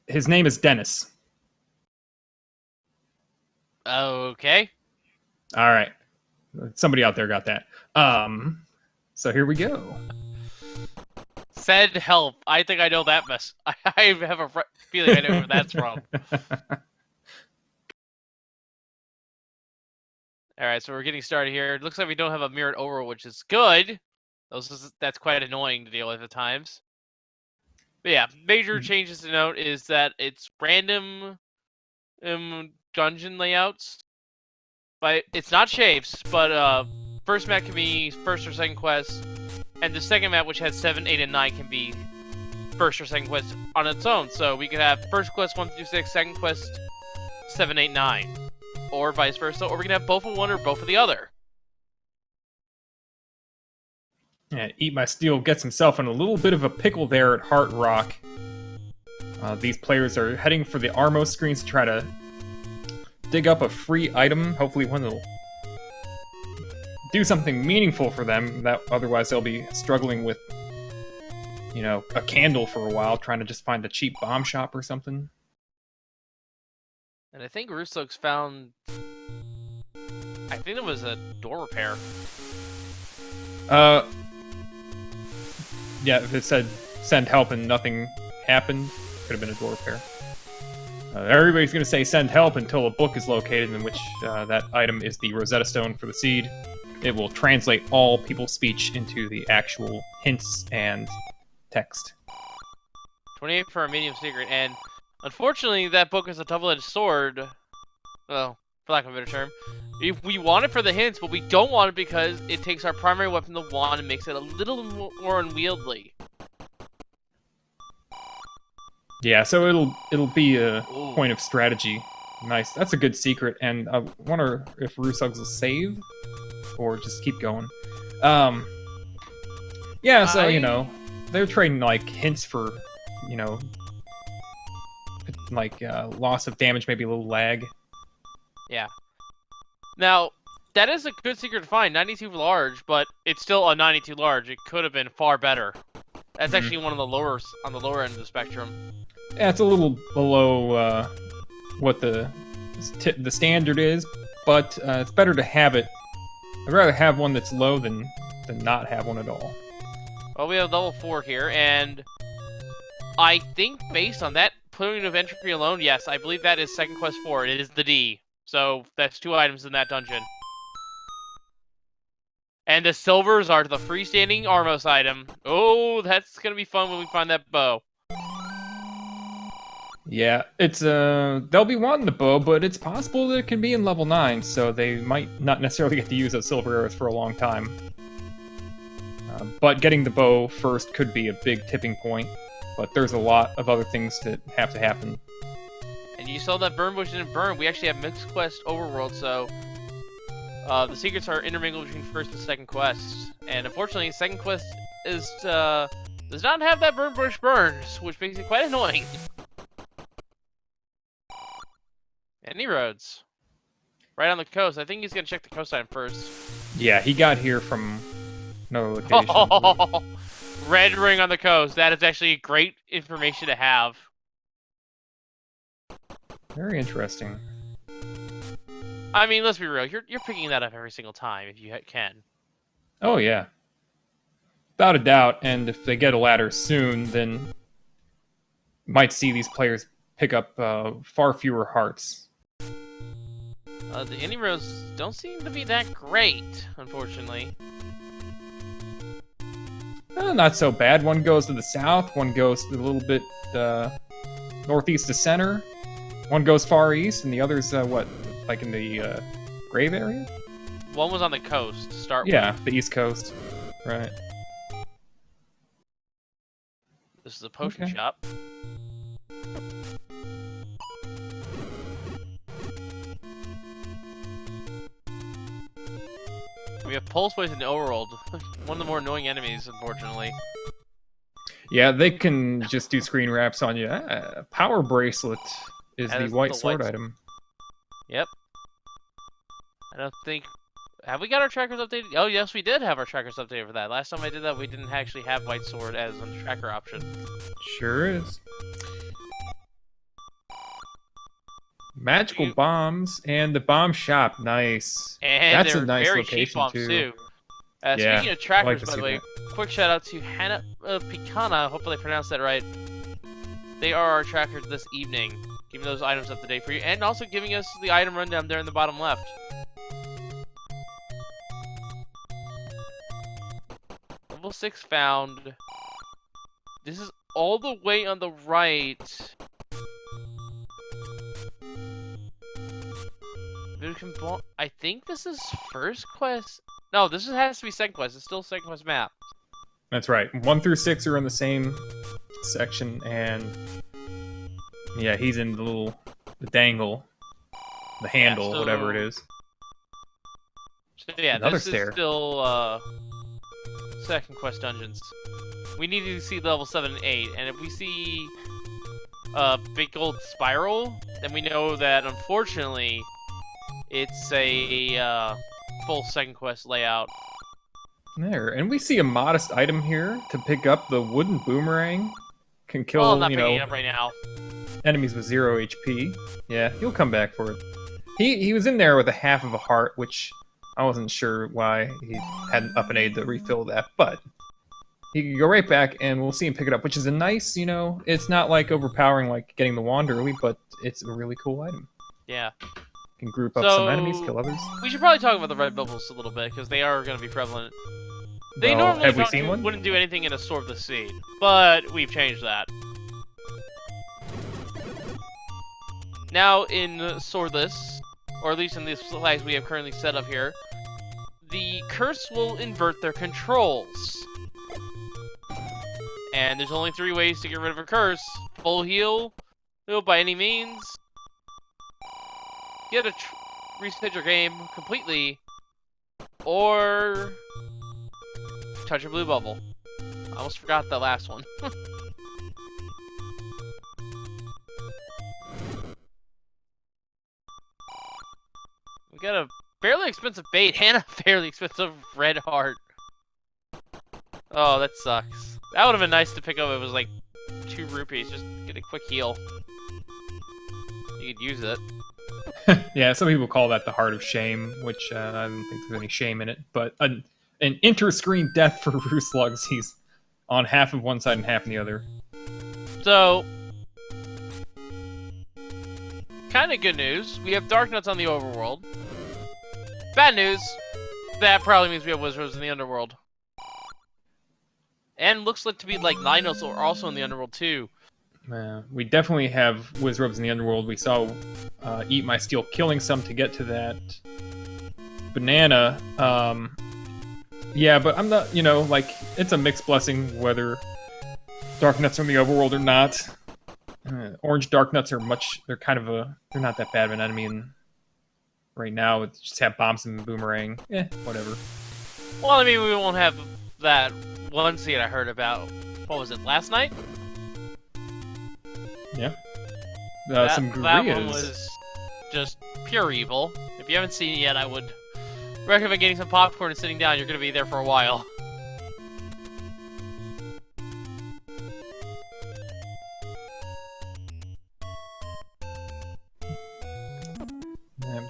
His name is Dennis. Okay. All right. Somebody out there got that. So here we go. Send help. I think I know that mess. I have a feeling I know where that's from. Alright, so we're getting started here. It looks like we don't have a mirrored overworld, which is good. That's quite annoying to deal with at times. But yeah, major changes to note is that it's random dungeon layouts. But it's not shapes, but first map can be first or second quest, and the second map, which has 7, 8, and 9, can be first or second quest on its own. So we could have first quest 1 through 6, second quest 7, 8, 9, or vice versa, or we can have both of one or both of the other. Yeah, eatmysteel gets himself in a little bit of a pickle there at Heart Rock. These players are heading for the Armo screens to try to dig up a free item, hopefully one that'll do something meaningful for them, that otherwise they'll be struggling with, you know, a candle for a while, trying to just find a cheap bomb shop or something. And I think rooslugs found... I think it was a door repair. Yeah, if it said send help and nothing happened, could have been a door repair. Everybody's going to say send help until a book is located in which that item is the Rosetta Stone for the seed. It will translate all people's speech into the actual hints and text. 28 for a medium secret, and unfortunately that book is a double-edged sword. Well, for lack of a better term. We want it for the hints, but we don't want it because it takes our primary weapon, the wand, and makes it a little more unwieldy. Yeah, so it'll be a point of strategy. Nice, that's a good secret, and I wonder if rooslugs will save or just keep going. Yeah, so you know, they're trading like hints for, you know, like loss of damage, maybe a little lag. Yeah. Now, that is a good secret to find, 92 large, but it's still a 92 large. It could have been far better. That's actually one of the lower on the lower end of the spectrum. Yeah, it's a little below what the standard is, but it's better to have it. I'd rather have one that's low than not have one at all. Well, we have level 4 here, and I think based on that point of entry alone, yes, I believe that is second quest 4. It is the D. So that's 2 items in that dungeon. And the silvers are the freestanding Armos item. Oh, that's gonna be fun when we find that bow. Yeah, it's they'll be wanting the bow, but it's possible that it can be in level 9, so they might not necessarily get to use those silver arrows for a long time. But getting the bow first could be a big tipping point, but there's a lot of other things that have to happen. And you saw that burn bush didn't burn. We actually have mixed quest overworld, so the secrets are intermingled between first and second quest. And unfortunately, second quest is does not have that burn bush burns, which makes it quite annoying. Any roads? Right on the coast. I think he's gonna check the coastline first. Yeah, he got here from another location. Oh, red ring on the coast. That is actually great information to have. Very interesting. I mean, let's be real. You're picking that up every single time if you can. Oh yeah, without a doubt. And if they get a ladder soon, then might see these players pick up far fewer hearts. The indie roads don't seem to be that great, unfortunately. Not so bad. One goes to the south, one goes a little bit northeast to center, one goes far east, and the other's what, like in the grave area? One was on the coast to start with. Yeah, the east coast. Right. This is a potion shop. We have Pulse Boys in the Overworld. One of the more annoying enemies, unfortunately. Yeah, they can just do screen wraps on you. Power Bracelet is the white sword item. Yep. I don't think... Have we got our trackers updated? Oh, yes, we did have our trackers updated for that. Last time I did that, we didn't actually have white sword as a tracker option. Sure is. Magical bombs and the bomb shop. Nice. And That's they're a nice very cheap location bombs too. too. Yeah, Speaking of I like trackers, to by see the way, that. quick shout out to Hannah Picana. Hopefully I pronounced that right. They are our trackers this evening, giving those items up to date for you, and also giving us the item rundown there in the bottom left. Level 6 found. This is all the way on the right. I think this is first quest. No, has to be second quest. It's still second quest map. That's right. 1 through 6 are in the same section, and yeah, he's in the dangle, the handle, whatever it is. So yeah, Another this stair. is still second quest dungeons. We need to see level 7 and 8, and if we see a big gold spiral, then we know that unfortunately it's a full second quest layout. There, and we see a modest item here to pick up. The wooden boomerang can kill, Well, I'm not picking it up right now. enemies with 0 HP. Yeah, he'll come back for it. He was in there with a half of a heart, which I wasn't sure why he hadn't up an aid to refill that, but he can go right back and we'll see him pick it up, which is a nice, it's not like overpowering like getting the wand early, but it's a really cool item. Yeah. Can group up some enemies, kill others. We should probably talk about the red bubbles a little bit, because they are going to be prevalent. They Well, normally have we seen one? wouldn't do anything in a Sword of the Sea, but we've changed that. Now in Swordless, or at least in these flags we have currently set up here, the curse will invert their controls. And there's only 3 ways to get rid of a curse. Full heal, by any means, get a reset your game completely, or touch a blue bubble. I almost forgot the last one. We got a fairly expensive bait and a fairly expensive red heart. Oh, that sucks. That would have been nice to pick up. It was like 2 rupees. Just get a quick heal. You could use it. Yeah, some people call that the Heart of Shame, which I don't think there's any shame in it. But an inter-screen death for rooslugs. He's on half of one side and half on the other. So, kind of good news. We have Dark Nuts on the Overworld. Bad news. That probably means we have Wizards in the Underworld. And looks like to be like Ninos are also in the Underworld too. We definitely have Wizrobes in the Underworld. We saw eatmysteel killing some to get to that. Banana, yeah, but I'm not, it's a mixed blessing whether Dark Nuts are in the Overworld or not. Orange Dark Nuts are they're not that bad of an enemy, and right now it just have bombs and boomerang. Whatever. Well, I mean, we won't have that one seed I heard about. What was it, last night? Yeah. That some one Gurias. was just pure evil. If you haven't seen it yet, I would recommend getting some popcorn and sitting down. You're going to be there for a while.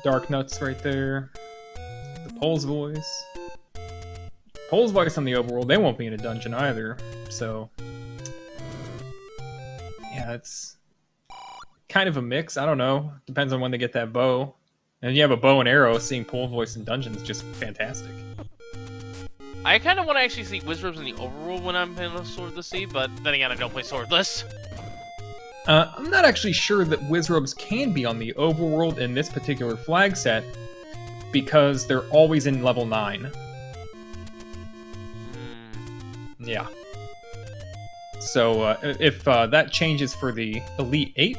Dark Nuts right there. The Pole's Voice. Pole's Voice on the Overworld, they won't be in a dungeon either, so... Yeah, it's kind of a mix. I don't know. Depends on when they get that bow. And you have a bow and arrow, seeing Pole Voice in dungeons is just fantastic. I kind of want to actually see Wizards in the Overworld when I'm playing Sword of the Sea, but then again, I don't play Swordless. I'm not actually sure that Wizrobes can be on the Overworld in this particular flag set, because they're always in level 9. Yeah. So if that changes for the Elite 8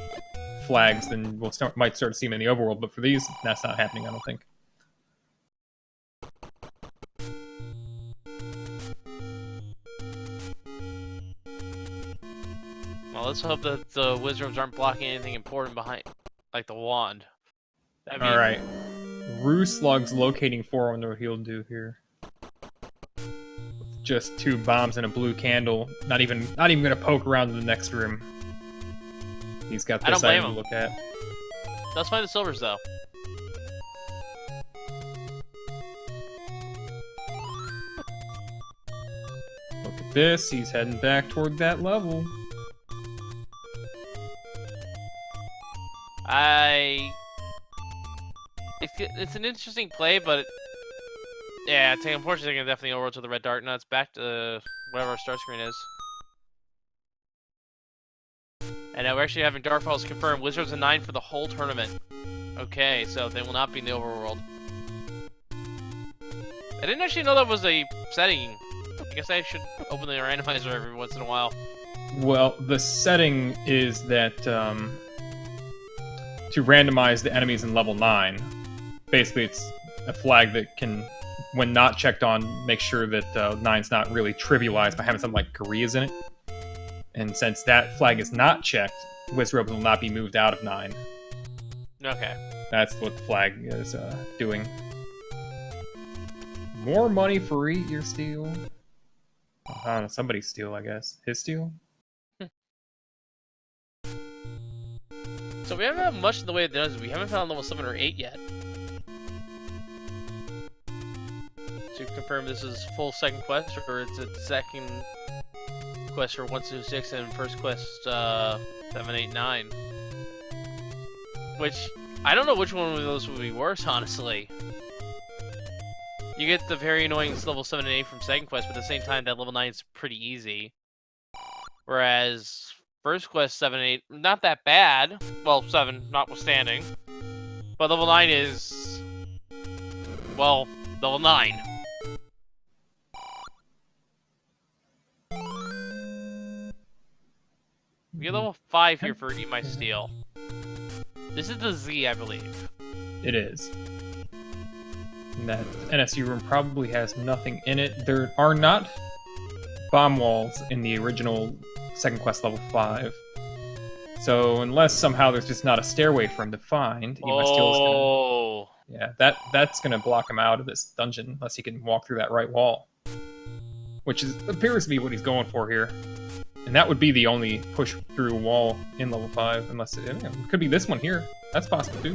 flags, then we'll might start to see them in the Overworld, but for these, that's not happening, I don't think. Well, let's hope that the Wizards aren't blocking anything important behind, like the wand. Alright. Rooslugs locating 4, I wonder what he'll do here. Just 2 bombs and a blue candle. Not even gonna poke around in the next room. He's got this item to look at. Let's find the silvers, though. Look at this. He's heading back toward that level. It's an interesting play, but yeah, unfortunately, I'm definitely over to the red dart. Now it's back to whatever our start screen is. And now we're actually having Darkfalls confirmed. Wizards a 9 for the whole tournament. Okay, so they will not be in the Overworld. I didn't actually know that was a setting. I guess I should open the randomizer every once in a while. Well, the setting is that to randomize the enemies in level 9. Basically, it's a flag that can, when not checked on, make sure that 9's not really trivialized by having something like Korea's in it. And since that flag is not checked, Wizards will not be moved out of 9. Okay. That's what the flag is doing. More money for Eat Your Steel. I don't know, somebody's steel, I guess. His steel? So we haven't had much in the way of dungeons. We haven't found level 7 or 8 yet. To confirm this is full second quest, or it's a second quest for 1, 2, 6, and first quest 7, 8, 9. Which, I don't know which one of those would be worse, honestly. You get the very annoying level 7 and 8 from second quest, but at the same time, that level 9 is pretty easy. Whereas first quest 7 and 8, not that bad. Well, 7 notwithstanding. But level 9 is, well, level 9. We get level 5 here for eatmysteel. This is the Z, I believe. It is. And that NSU room probably has nothing in it. There are not bomb walls in the original second quest level 5. So unless somehow there's just not a stairway for him to find, Oh. Yeah, that's gonna block him out of this dungeon unless he can walk through that right wall. Which appears to be what he's going for here. And that would be the only push through wall in level 5, unless it could be this one here. That's possible too.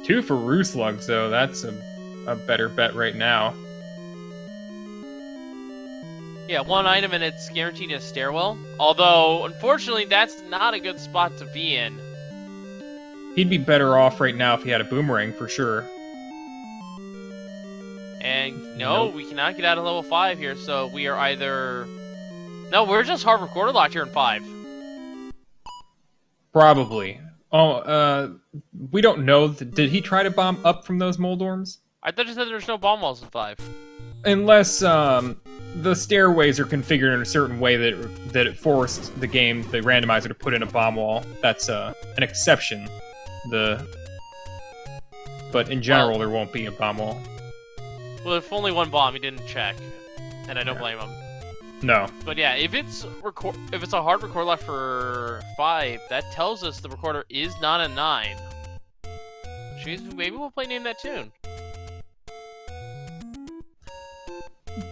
Two for rooslugs though, that's a better bet right now. Yeah, 1 item and it's guaranteed a stairwell. Although, unfortunately, that's not a good spot to be in. He'd be better off right now if he had a boomerang for sure. And no, we cannot get out of level 5 here, so we are either... No, we're just hard recorder locked here in 5. Probably. Oh, we don't know. Did he try to bomb up from those moldorms? I thought you said there's no bomb walls in 5. Unless the stairways are configured in a certain way that it forced the game, the randomizer, to put in a bomb wall. That's an exception. But in general, there won't be a bomb wall. Well, if only 1 bomb, he didn't check, and I don't blame him. No. But yeah, if it's a hard record lock for 5, that tells us the recorder is not a 9. Which means maybe we'll play Name That Tune.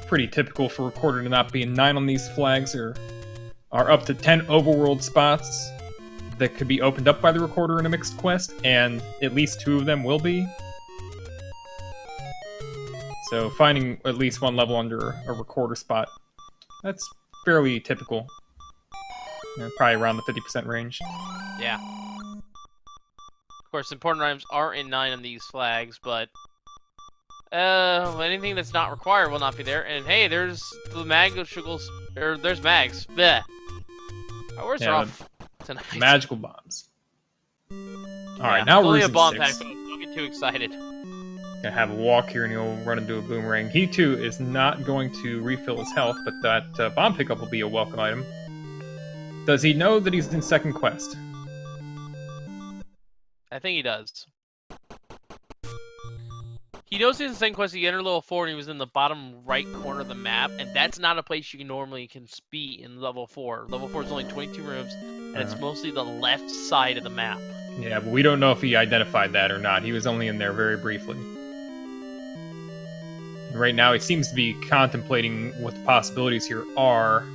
Pretty typical for recorder to not be a 9 on these flags. Are up to 10 overworld spots that could be opened up by the recorder in a mixed quest, and at least 2 of them will be. So finding at least 1 level under a recorder spot, that's fairly typical. Probably around the 50% range. Yeah. Of course, important items are in 9 on these flags, but anything that's not required will not be there. And hey, there's the magical, or there's mags. Bleh. Our words are off tonight. Magical bombs. All right, now only we're a bomb 6. pack, so don't get too excited. Gonna have a walk here and he'll run into a boomerang. He too is not going to refill his health, but that bomb pickup will be a welcome item. Does he know that he's in second quest? I think he does. He knows he's in second quest. He entered level 4 and he was in the bottom right corner of the map, and that's not a place you normally can be in level 4. Level 4 is only 22 rooms, and it's mostly the left side of the map. Yeah, but we don't know if he identified that or not. He was only in there very briefly. Right now, he seems to be contemplating what the possibilities here are.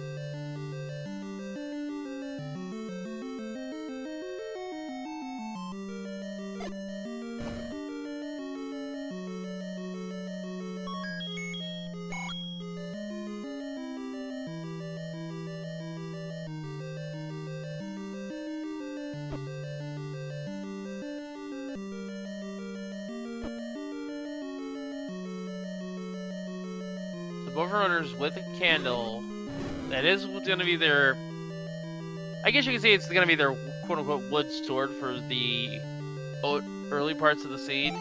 dwarven runners with a candle. That is going to be their... I guess you can say it's going to be their quote-unquote wood sword for the early parts of the seed.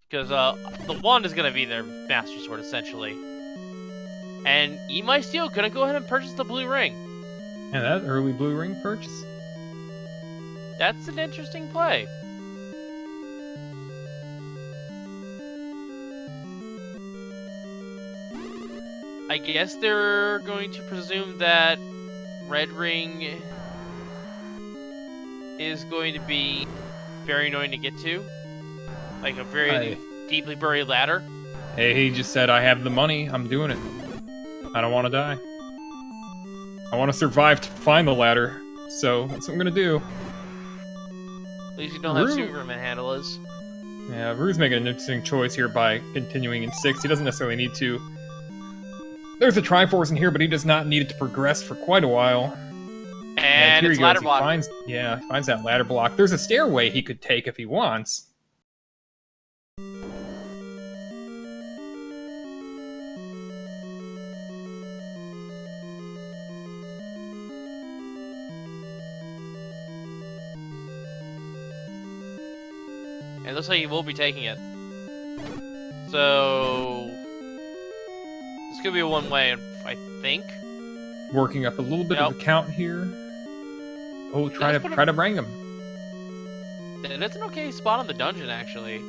Because the wand is going to be their master sword, essentially. And eatmysteel going to go ahead and purchase the blue ring. Yeah, that early blue ring purchase. That's an interesting play. I guess they're going to presume that red ring is going to be very annoying to get to. Like a very deeply buried ladder. Hey, he just said, I have the money, I'm doing it. I don't want to die. I want to survive to find the ladder, so that's what I'm gonna do. At least you don't have Superman handle us. Yeah, Rue's making an interesting choice here by continuing in 6. He doesn't necessarily need to. There's a Triforce in here, but he does not need it to progress for quite a while. And it's ladder block. He finds that ladder block. There's a stairway he could take if he wants. It looks like he will be taking it. So this could be a one-way, I think. Working up a little bit of a count here. Oh, try to bring him. And it's an okay spot on the dungeon, actually.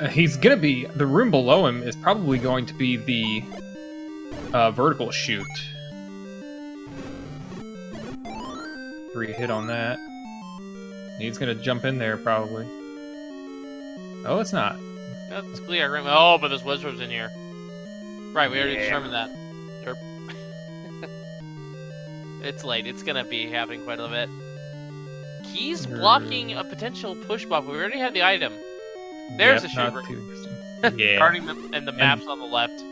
He's gonna be the room below him is probably going to be the vertical chute. 3 hit on that. He's gonna jump in there probably. Oh, it's not. That's clear. Oh, but there's wizards in here. Right, we already determined that. It's late. It's gonna be happening quite a bit. He's blocking a potential push buff. We already had the item. There's a shooter. Yeah. Guarding and the maps on the left.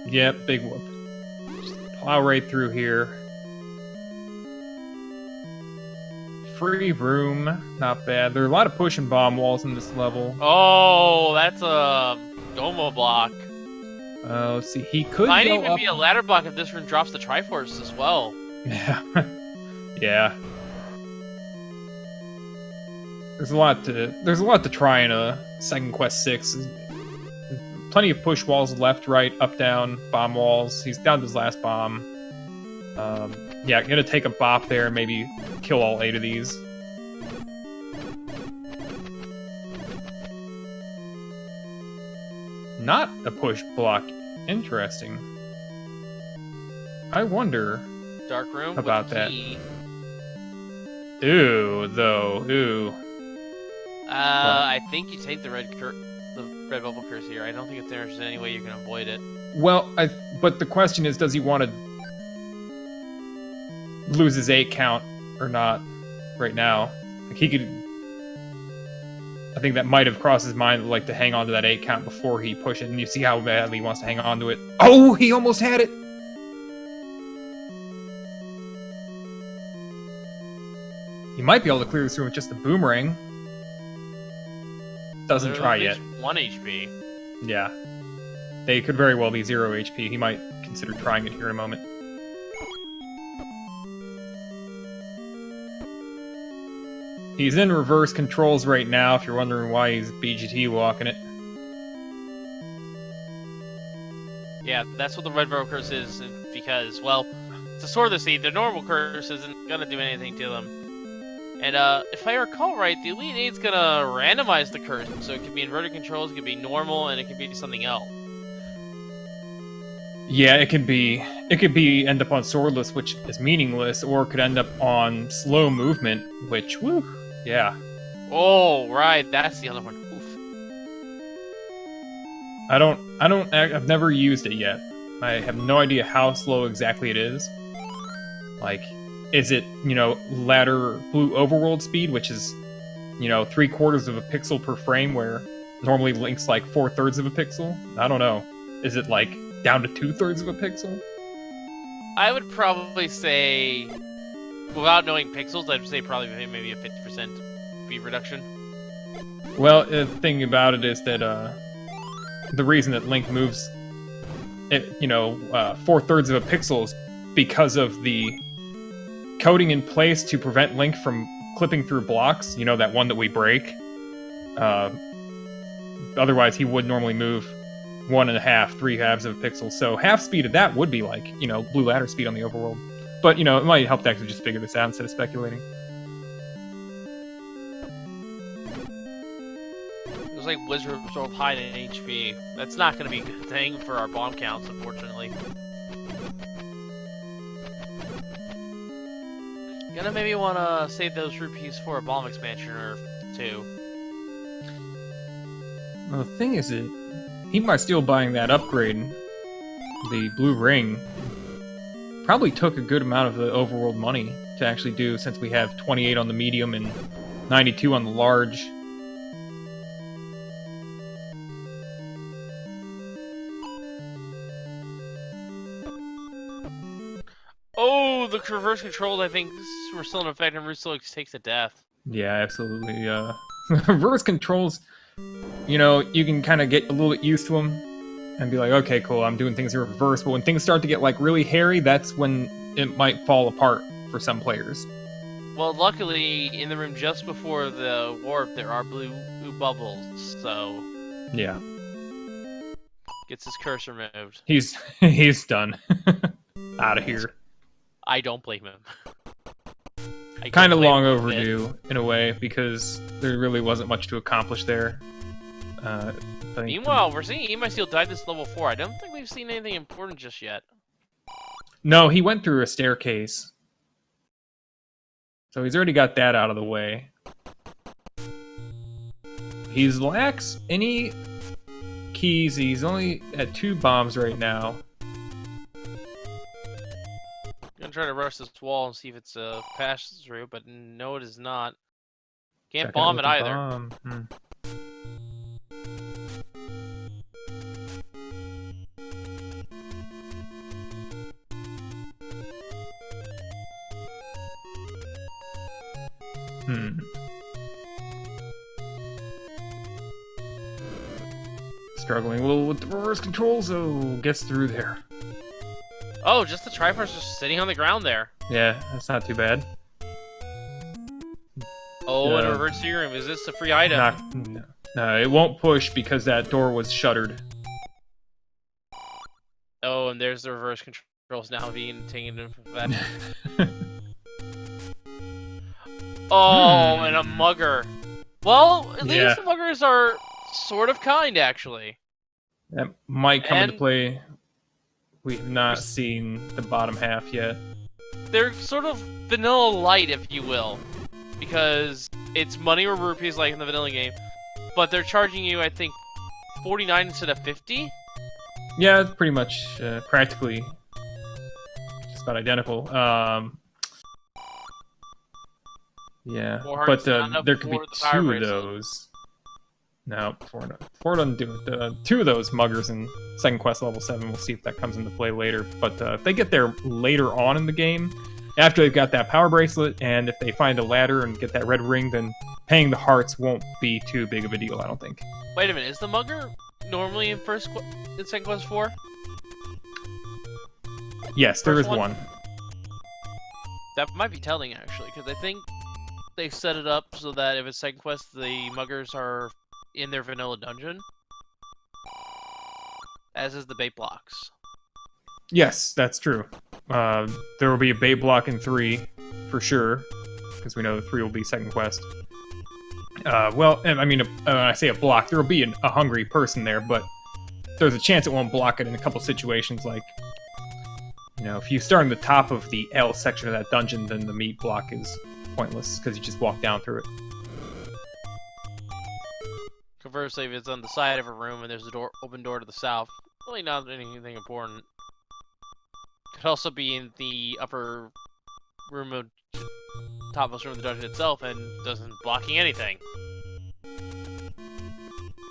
Yep, big whoop. Just plow right through here. Free room, not bad. There are a lot of push and bomb walls in this level. Oh, that's a domo block. Let's see, he could might go even up... be a ladder block if this one drops the Triforce as well. Yeah. Yeah. There's a lot to try in a second quest 6. Plenty of push walls left, right, up, down, bomb walls. He's down to his last bomb. Yeah, gonna take a bop there and maybe kill all 8 of these. Not a push block. Interesting. I wonder Dark room about with a key. that. Ooh, though. Ooh. I think you take the red bubble curse here. I don't think there's any way you can avoid it. Well, but the question is, does he want to lose his 8 count or not right now? Like he could... I think that might have crossed his mind, like, to hang on to that 8 count before he pushes it, and you see how badly he wants to hang on to it. Oh, he almost had it! He might be able to clear this room with just a boomerang. Doesn't try yet. 1 HP. Yeah. They could very well be 0 HP. He might consider trying it here in a moment. He's in reverse controls right now, if you're wondering why he's BGT walking it. Yeah, that's what the red bubble curse is, because, well, it's a sword of the seed. The normal curse isn't gonna do anything to them. And if I recall right, the Elite 8's gonna randomize the curse, so it could be inverted controls, it could be normal, and it could be something else. Yeah, it could be end up on swordless, which is meaningless, or it could end up on slow movement, which, woo, yeah. Oh, right, that's the other one. Oof. I've never used it yet. I have no idea how slow exactly it is. Like, is it, ladder blue overworld speed, which is, 3/4 of a pixel per frame, where normally Link's like 4/3 of a pixel? I don't know. Is it like down to 2/3 of a pixel? I would probably say, without knowing pixels, I'd say probably maybe a 50% speed reduction. Well, the thing about it is that the reason that Link moves 4/3 of a pixel is because of the coating in place to prevent Link from clipping through blocks. You know, that one that we break. Otherwise, he would normally move 1.5, 3/2 of a pixel. So half speed of that would be like, blue ladder speed on the overworld. But, it might help to actually just figure this out instead of speculating. Looks like Wizard absorbed high in HP. That's not going to be a good thing for our bomb counts, unfortunately. Gonna maybe want to save those rupees for a bomb expansion or two. Well, the thing is, he might still buying that upgrade, the blue ring, probably took a good amount of the overworld money to actually do, since we have 28 on the medium and 92 on the large. Oh, the reverse controls, I think, were still in effect, and rooslugs takes a death. Yeah, absolutely. Reverse controls, you can kind of get a little bit used to them and be like, okay, cool, I'm doing things in reverse. But when things start to get like really hairy, that's when it might fall apart for some players. Well, luckily, in the room just before the warp, there are blue bubbles, so... Yeah. Gets his cursor moved. He's done. Out of here. I don't blame him. Kind of long overdue, in a way, because there really wasn't much to accomplish there. Meanwhile, we're seeing eatmysteel died this level 4. I don't think we've seen anything important just yet. No, he went through a staircase. So he's already got that out of the way. He lacks any keys. He's only at 2 bombs right now. I'm gonna try to rush this wall and see if it's a pass through, but no, it is not. Can't bomb it either. Struggling a little with the reverse controls. Oh, gets through there. Oh, just the Triforce just sitting on the ground there. Yeah, that's not too bad. Oh, and a reverse serum. Is this a free item? No, it won't push because that door was shuttered. Oh, and there's the reverse controls now being taken into effect. Oh, and a mugger. Well, at least the muggers are sort of kind, actually. That might come into play. We have not seen the bottom half yet. They're sort of vanilla light, if you will. Because it's money or rupees like in the vanilla game. But they're charging you, I think, 49 instead of 50? Yeah, it's pretty much practically just about identical. Yeah, but there could be 2 of those. No, 4 doesn't do it. 2 of those muggers in second quest level 7. We'll see if that comes into play later. But if they get there later on in the game, after they've got that power bracelet, and if they find a ladder and get that red ring, then paying the hearts won't be too big of a deal, I don't think. Wait a minute, is the mugger normally in second quest 4? Yes, there is one. That might be telling, actually, because I think they set it up so that if it's second quest, the muggers are in their vanilla dungeon, as is the bait blocks. Yes, that's true. There will be a bait block in 3, for sure, because we know the 3 will be second quest. Well, I mean, when I say a block, there will be a hungry person there, but there's a chance it won't block it in a couple situations, like, if you start on the top of the L section of that dungeon, then the meat block is pointless, because you just walk down through it. Conversely, if it's on the side of a room and there's a open door to the south, really not anything important. Could also be in the upper room of topmost room of the dungeon itself and doesn't blocking anything.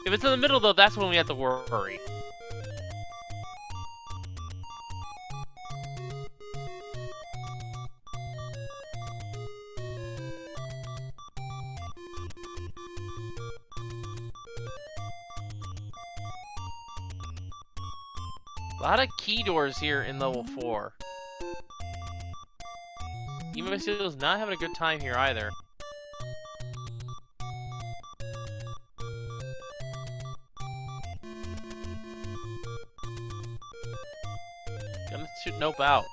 If it's in the middle though, that's when we have to worry. A lot of key doors here in level 4. eatmysteel is not having a good time here either. Gonna shoot Nope out.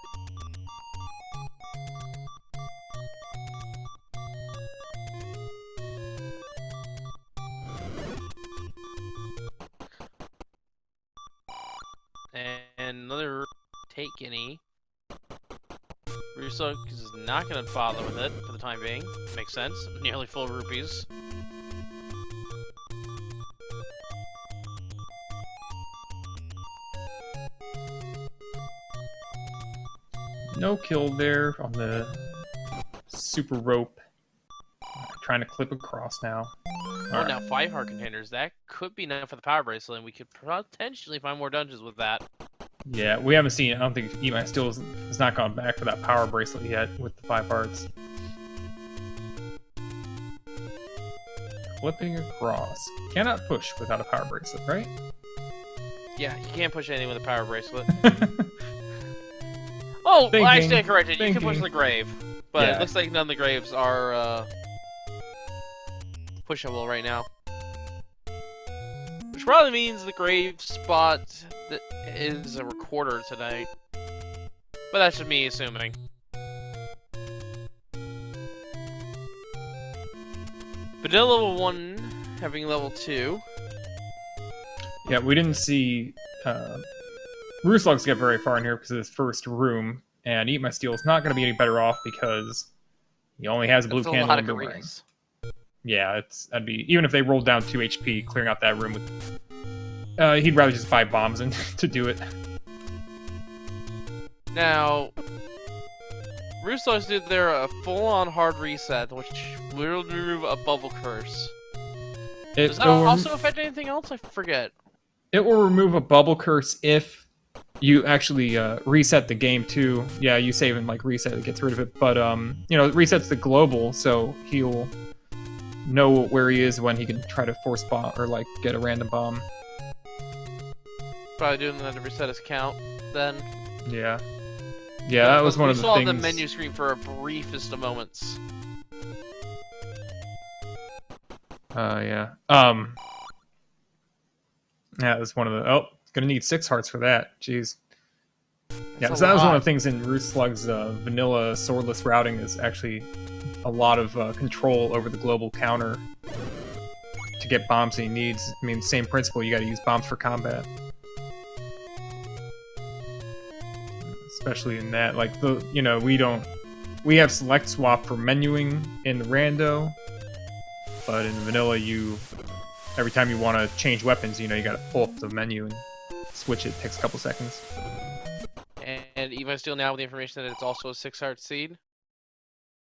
And another take any. Rooslugs is not going to bother with it for the time being. Makes sense. Nearly full rupees. No kill there on the super rope. Trying to clip across now. Oh, now 5 heart containers. That could be enough for the power bracelet, and we could potentially find more dungeons with that. Yeah, we haven't seen. I don't think eatmysteel has not gone back for that power bracelet yet with the 5 hearts. Flipping across. Cannot push without a power bracelet, right? Yeah, you can't push anything with a power bracelet. Oh, well, actually I corrected. You can push the grave. But yeah. It looks like none of the graves are pushable right now. Which probably means the grave spot is a recorder tonight. But that's just me assuming. Vanilla level 1 having level 2. Yeah, we didn't see rooslugs get very far in here because of this first room, and eatmysteel is not going to be any better off because he only has a blue candle and boomerang. Yeah, that'd be even if they rolled down 2 HP, clearing out that room with. He'd rather just buy bombs and to do it. Now, rooslugs did a full-on hard reset, which will remove a bubble curse. Does that also affect anything else? I forget. It will remove a bubble curse if you actually reset the game too. Yeah, you save and like reset it, gets rid of it. But you know, it resets the global, so he'll know where he is when he can try to force bomb or like get a random bomb. Probably doing that to reset his count then. Yeah. Yeah, that was one of the things. We saw the menu screen for a briefest of moments. Yeah. Yeah, it was one of the. Oh, gonna need 6 hearts for that. Jeez. Yeah, so that was one of the things in rooslugs' vanilla swordless routing is actually a lot of control over the global counter to get bombs he needs. I mean, same principle. You got to use bombs for combat. Especially in that, like we have select swap for menuing in the rando, but in vanilla every time you want to change weapons, you gotta pull up the menu and switch it. It takes a couple seconds. And eatmysteel now with the information that it's also a 6-heart seed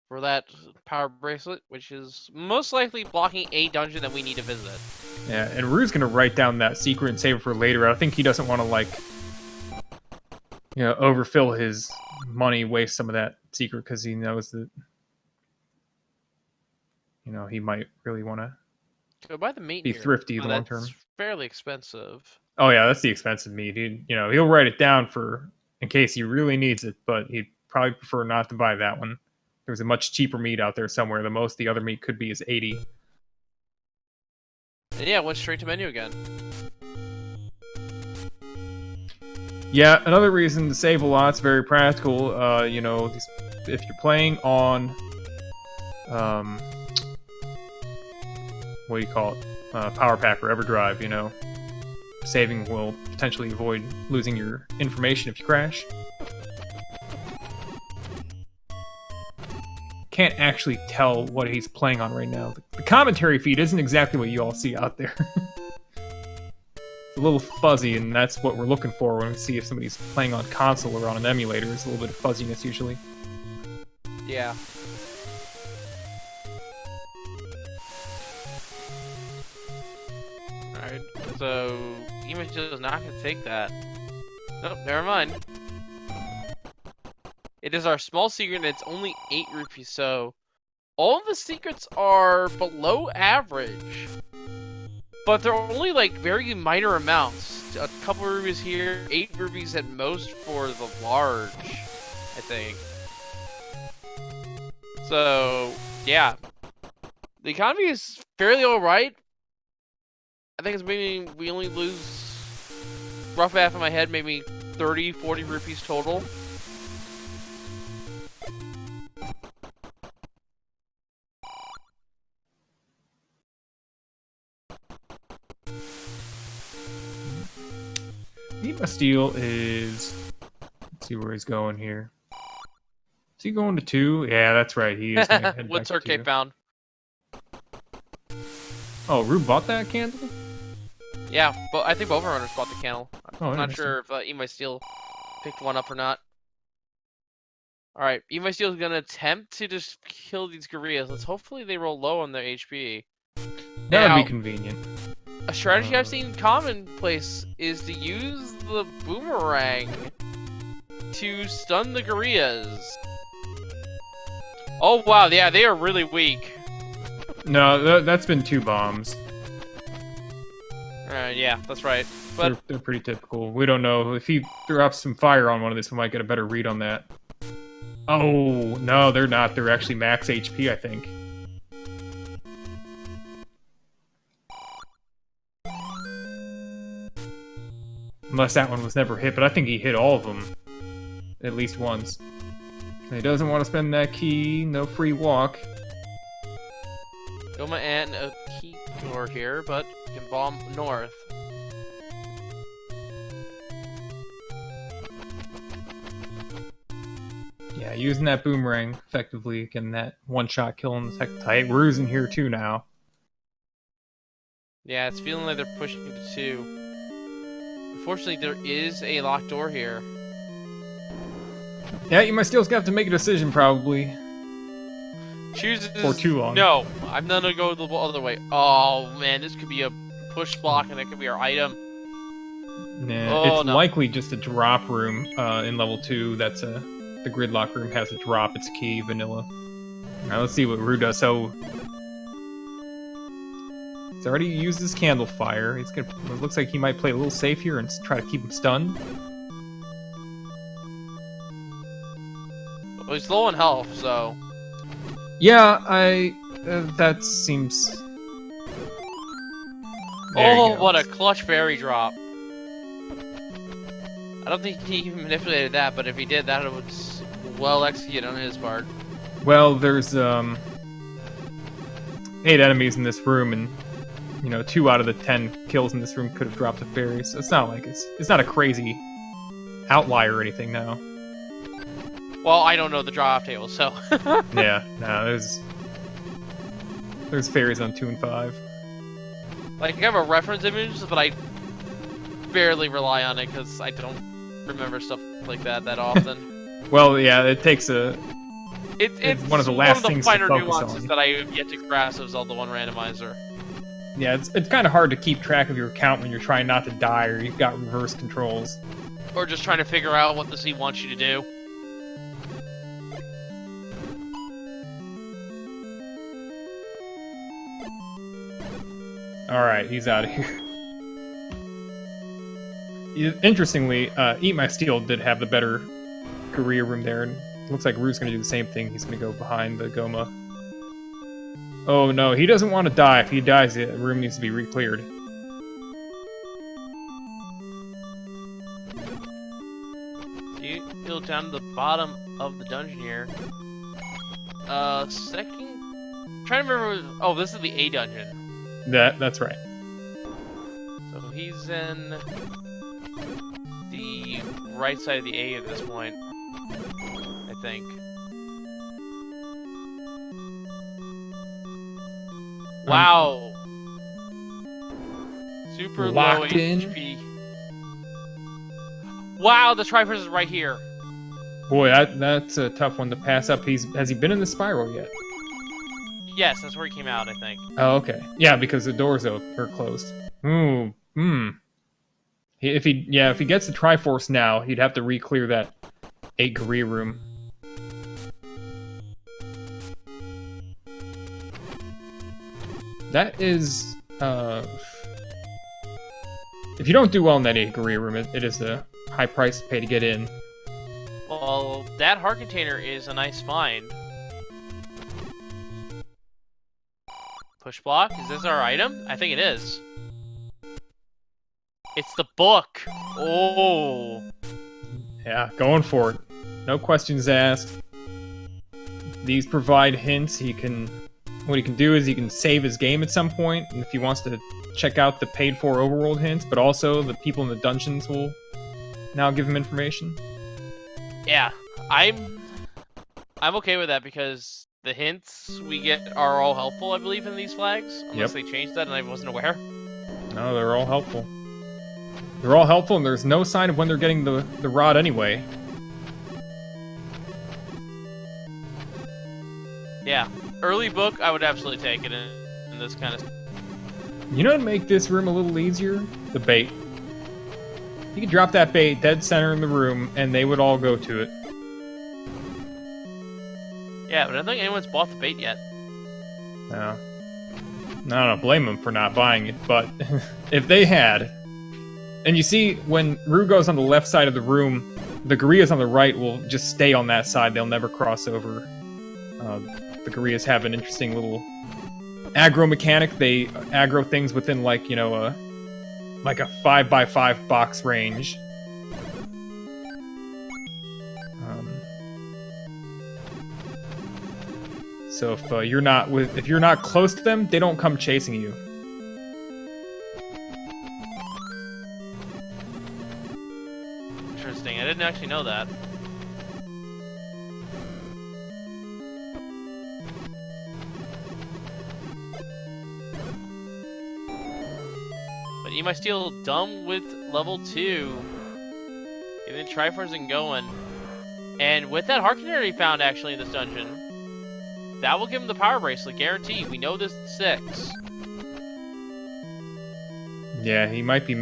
for that power bracelet, which is most likely blocking a dungeon that we need to visit. Yeah, and Rue's gonna write down that secret and save it for later. I think he doesn't want to overfill his money, waste some of that secret because he knows that he might really want to buy the meat be thrifty long term. It's fairly expensive. Oh yeah, that's the expensive meat. He'll write it down in case he really needs it, but he'd probably prefer not to buy that one. There's a much cheaper meat out there somewhere. The most the other meat could be is 80. And yeah, went straight to menu again. Yeah, another reason to save a lot is very practical. If you're playing on, what do you call it? Power Pack or EverDrive, saving will potentially avoid losing your information if you crash. Can't actually tell what he's playing on right now. The commentary feed isn't exactly what you all see out there. It's a little fuzzy, and that's what we're looking for when we see if somebody's playing on console or on an emulator. There's a little bit of fuzziness usually. Yeah. Alright, so eatmysteel is not going to take that. Nope, never mind. It is our small secret, and it's only 8 rupees, so all of the secrets are below average. But they're only, very minor amounts. a couple rubies here, 8 rubies at most for the large, I think. So, yeah. The economy is fairly alright. I think it's maybe we only lose, rough half of my head, maybe 30, 40 rupees total. eatmysteel is... Let's see where he's going here. Is he going to 2? Yeah, that's right. He is going to head What's back to 2. Turkey found? Oh, Rube bought that candle? Yeah, but I think both runners bought the candle. Oh, I'm not sure if eatmysteel picked one up or not. Alright, eatmysteel is going to attempt to just kill these gorillas. Let's hopefully they roll low on their HP. That would Now, be convenient. a strategy I've seen commonplace is to use the boomerang to stun the gorillas. Oh wow, yeah, they are really weak. No, that's been 2 bombs. Yeah, that's right. But They're pretty typical. We don't know. If he drops some fire on one of these, we might get a better read on that. Oh, no, they're not. They're actually max HP, I think. Unless that one was never hit, but I think he hit all of them. At least once. He doesn't want to spend that key. No free walk. Goma and a key door here, but you can bomb north. Yeah, using that boomerang effectively, getting that one-shot kill on the Hectite. Rue's in here too now. Yeah, it's feeling like they're pushing to 2. Unfortunately, there is a locked door here. Yeah, you might still have to make a decision, probably. Chooses... For too long. No, I'm gonna go the other way. Oh, man, this could be a push block, and that could be our item. Nah, Oh, it's no. likely just a drop room in level 2. That's the gridlock room has a drop. It's key, vanilla. Alright, let's see what Rue does. So... He's already used his candle fire. It looks like he might play a little safe here and try to keep him stunned. Well, he's low on health, so... Yeah, that seems... There you Oh, go. what a clutch fairy drop. I don't think he even manipulated that, but if he did, that was well executed on his part. Well, there's 8 enemies in this room, and 2 out of the 10 kills in this room could have dropped a fairy, so it's not like it's not a crazy outlier or anything now. Well, I don't know the drop table, so... Yeah, no, there's fairies on 2 and 5. Like, I have a reference image, but I barely rely on it because I don't remember stuff like that often. Well, yeah, it takes a... It's one of the last things to finer focus nuances on. that I have yet to grasp of Zelda 1 Randomizer. Yeah, it's kind of hard to keep track of your count when you're trying not to die or you've got reverse controls. Or just trying to figure out what the sea wants you to do. Alright, he's out of here. Interestingly, eatmysteel did have the better career room there, and it looks like Rue's going to do the same thing. He's going to go behind the Goma. Oh no, he doesn't want to die. If he dies, the room needs to be re-cleared. So you go down to the bottom of the dungeon here. Second... I'm trying to remember... Oh, this is the A dungeon. That's right. So he's in the right side of the A at this point, I think. Wow. Super low Locked in. HP. Wow, the Triforce is right here. Boy, that's a tough one to pass up. Has he been in the spiral yet? Yes, that's where he came out, I think. Oh, okay. Yeah, because the doors are closed. Ooh, If he gets the Triforce now, he'd have to re-clear that 8 career room. That is if you don't do well in that Iguria room, it is a high price to pay to get in. Well, that heart container is a nice find. Push block? Is this our item? I think it is. It's the book! Oh! Yeah, going for it. No questions asked. These provide hints. What he can do is he can save his game at some point, and if he wants to check out the paid-for overworld hints, but also the people in the dungeons will now give him information. Yeah, I'm okay with that because the hints we get are all helpful, I believe, in these flags. Unless they changed that and I wasn't aware. No, they're all helpful. They're all helpful, and there's no sign of when they're getting the rod anyway. Yeah, early book, I would absolutely take it in this kind of... You know what would make this room a little easier? The bait. You could drop that bait dead center in the room, and they would all go to it. Yeah, but I don't think anyone's bought the bait yet. No. I don't blame them for not buying it, but if they had... And you see, when Rue goes on the left side of the room, the Gorillas on the right will just stay on that side. They'll never cross over. The Gorillas have an interesting little aggro mechanic. They aggro things within, like, you know, a 5x5 box range. So if you're not close to them, they don't come chasing you. Interesting. I didn't actually know that. But eatmysteel done with level 2. Getting the Triforce and going. And with that heart container he found actually in this dungeon, that will give him the power bracelet, guaranteed. We know this is 6. Yeah, he might be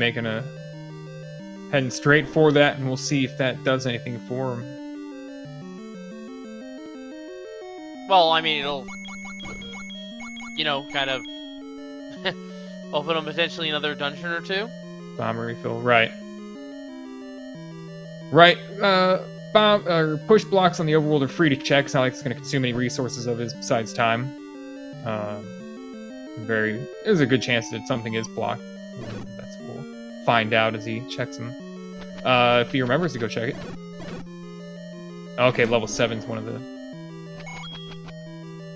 heading straight for that, and we'll see if that does anything for him. Well, I mean, it'll, you know, kind of open up potentially another dungeon or 2. Bomb refill, right. Right, push blocks on the overworld are free to check. It's not like it's going to consume any resources of his besides time. There's a good chance that something is blocked. That's what we'll find out as he checks them. If he remembers to go check it. Okay, level 7's one of the...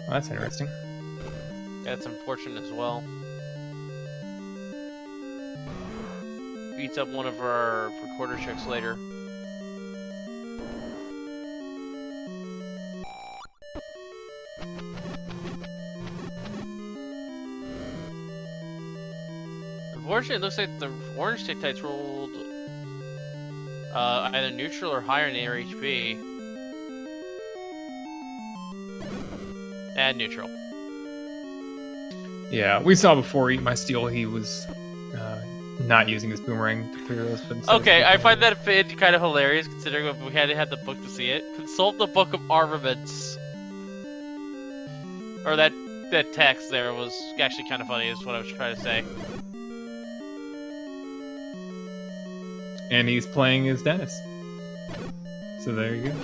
Oh, that's interesting. That's unfortunate as well. Beats up one of our recorder checks later. Unfortunately, it looks like the orange Tic-Tacs rolled either neutral or higher in their HP. And neutral. Yeah, we saw before eatmysteel he was not using his boomerang to clear those. Okay, I find that bit kind of hilarious considering we had the book to see it. Consult the Book of Armaments. Or that text there was actually kind of funny is what I was trying to say. And he's playing as Dennis. So there you go.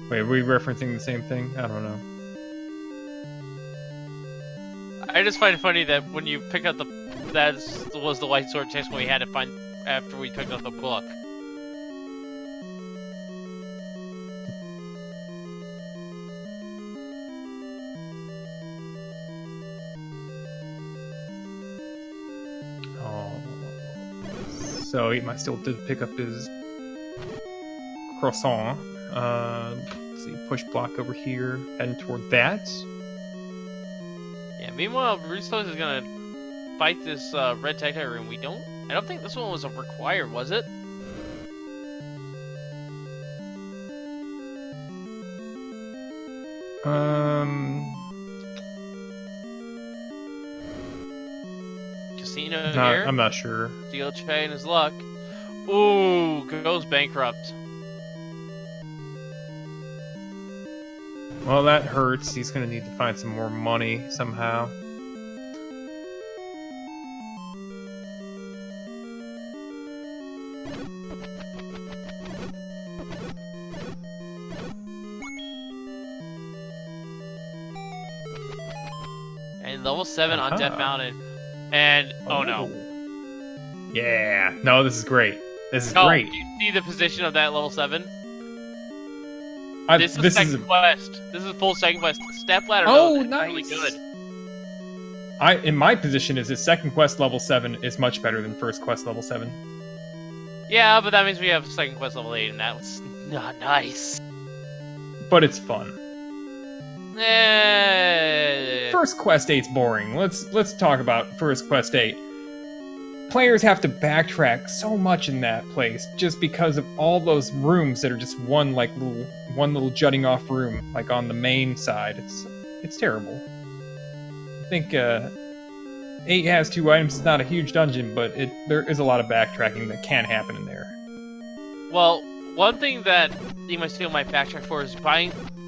Wait, are we referencing the same thing? I don't know. I just find it funny that when you pick up that was the white sword text when we had to find after we picked up the book. So eatmysteel did pick up his croissant. Let's see, push block over here, heading toward that. Yeah. Meanwhile, rooslugs is gonna fight this red Tic-Tac room. I don't think this one was required, was it? Casino here. I'm not sure. Steel chain his luck. Ooh, goes bankrupt. Well, that hurts. He's gonna need to find some more money somehow. And level 7 on Death Mountain. And, oh no. Yeah. No, this is great. This is Oh, great. do you see the position of that level 7? This is second quest. This is full second quest. Step ladder. Oh, that's nice. really good. In my position is that second quest level 7 is much better than first quest level 7. Yeah, but that means we have second quest level 8, and that's not nice. But it's fun. Eh. First quest 8's boring. Let's talk about first quest 8. Players have to backtrack so much in that place just because of all those rooms that are just one little jutting off room, like on the main side. It's terrible. I think 8 has 2 items. It's not a huge dungeon, but there is a lot of backtracking that can happen in there. Well, one thing that eatmysteel might backtrack for is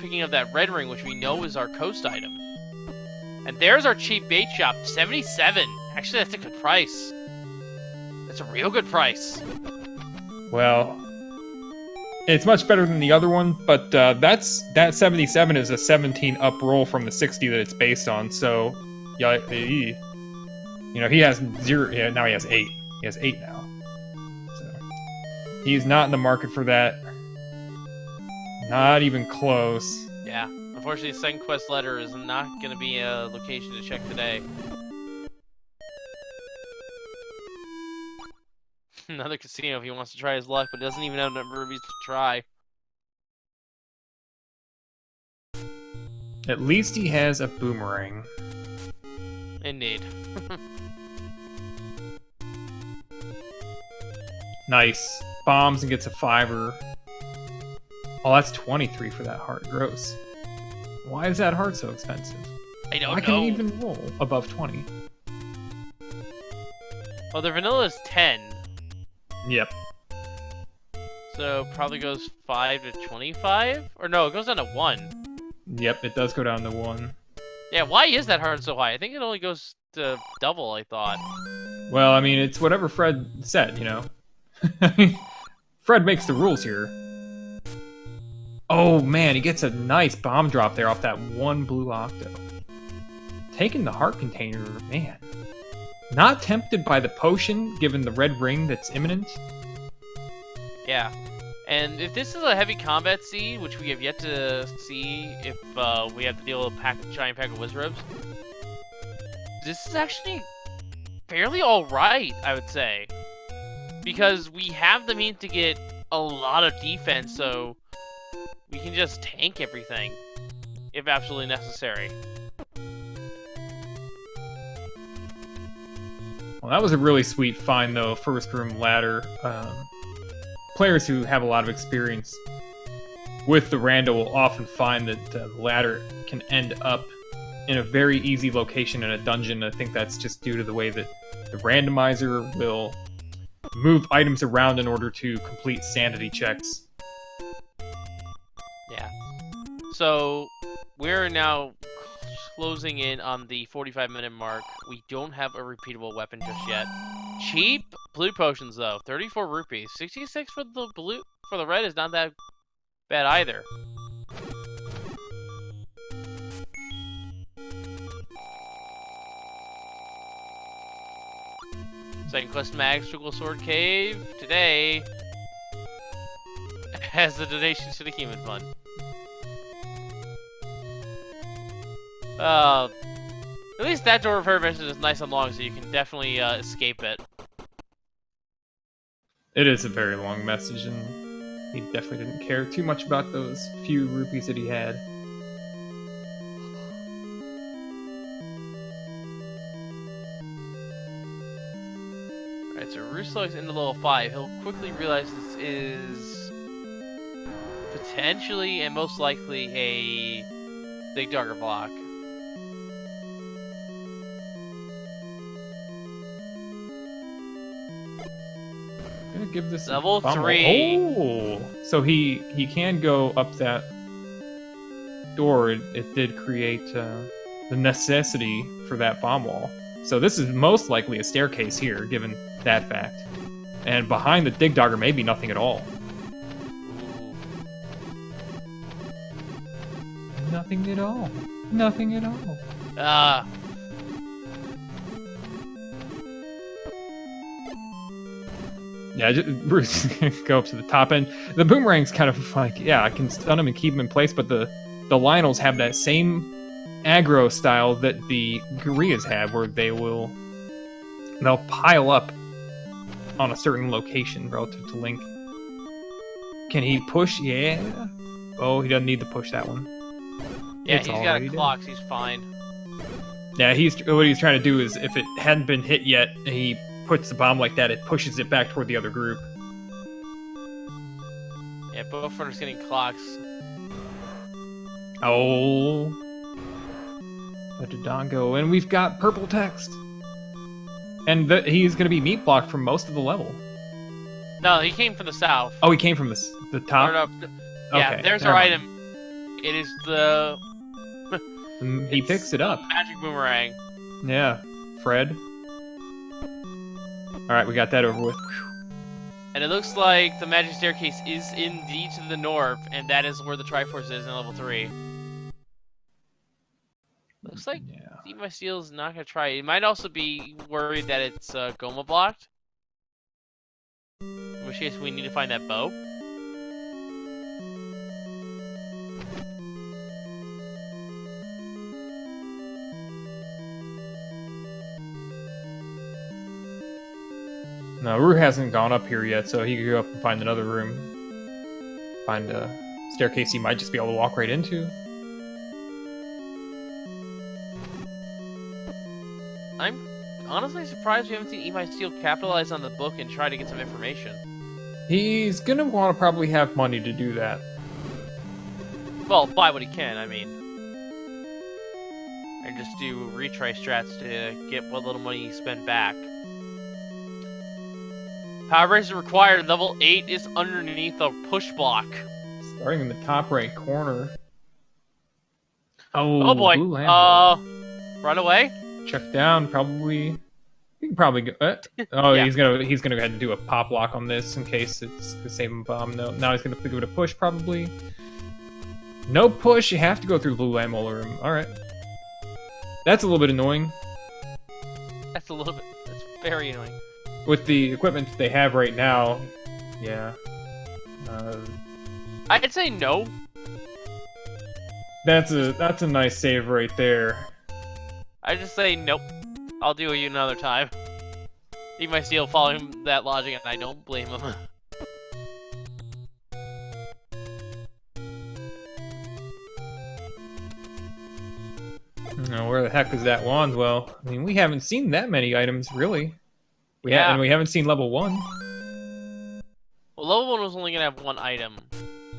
picking up that red ring, which we know is our coast item. And there's our cheap bait shop, 77. Actually, that's a good price. That's a real good price. Well, it's much better than the other one, but that 77 is a 17 up roll from the 60 that it's based on. So, yeah, he has 0. Yeah, now he has 8. He has 8 now. So he's not in the market for that. Not even close. Yeah, unfortunately, the second quest letter is not going to be a location to check today. Another casino if he wants to try his luck, but doesn't even have enough rubies to try. At least he has a boomerang. Indeed. Nice. Bombs and gets a 5-er. Oh, that's 23 for that heart. Gross. Why is that heart so expensive? I don't know. Why can he even roll above 20? Well, their vanilla is 10. Yep. So probably goes 5 to 25? Or no, it goes down to 1. Yep, it does go down to 1. Yeah, why is that heart so high? I think it only goes to double, I thought. Well, I mean, it's whatever Fred said, you know. Fred makes the rules here. Oh, man, he gets a nice bomb drop there off that one blue octo. Taking the heart container, man. Not tempted by the potion, given the red ring that's imminent. Yeah. And if this is a heavy combat seed, which we have yet to see if we have to deal with a giant pack of wizrobes, this is actually fairly alright, I would say. Because we have the means to get a lot of defense, so we can just tank everything, if absolutely necessary. Well, that was a really sweet find, though. First room ladder. Players who have a lot of experience with the rando will often find that the ladder can end up in a very easy location in a dungeon. I think that's just due to the way that the randomizer will move items around in order to complete sanity checks. Yeah. So, we're now closing in on the 45-minute mark. We don't have a repeatable weapon just yet. Cheap blue potions though, 34 rupees. 66 for the blue, for the red is not that bad either. Second quest Magical Sword Cave today has the donations to the Human Fund. At least that door of her mission is nice and long, so you can definitely escape it. It is a very long message, and he definitely didn't care too much about those few rupees that he had. Alright, so rooslugs into level 5. He'll quickly realize this is potentially and most likely a big dogger block. I'm gonna give this level a 3. Oh, so he can go up that door. It did create the necessity for that bomb wall. So this is most likely a staircase here, given that fact. And behind the dig dogger, maybe nothing at all. Nothing at all. Nothing at all. Yeah, Bruce go up to the top end. The boomerang's kind of like, yeah, I can stun him and keep him in place, but the Lionels have that same aggro style that the Gorillas have, where they'll pile up on a certain location relative to Link. Can he push? Yeah. Oh, he doesn't need to push that one. Yeah, he's got a clock, so he's fine. Yeah, what he's trying to do is, if it hadn't been hit yet, and he puts the bomb like that, it pushes it back toward the other group. Yeah, both runners getting clocks. Oh. Let Dodon go, and we've got purple text. And he's going to be meat blocked for most of the level. No, he came from the south. Oh, he came from the top? Yeah, okay, there's our item. It is the... he picks it up. Magic boomerang. Yeah, Fred. Alright, we got that over with. And it looks like the magic staircase is indeed to the north, and that is where the Triforce is in level 3. Looks like eatmysteel is not going to try it. He might also be worried that it's Goma blocked. In which case we need to find that bow. No, Rue hasn't gone up here yet, so he could go up and find another room. Find a staircase he might just be able to walk right into. I'm honestly surprised we haven't seen eatmysteel capitalize on the book and try to get some information. He's gonna want to probably have money to do that. Well, buy what he can, I mean. And just do retry strats to get what little money you spend back. Power raise is required. Level 8 is underneath a push block. Starting in the top right corner. Oh boy. Run away. Check down. Probably. He can probably go. Oh, yeah. he's gonna go ahead and do a pop lock on this in case it's the same bomb. No, now he's gonna give it a push probably. No push. You have to go through the blue ammo room. All right. That's a little bit annoying. That's very annoying. With the equipment they have right now, yeah. I'd say no. That's a nice save right there. I just say nope. I'll do you another time. eatmysteel following that logic, and I don't blame him. No, where the heck is that wand? Well, I mean, we haven't seen that many items really. And we haven't seen level 1. Well, level 1 was only gonna have one item.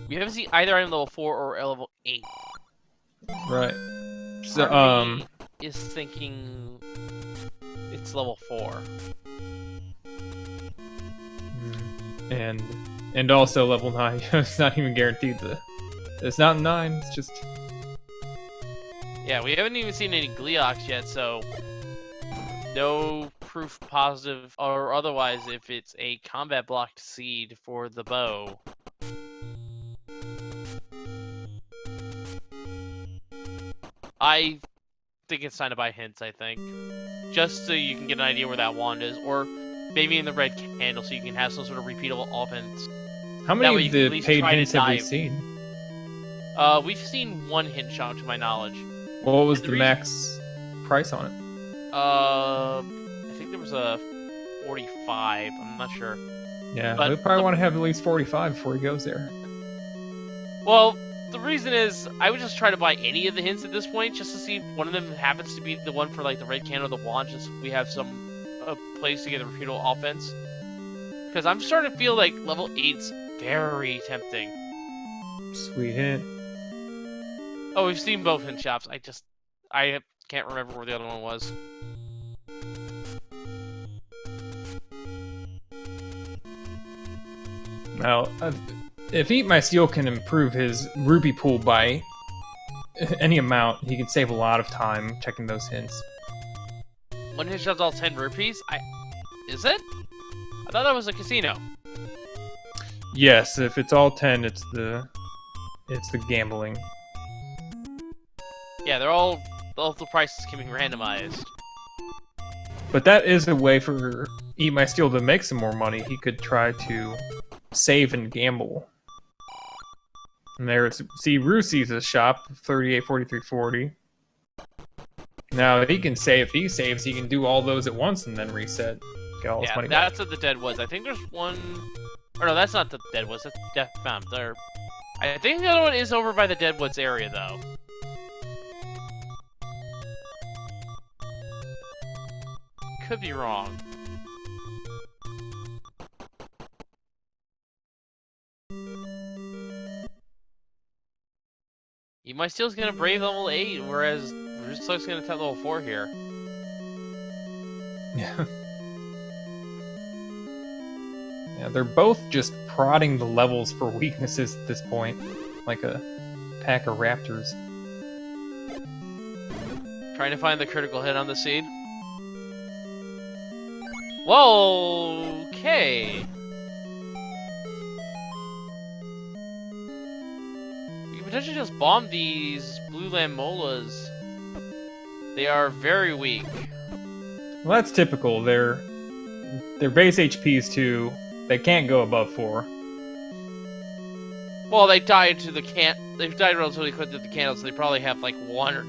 We haven't seen either item level 4 or level 8. Right. So, is thinking it's level 4. And also level 9. It's not even guaranteed it's not 9. It's just. Yeah, we haven't even seen any Gleeoks yet, so no proof positive or otherwise if it's a combat blocked seed for the bow. I think it's time to buy hints, I think. Just so you can get an idea where that wand is, or maybe in the red candle so you can have some sort of repeatable offense. How many of the paid hints have we seen? We've seen one hint shot to my knowledge. What was the max price on it? I think there was a 45. I'm not sure. Yeah, but we probably want to have at least 45 before he goes there. Well, the reason is I would just try to buy any of the hints at this point, just to see if one of them happens to be the one for like the red candle or the wand, just so we have some place to get a repeatable offense. Because I'm starting to feel like level 8's very tempting. Sweet hint. Oh, we've seen both hint shops. I can't remember where the other one was. Now, if eatmysteel can improve his rupee pool by any amount, he can save a lot of time checking those hints. One hit shot's all 10 rupees? Is it? I thought that was a casino. Yes, if it's all 10, it's the gambling. Yeah, all the prices can be randomized. But that is a way for eatmysteel to make some more money. He could try to save and gamble. And there's, see, Rue sees a shop, 38, 43, 40. Now, he can save. If he saves, he can do all those at once and then reset. Get all his money back. That's what the Deadwoods. I think there's one... Or no, that's not the Deadwoods. That's Death Found. I think the other one is over by the Deadwoods area, though. Could be wrong. eatmysteel's gonna brave level 8, whereas rooslugs gonna tap level 4 here. Yeah. Yeah, they're both just prodding the levels for weaknesses at this point, like a pack of raptors. Trying to find the critical hit on the seed. Whoa, okay. You can potentially just bomb these blue Lamolas. They are very weak. Well, that's typical. Their base HP is 2. They can't go above 4. Well, they died to the They died relatively quick to the candles, so they probably have like 1 or...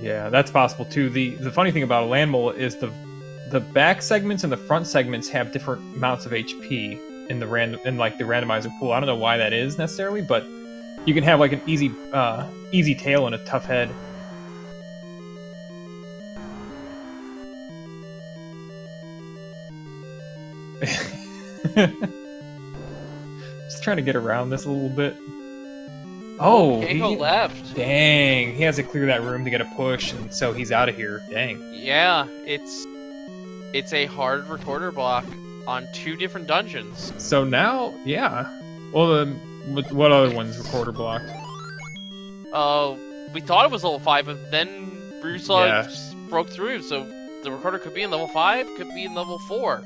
Yeah, that's possible too. The funny thing about a landmole is the back segments and the front segments have different amounts of HP in the randomizer pool. I don't know why that is necessarily, but you can have like an easy tail and a tough head. Just trying to get around this a little bit. Oh, he go left. Dang, he has to clear that room to get a push, and so he's out of here. Dang. Yeah, it's a hard recorder block on 2 different dungeons. So now, yeah. Well, what other one's recorder blocked? We thought it was level 5, but then rooslugs broke through, so the recorder could be in level 5, could be in level 4.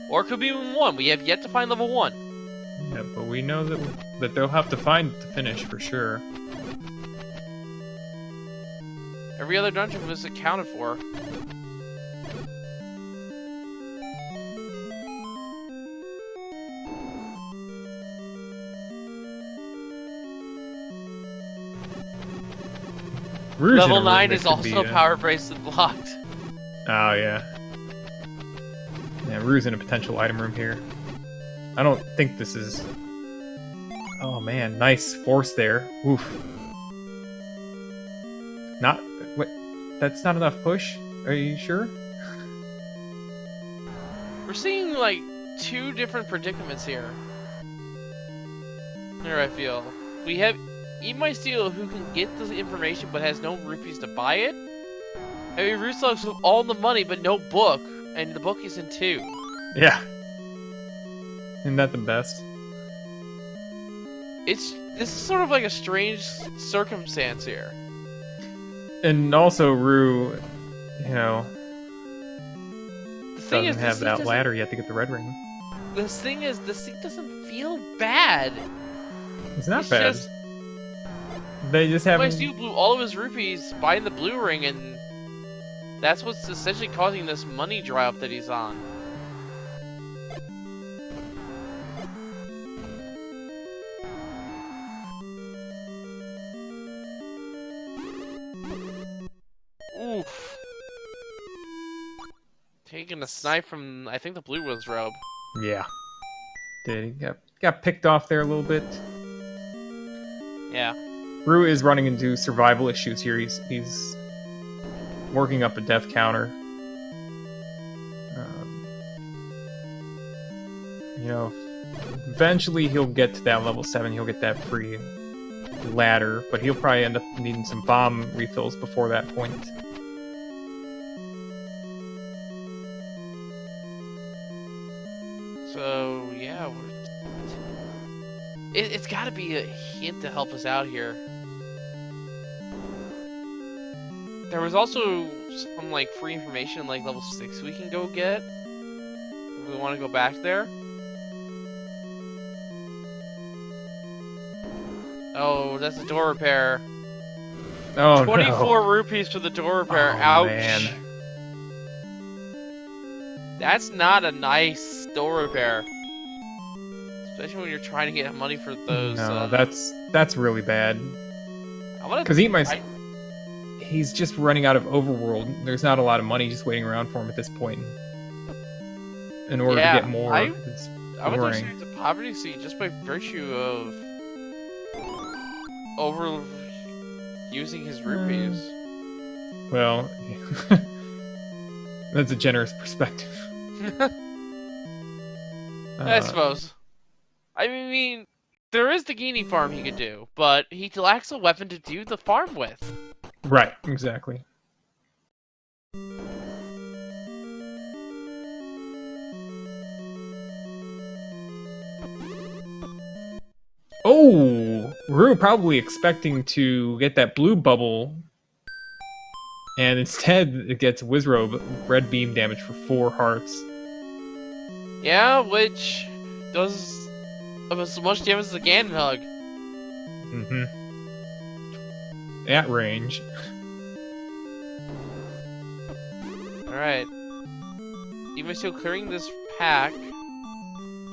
Or it could be in 1. We have yet to find level 1. Yeah, but we know that they'll have to find to finish for sure. Every other dungeon was accounted for. Level 9 is also power bracelet blocked. Oh, yeah. Yeah, Rue's in a potential item room here. I don't think this is... Oh, man. Nice force there. Oof. Not... Wait, that's not enough push? Are you sure? We're seeing, like, 2 different predicaments here. Here, I feel. We have eatmysteel who can get the information but has no rupees to buy it. And we have rooslugs with all the money but no book, and the book is in 2. Yeah. Isn't that the best? This is sort of like a strange circumstance here. And also, Rue, you know, doesn't have that ladder yet to get the red ring. The thing is, the seat doesn't feel bad. It's not bad. They just haven't... eatmysteel blew all of his rupees buying the blue ring, and that's what's essentially causing this money dry up that he's on. Oof. Taking a snipe from, I think, the blue was robe. Yeah. Did he got picked off there a little bit? Yeah. Rue is running into survival issues here. He's working up a death counter. You know, eventually he'll get to that level 7. He'll get that free ladder, but he'll probably end up needing some bomb refills before that point. So, yeah, it's got to be a hint to help us out here. There was also some, like, free information, like, level 6 we can go get. we want to go back there. Oh, that's a door repair. Oh 24 no. rupees for the door repair. Oh, Ouch. man. That's not a nice door repair. Especially when you're trying to get money for those. No, that's really bad. Because he's just running out of Overworld. There's not a lot of money just waiting around for him at this point. In order to get more, it's I would boring. actually the poverty seat just by virtue of using his rupees. Well, that's a generous perspective. I suppose. I mean, there is the Genie farm he could do, but he lacks a weapon to do the farm with. Right, exactly. Oh, Rue probably expecting to get that blue bubble, and instead it gets Wizrobe red beam damage for 4 hearts. Yeah, which does as much damage as a Ganon hug. Mm-hmm. At range. Alright. Even still clearing this pack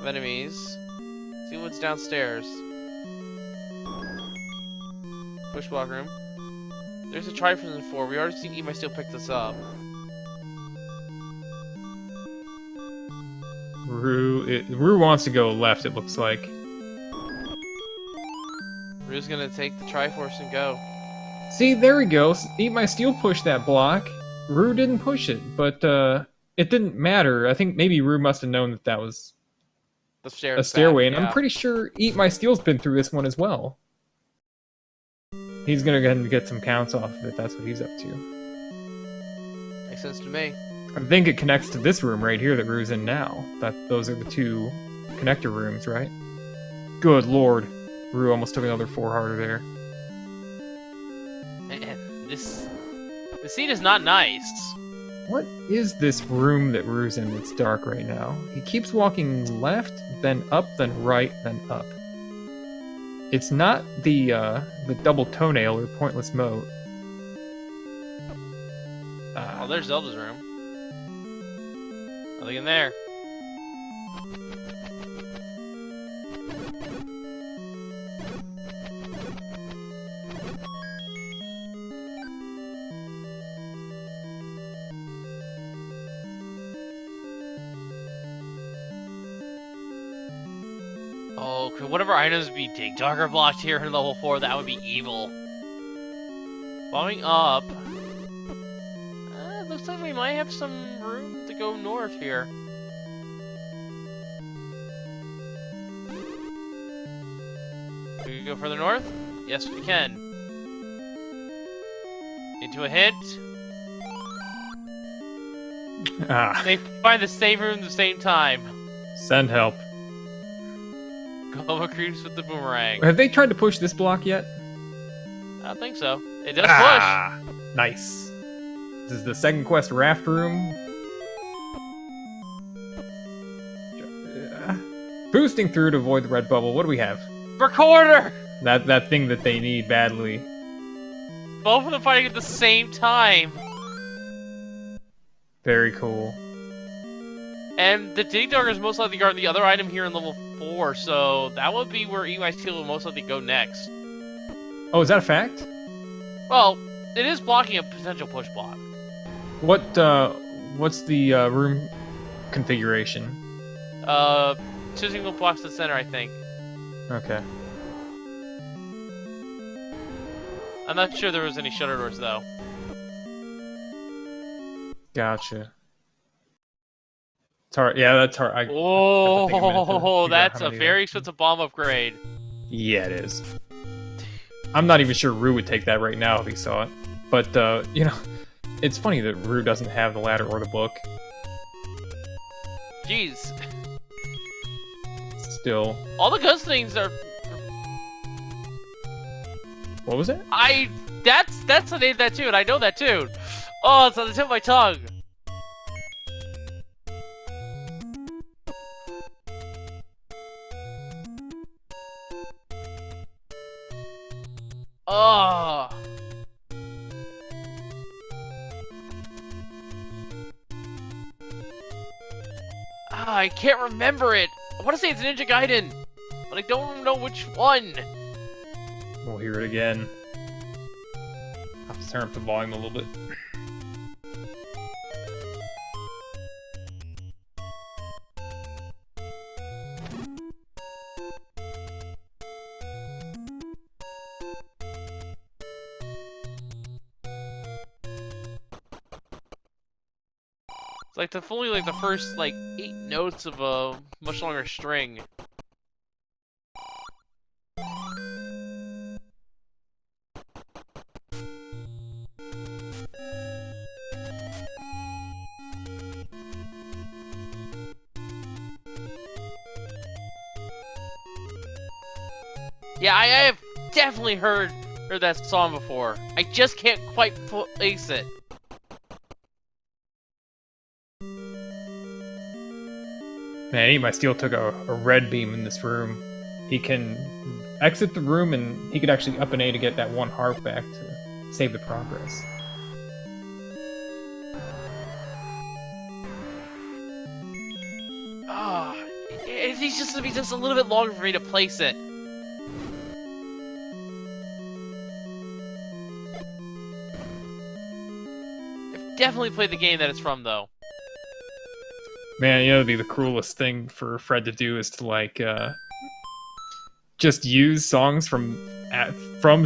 of enemies. See what's downstairs. Push block room. There's a Triforce 4. We already seen eatmysteel pick this up. Rue wants to go left, it looks like. Rue's gonna take the Triforce and go. See, there we go. Eatmysteel pushed that block. Rue didn't push it, but it didn't matter. I think maybe Rue must have known that that was The stairs a stairway, back, and I'm pretty sure Eatmysteel's been through this one as well. He's gonna go ahead and get some counts off of it. That's what he's up to. Makes sense to me. I think it connects to this room right here that Rue's in now. Those are the 2 connector rooms, right? Good lord. Rue almost took another 4-harder there. Man, the scene is not nice. What is this room that Rue's in that's dark right now? He keeps walking left, then up, then right, then up. It's not the double toenail or pointless moat. Oh, there's Zelda's room. Nothing in there. Oh, could whatever items be Dig Dogger blocked here in level 4? That would be evil. Following up. Looks like we might have some room to go north here. Can we go further north? Yes, we can. Into a hint. Ah. They find the same room at the same time. Send help. Go creeps with the boomerang. Have they tried to push this block yet? I don't think so. It does push. Nice. This is the second quest raft room. Boosting through to avoid the red bubble. What do we have? Recorder! That thing that they need badly. Both of them fighting at the same time. Very cool. And the Dig Dogger is most likely guarding the other item here in level 4, so that would be where eatmysteel will most likely go next. Oh, is that a fact? Well, it is blocking a potential push block. What's the room configuration? 2 single blocks to the center, I think. Okay. I'm not sure there was any shutter doors, though. Gotcha. It's hard. Yeah, that's hard. Oh, that's a very expensive bomb upgrade. Yeah, it is. I'm not even sure Rue would take that right now if he saw it. But, you know, it's funny that Rue doesn't have the ladder or the book. Jeez. Still. All the good things are... What was it? That's the name of that tune. I know that tune. Oh, it's on the tip of my tongue. Oh. I can't remember it. I want to say it's Ninja Gaiden, but I don't know which one. We'll hear it again. I'll have to turn up the volume a little bit. It's like only like the first like 8 notes of a much longer string. Yeah, I have definitely heard that song before. I just can't quite place it. Man, eatmysteel took a red beam in this room. He can exit the room and he could actually up an A to get that 1 heart back to save the progress. Ah, it needs just to be just a little bit longer for me to place it. I've definitely played the game that it's from, though. Man, you know, it'd be the cruelest thing for Fred to do is to like just use songs from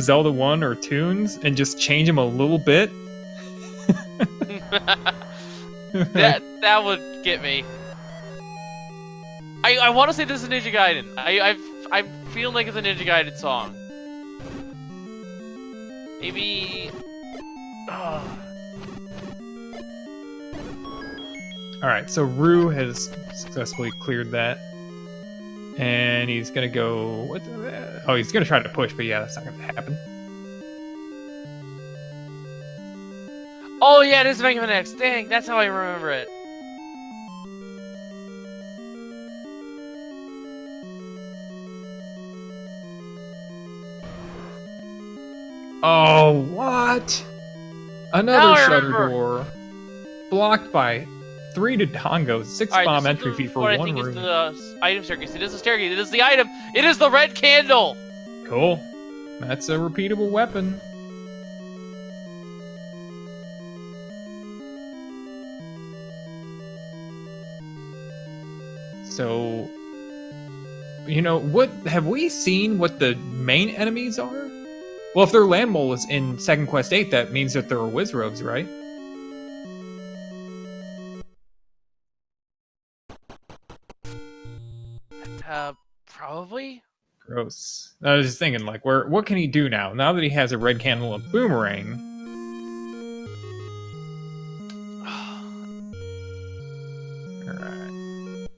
Zelda 1 or tunes and just change them a little bit. that would get me. I want to say this is Ninja Gaiden. I'm feeling like it's a Ninja Gaiden song. Maybe. Alright, so Rue has successfully cleared that. And he's gonna go... Oh, he's gonna try to push, but yeah, that's not gonna happen. Oh yeah, it is Mega Man X. Dang, that's how I remember it. Oh, what? Another shutter door. Blocked by 3 Dodongos, 6 bomb entry fee for 1 room. I think it's the item staircase. It is the staircase. It is the item. It is the red candle. Cool. That's a repeatable weapon. So, you know, what have we seen what the main enemies are? Well, if their land mole is in Second Quest 8, that means that there are Wizrogues, right? Probably. Gross. I was just thinking, like, what can he do now? Now that he has a red candle and boomerang. Alright.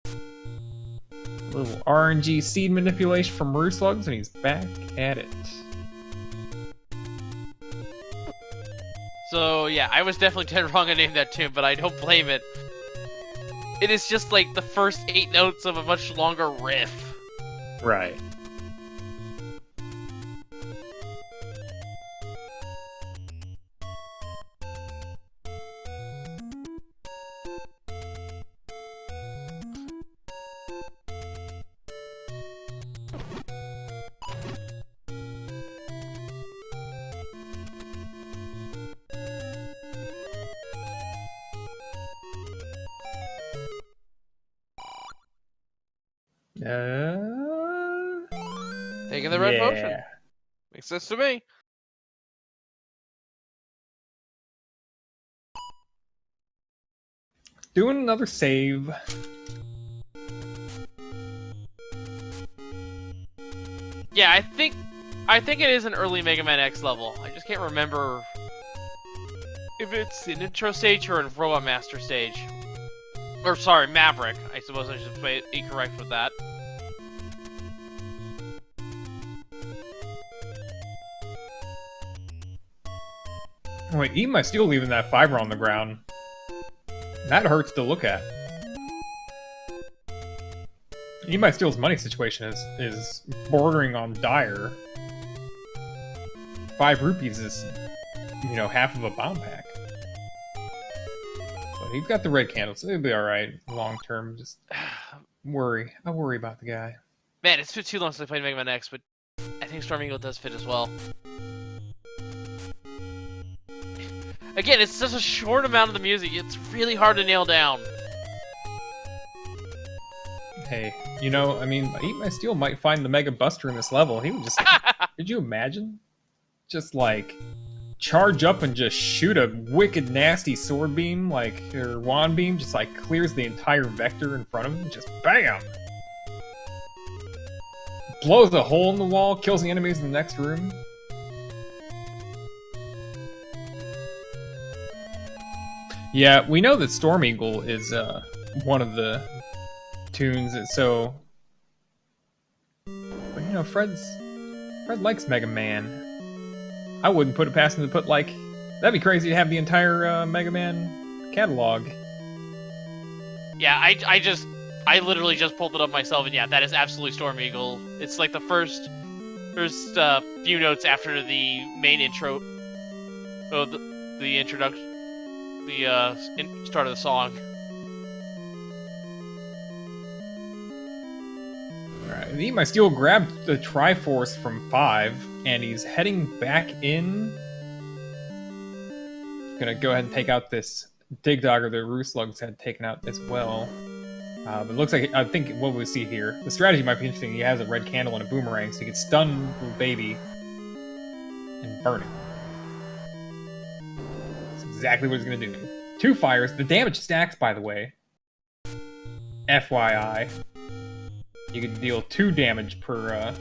A little RNG seed manipulation from rooslugs, and he's back at it. So, yeah, I was definitely dead wrong to name that tune, but I don't blame it. It is just like the first 8 notes of a much longer riff. Right. Taking the red potion. Makes sense to me. Doing another save. Yeah, I think it is an early Mega Man X level. I just can't remember if it's an intro stage or a Robot Master stage. Or sorry, Maverick. I suppose I should be correct with that. Wait, eatmysteel leaving that fiber on the ground. That hurts to look at. eatmysteel's money situation is bordering on dire. 5 rupees is, you know, half of a bomb pack. But he's got the red candle, so he'll be alright long term. Just I worry about the guy. Man, it's been too long since I played Mega Man X, but I think Storm Eagle does fit as well. Again, it's such a short amount of the music, it's really hard to nail down. Hey, you know, I mean, eatmysteel might find the Mega Buster in this level. He would just... Could you imagine? Just, like, charge up and just shoot a wicked nasty sword beam, like, or wand beam, just, like, clears the entire vector in front of him. Just BAM! Blows a hole in the wall, kills the enemies in the next room. Yeah, we know that Storm Eagle is one of the tunes, so... But, you know, Fred likes Mega Man. I wouldn't put it past him to put, like... That'd be crazy to have the entire Mega Man catalog. Yeah, I literally just pulled it up myself, and yeah, that is absolutely Storm Eagle. It's like the first few notes after the main intro, the introduction, the start of the song. Alright, eatmysteel grabbed the Triforce from 5, and he's heading back in. Gonna go ahead and take out this Dig Dogger the rooslugs had taken out as well. But it looks like, I think what we see here, the strategy might be interesting. He has a red candle and a boomerang, so he can stun the baby and burn it. That's exactly what he's gonna do. 2 fires. The damage stacks, by the way. FYI. You can deal 2 damage per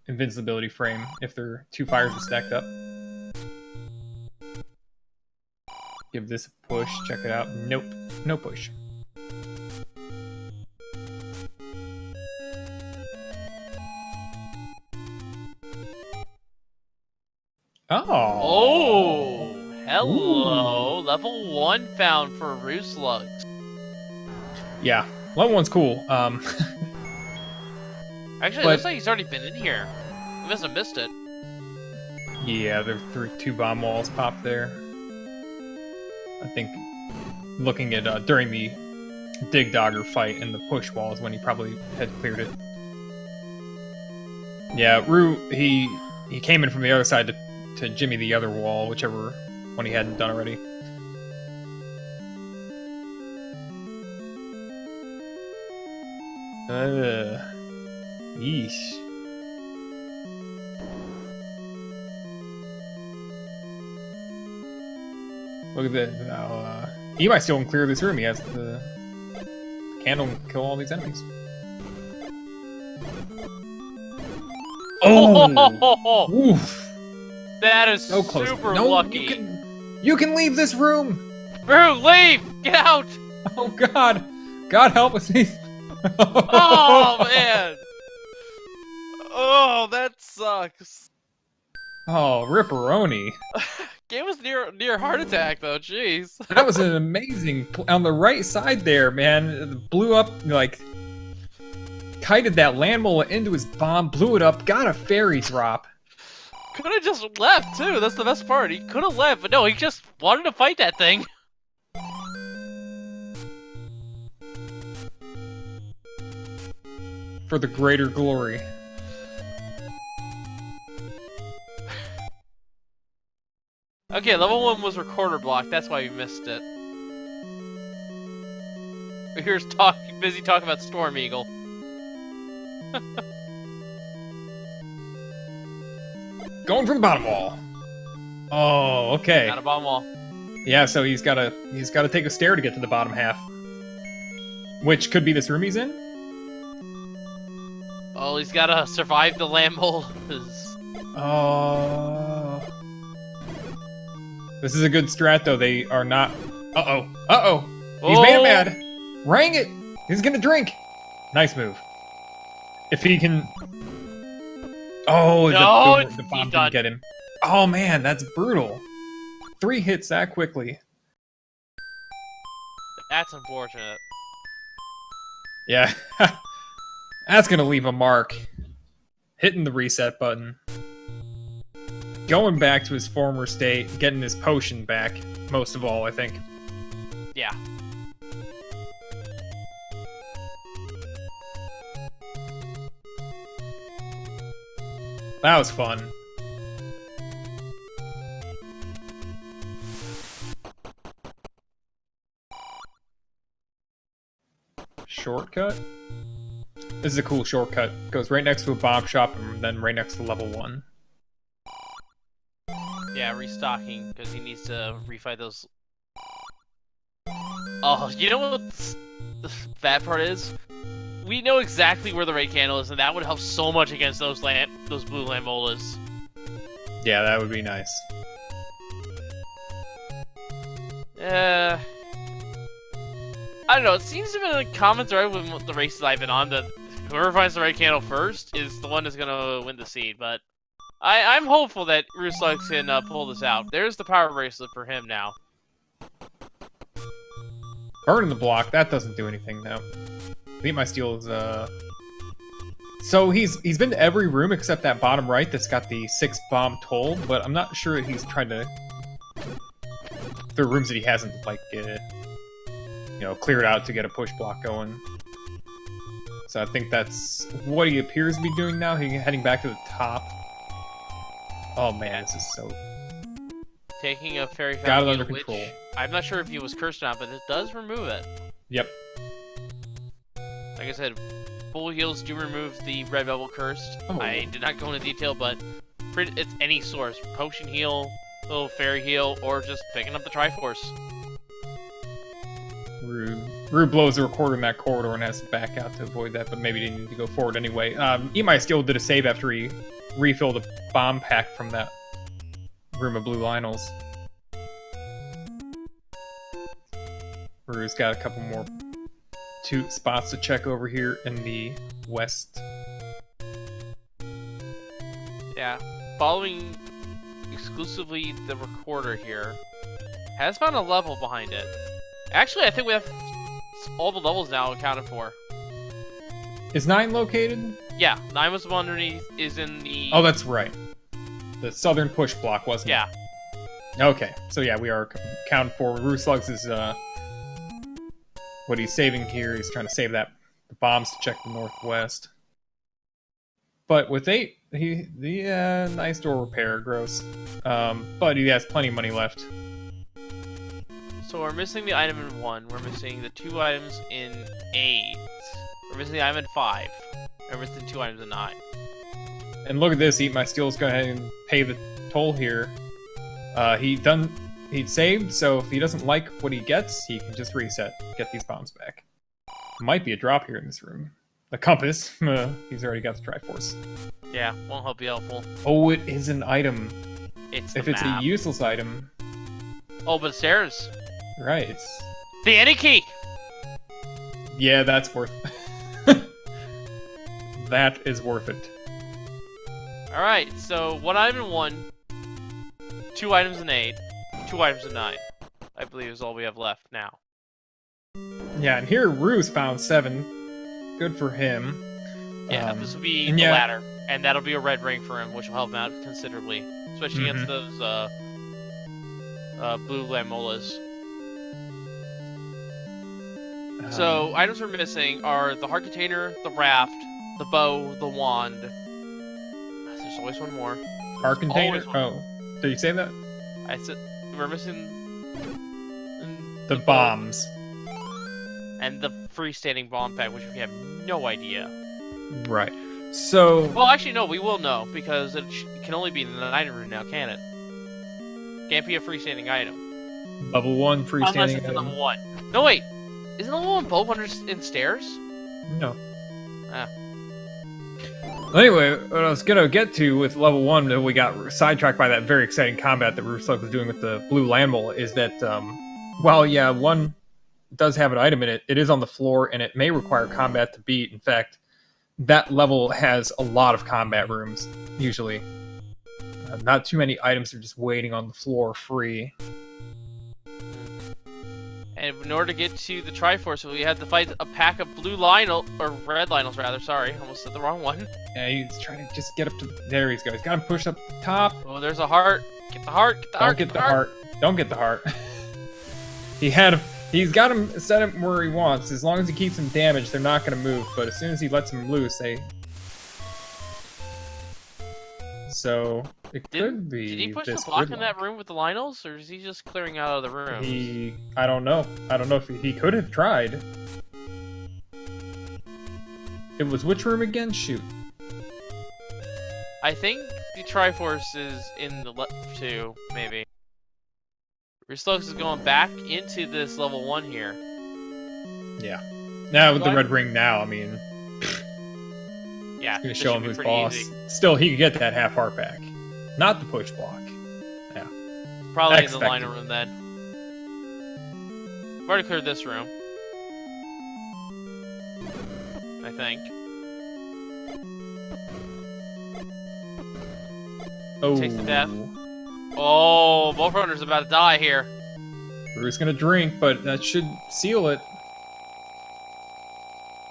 invincibility frame if their 2 fires are stacked up. Give this a push, check it out. Nope, no push. Oh, hello. Ooh. Level 1 found for rooslugs. Yeah, level 1's cool. Actually, it looks like he's already been in here. He must have missed it. Yeah, there were 2 bomb walls popped there. I think looking at during the Dig Dogger fight and the push wall is when he probably had cleared it. Yeah, Roo, he came in from the other side to jimmy the other wall, whichever one he hadn't done already. Yeesh. Look at that. Now, he might still clear this room. He has the candle and kill all these enemies. Oh! Oof! That is so close. Super no, lucky. You can leave this room! Roo, leave! Get out! Oh god! God help us! Oh man! Oh, that sucks. Oh, ripperoni. Game was near heart attack though. Jeez. That was an amazing on the right side there, man. It blew up like kited that landmola into his bomb, blew it up, got a fairy drop. Could have just left too. That's the best part. He could have left, but no, he just wanted to fight that thing. For the greater glory. Okay, level 1 was recorder block. That's why we missed it. Here's busy talking about Storm Eagle. Going for the bottom wall. Oh, okay. Not a bottom wall. Yeah, so he's gotta take a stair to get to the bottom half. Which could be this room he's in? Oh, he's gotta survive the landmole. Oh. This is a good strat though, they are not... Uh-oh. Uh-oh! He's made him mad! Rang it! He's gonna drink! Nice move. If he can... Oh, no, the bomb didn't get him. Oh man, that's brutal. 3 hits that quickly. That's unfortunate. Yeah, that's gonna leave a mark. Hitting the reset button. Going back to his former state, getting his potion back, most of all, I think. Yeah. That was fun. Shortcut? This is a cool shortcut. Goes right next to a bomb shop and then right next to level 1. Yeah, restocking, because he needs to refight those... Oh, you know what the bad part is? We know exactly where the right candle is, and that would help so much against those blue lambolas. Yeah, that would be nice. I don't know, it seems to be a common thread with the races I've been on that whoever finds the right candle first is the one that's gonna win the seed, but I'm hopeful that rooslugs can pull this out. There's the power bracelet for him now. Burning the block, that doesn't do anything though. Eatmysteel is so he's been to every room except that bottom right that's got the 6 bomb toll, but I'm not sure he's tried to. There are rooms that he hasn't like cleared out to get a push block going. So I think that's what he appears to be doing now. He's heading back to the top. Oh man, this is so... Taking a fairy got it fountain, under control. which I'm not sure if he was cursed or not, but it does remove it. Yep. Like I said, full heals do remove the red velvet curse. Oh. I did not go into detail, but it's any source. Potion heal, little fairy heal, or just picking up the Triforce. Rue blows the recorder in that corridor and has to back out to avoid that, but maybe didn't need to go forward anyway. Eatmysteel did a save after he refilled a bomb pack from that room of blue Lionels. Rue's got a couple more 2 spots to check over here in the west. Yeah, following exclusively the recorder here, has found a level behind it. Actually, I think we have all the levels now accounted for. Is 9 located? Yeah, 9 was the one underneath, is in the... Oh, that's right. The southern push block, wasn't yeah. it? Okay, so yeah, we are accounted for. Rooslugs is, what he's saving here. He's trying to save the bombs to check the northwest. But with 8, nice door repair, gross. But he has plenty of money left. So we're missing the item in 1, we're missing the 2 items in 8, we're missing the item in 5, and we're missing 2 items in 9. And look at this, Eatmysteel go ahead and pay the toll here. He'd saved, so if he doesn't like what he gets, he can just reset, get these bombs back. Might be a drop here in this room. The compass, he's already got the Triforce. Yeah, won't help be helpful. Oh, it is an item. It's if it's a useless item. Oh, but it's theirs. Right, it's... The Any Key! Yeah, that's worth that is worth it. Alright, so 1 item in 1, 2 items in 8, 2 items in 9. I believe is all we have left now. Yeah, and here Rue's found 7. Good for him. Yeah, this will be the ladder, and that'll be a red ring for him, which will help him out considerably. Especially against those blue lambolas. So, items we're missing are the heart container, the raft, the bow, the wand. There's always one more. Heart container? Oh. Did you say that? I said we're missing the bombs. And the freestanding bomb pack, which we have no idea. Right. So... Well, actually, no, we will know, because it can only be in the item room now, can it? Can't be a freestanding item. Level 1 freestanding Unless it's item. level 1. No, wait! Isn't level 1 both in stairs? No. Ah. Anyway, what I was gonna get to with level 1, we got sidetracked by that very exciting combat that Rooslugs was doing with the blue landmole, is that, while, yeah, 1 does have an item in it, it is on the floor, and it may require combat to beat. In fact, that level has a lot of combat rooms, usually. Not too many items are just waiting on the floor free. And in order to get to the Triforce, we have to fight a pack of blue Lionel, or red Lionels rather, sorry. Almost said the wrong one. Yeah, he's trying to just get up to there he's going. He's got to push up the top. Oh, there's a heart. Get the heart, get the heart, Don't get the heart. Don't get the heart. He's got him set him where he wants. As long as he keeps him damaged, they're not going to move. But as soon as he lets him loose, So it could be. Did he push the this block in gridlock. that room with the Lionels, or is he just clearing out of the room? I don't know. I don't know if he could have tried. It was which room again? Shoot. I think the Triforce is in the left too, maybe. Rooslugs is going back into this level 1 here. Yeah. Now with the red ring now, I mean, yeah, it's gonna show him who's pretty boss. easy. Still, he could get that half heart back. Not the push block. Yeah. Probably in the liner room then. I've already cleared this room. I think. Oh. Takes the death. Oh, both runners about to die here. Bruce gonna drink, but that should seal it.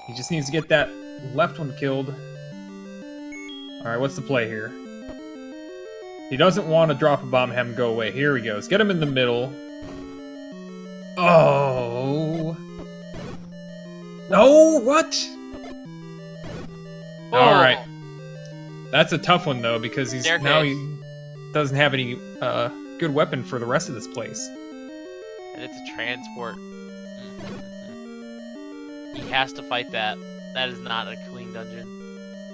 He just needs to get that left one killed. Alright, what's the play here? He doesn't want to drop a bomb and have him go away. Here he goes. Get him in the middle. Oh. No, what? Oh. Alright. That's a tough one, though, because Staircase. now he doesn't have any good weapon for the rest of this place. And it's a transport. He has to fight that. That is not a clean dungeon.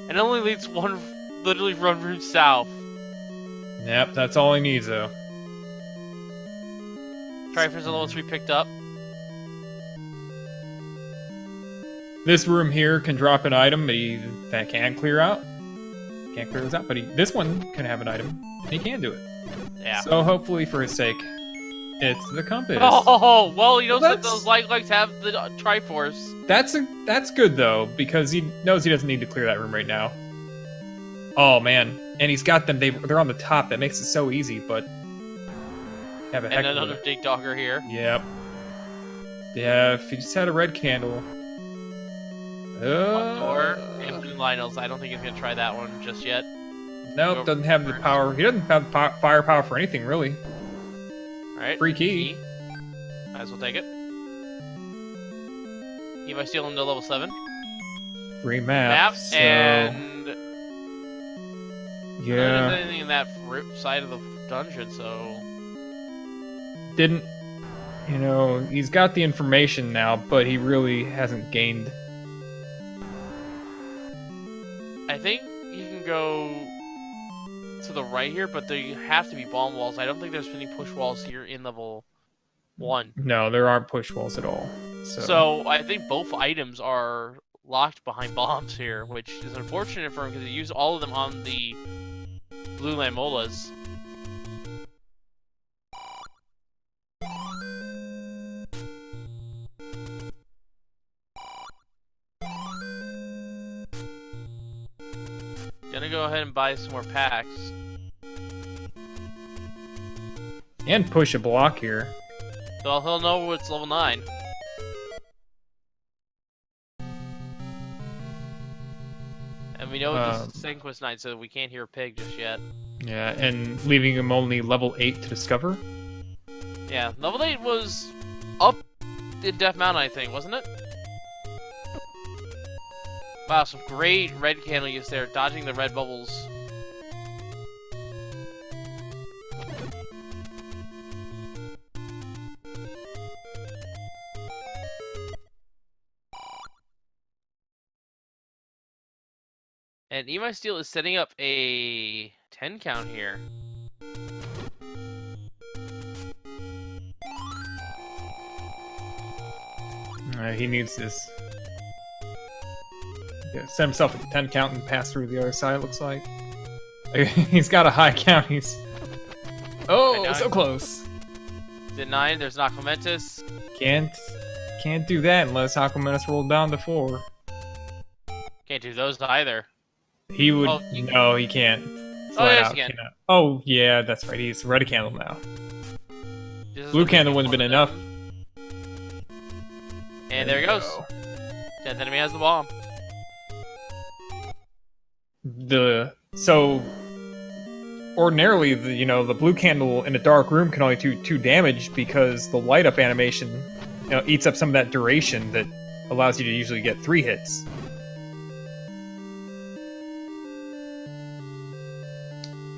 And it only leads literally one room south. Yep, that's all he needs, though. Triforce level 3 picked up. This room here can drop an item, but that can't clear out. Can't clear this out, but this one can have an item, and he can do it. Yeah. So hopefully, for his sake, it's the compass. Oh, well, he knows that That's- those legs have the Triforce. That's good though, because he knows he doesn't need to clear that room right now. Oh man, and he's got them. They're on the top. That makes it so easy, but have a heck And of another it. dig dogger here. Yep. Yeah, if he just had a red candle. Or and blue Lionels. I don't think he's gonna try that one just yet. Nope, doesn't have the power. He doesn't have firepower for anything really. Alright. Free key. Might as well take it. eatmysteel1 to level 7. Free map. Map, so, and... yeah. There's anything in that side of the dungeon, so... Didn't, he's got the information now, but he really hasn't gained. I think you can go to the right here, but they have to be bomb walls. I don't think there's any push walls here in level 1. No, there aren't push walls at all. So I think both items are locked behind bombs here, which is unfortunate for him because he used all of them on the blue Lamolas. Gonna go ahead and buy some more packs. And push a block here. So he'll know it's level 9. And we know this thing was 9, so we can't hear a pig just yet. Yeah, and leaving him only level 8 to discover. Yeah, level 8 was up in Death Mountain, I think, wasn't it? Wow, some great red candle use there, dodging the red bubbles. And eatmysteel is setting up a 10 count here. He needs this. Yeah, set himself at the 10 count and pass through the other side, it looks like. He's got a high count, Oh, so close. The 9, there's an Aquamentus. Can't do that unless Aquamentus rolled down to 4. Can't do those either. He would. Oh, No, he can't. Oh, Flat yes, out he can. cannot. Oh, yeah, that's right. He's red candle now. This is Blue looking candle like wouldn't have been one enough. of them. And there he goes. 10th enemy has the bomb. So ordinarily, the blue candle in a dark room can only do 2 damage because the light up animation, eats up some of that duration that allows you to usually get 3 hits.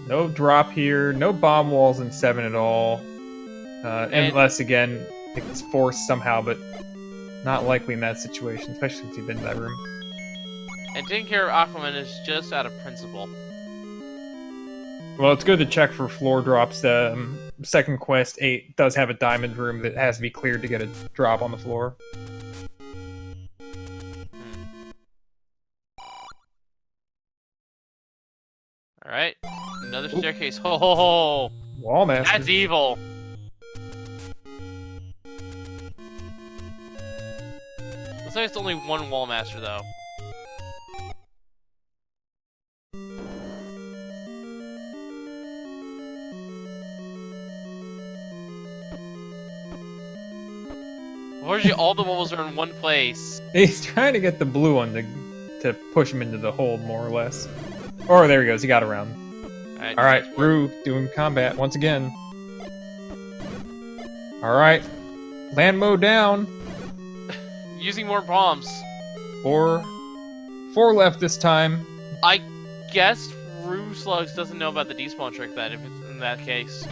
No drop here, no bomb walls in 7 at all. Unless, again, it's forced somehow, but not likely in that situation, especially since you've been in that room. And taking care of Aquaman is just out of principle. Well, it's good to check for floor drops. Second quest 8 does have a diamond room that has to be cleared to get a drop on the floor. Alright, another staircase. Ho ho ho! Wallmaster. That's evil! Looks like it's only one Wallmaster, though. Unfortunately, all the walls are in one place. He's trying to get the blue one to push him into the hole, more or less. Oh, there he goes. He got around. Alright, Rue doing combat once again. Alright. Land mode down. Using more bombs. 4 left this time. I guess rooslugs doesn't know about the despawn trick then, if it's in that case.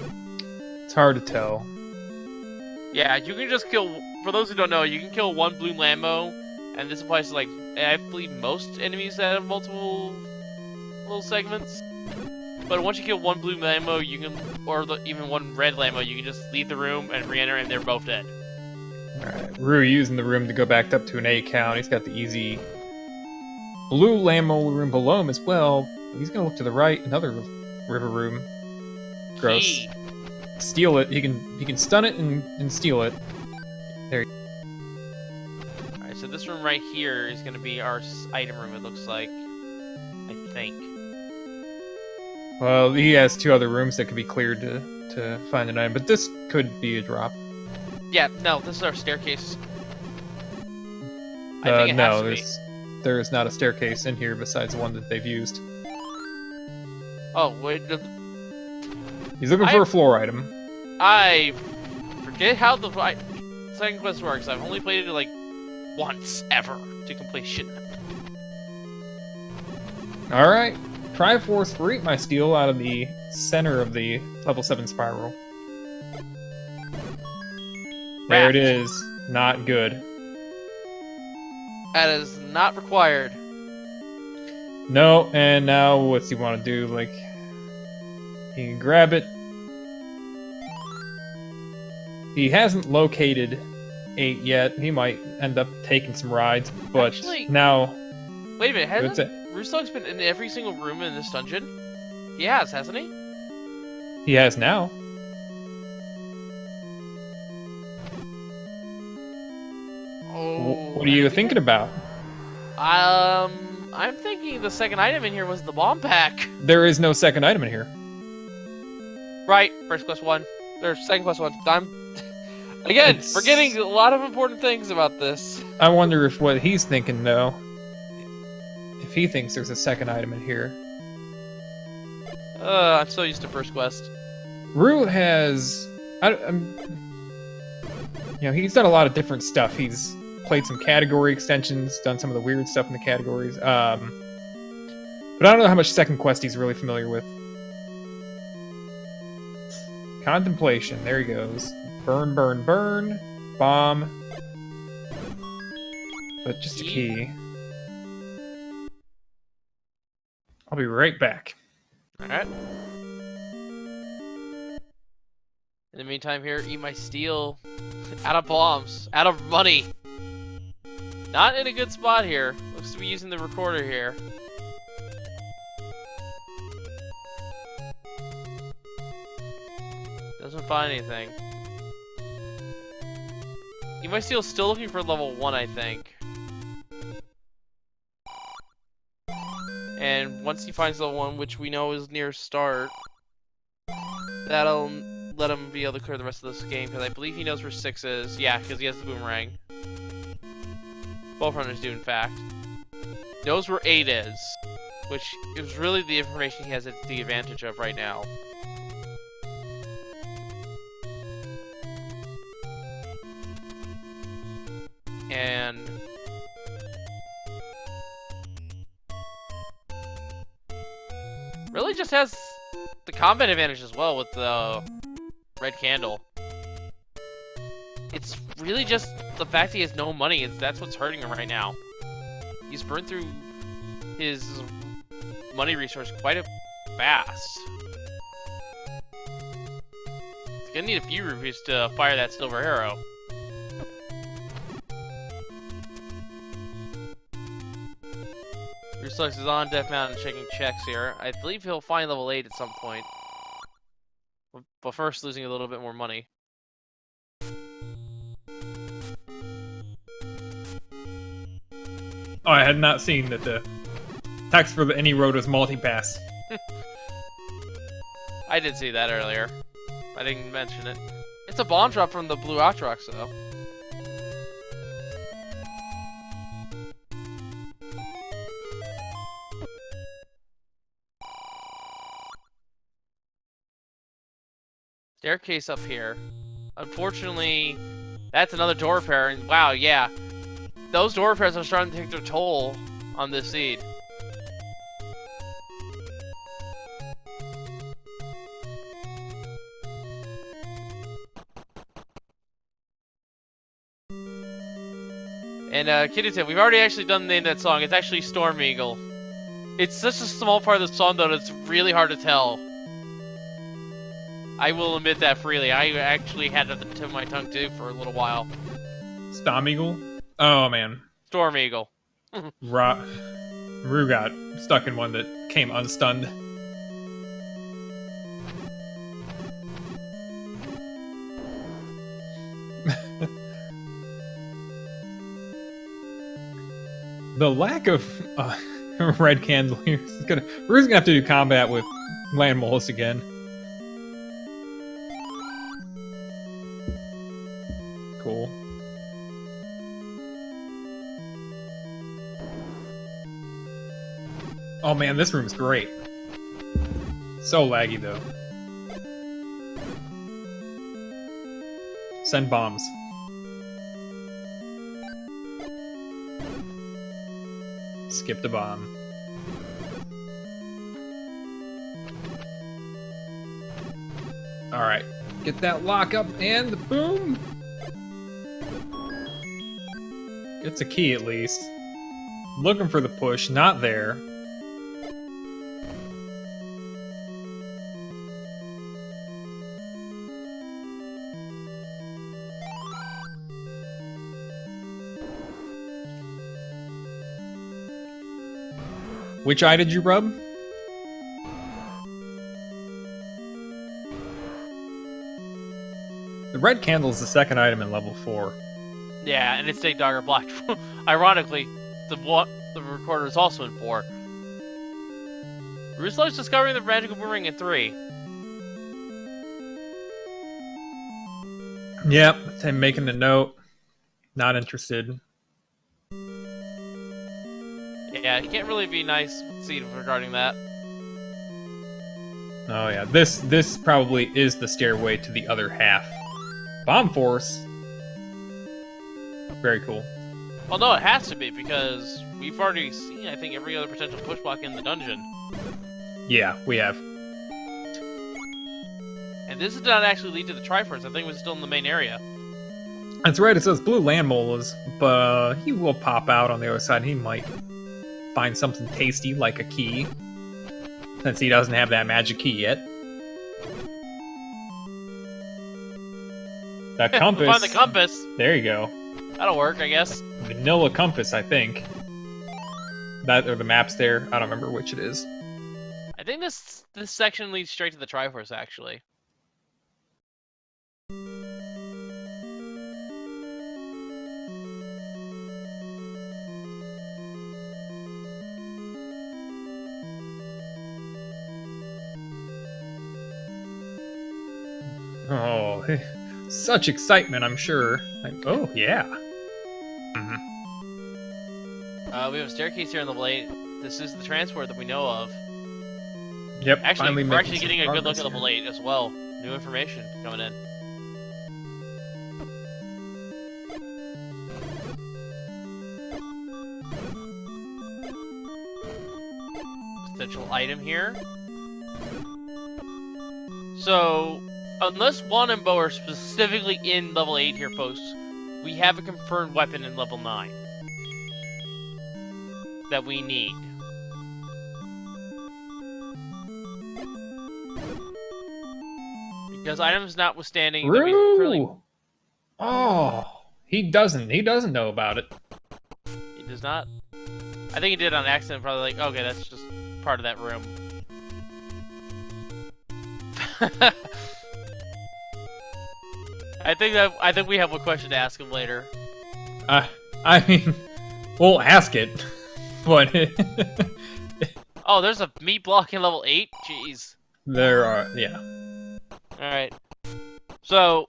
It's hard to tell. Yeah, you can just kill, for those who don't know, you can kill 1 blue Lambo, and this applies to, like, I believe most enemies that have multiple little segments. But once you kill 1 blue Lambo, you can, or even 1 red Lambo, you can just leave the room and re-enter, and they're both dead. Alright, Rue using the room to go back up to an 8 count. He's got the easy blue Lambo room below him as well. He's gonna look to the right, another river room. Gross. Key. Steal it. He can stun it and steal it. There. Alright, so this room right here is gonna be our item room, it looks like. I think. Well, he has 2 other rooms that could be cleared to find an item, but this could be a drop. Yeah, no, this is our staircase. I think it has to be. There is not a staircase in here besides the one that they've used. Oh, wait. He's looking for a floor item. I forget how the second quest works. I've only played it like once ever to completion. Alright. Triforce for eatmysteel out of the center of the level 7 spiral. There it is. Not good. That is not required. No, and now what's he want to do? Like, he can grab it. He hasn't located 8 yet. He might end up taking some rides, but actually, now... Wait a minute, hasn't Rooslugs been in every single room in this dungeon? He has, hasn't he? He has now. Oh, what are you thinking about? I'm thinking the second item in here was the bomb pack. There is no second item in here. Right, first quest 1. There's second quest 1. I'm again forgetting a lot of important things about this. I wonder if what he's thinking though, if he thinks there's a second item in here. I'm so used to first quest. Rue has, he's done a lot of different stuff. He's played some category extensions, done some of the weird stuff in the categories. But I don't know how much second quest he's really familiar with. Contemplation, there he goes. Burn, burn, burn. Bomb. But just a key. I'll be right back. Alright. In the meantime here, eatmysteel. Out of bombs. Out of money. Not in a good spot here. Looks to be using the recorder here. Doesn't find anything. eatmysteel still looking for level 1, I think. And once he finds level 1, which we know is near start, that'll let him be able to clear the rest of this game, because I believe he knows where 6 is. Yeah, because he has the boomerang. Both runners do, in fact. Knows where 8 is, which is really the information he has at the advantage of right now. And really just has the combat advantage as well with the red candle. It's really just the fact he has no money, that's what's hurting him right now. He's burned through his money resource quite fast. He's gonna need a few rupees to fire that silver arrow. Rooslugs is on Death Mountain checking checks here. I believe he'll find level 8 at some point. But first, losing a little bit more money. Oh, I had not seen that the text for the any road was multi-pass. I did see that earlier. I didn't mention it. It's a bomb drop from the Blue Octrox, though. Staircase up here. Unfortunately, that's another door repair, and wow, yeah. Those door repairs are starting to take their toll on this seed. And Kitty said, we've already actually done the name of that song. It's actually Storm Eagle. It's such a small part of the song, though, that it's really hard to tell. I will admit that freely. I actually had it at the tip of my tongue, too, for a little while. Storm Eagle? Oh, man. Storm Eagle. Rue got stuck in one that came unstunned. The lack of red candle here is gonna. Rue's gonna have to do combat with land moles again. Cool. Oh man, this room is great. So laggy though. Send bombs. Skip the bomb. Alright. Get that lock up and boom! Gets a key at least. Looking for the push, not there. Which eye did you rub? The red candle is the second item in level 4. Yeah, and it's Dig Dogger Black. Ironically, the recorder is also in 4. Rooslugs discovering the magical boomerang in 3. Yep, I'm making the note. Not interested. Yeah, you can't really be nice regarding that. Oh yeah, this probably is the stairway to the other half. Bomb Force. Very cool. Well, no, it has to be, because we've already seen, I think, every other potential push block in the dungeon. Yeah, we have. And this did not actually lead to the Triforce. I think it was still in the main area. That's right, it says blue land molas, but he will pop out on the other side. He might find something tasty like a key, since he doesn't have that magic key yet. That compass. Find the compass. There you go. That'll work, I guess. Vanilla compass, I think. That or the map's there. I don't remember which it is. I think this section leads straight to the Triforce, actually. Oh, such excitement, I'm sure. Oh, yeah. We have a staircase here in level 8. This is the transport that we know of. Yep. Actually, we're actually making getting some a good look progress at level here. 8 as well. New information coming in. Potential item here. So, unless Juan and Bo are specifically in level 8 here, folks, we have a confirmed weapon in level 9 that we need. Because items notwithstanding, that we really... Roo! Oh, he doesn't know about it. He does not. I think he did on accident, probably like, okay, that's just part of that room. I think we have a question to ask him later. I mean, we'll ask it, but Oh, there's a meat block in level 8? Jeez. there are, yeah. Alright. So...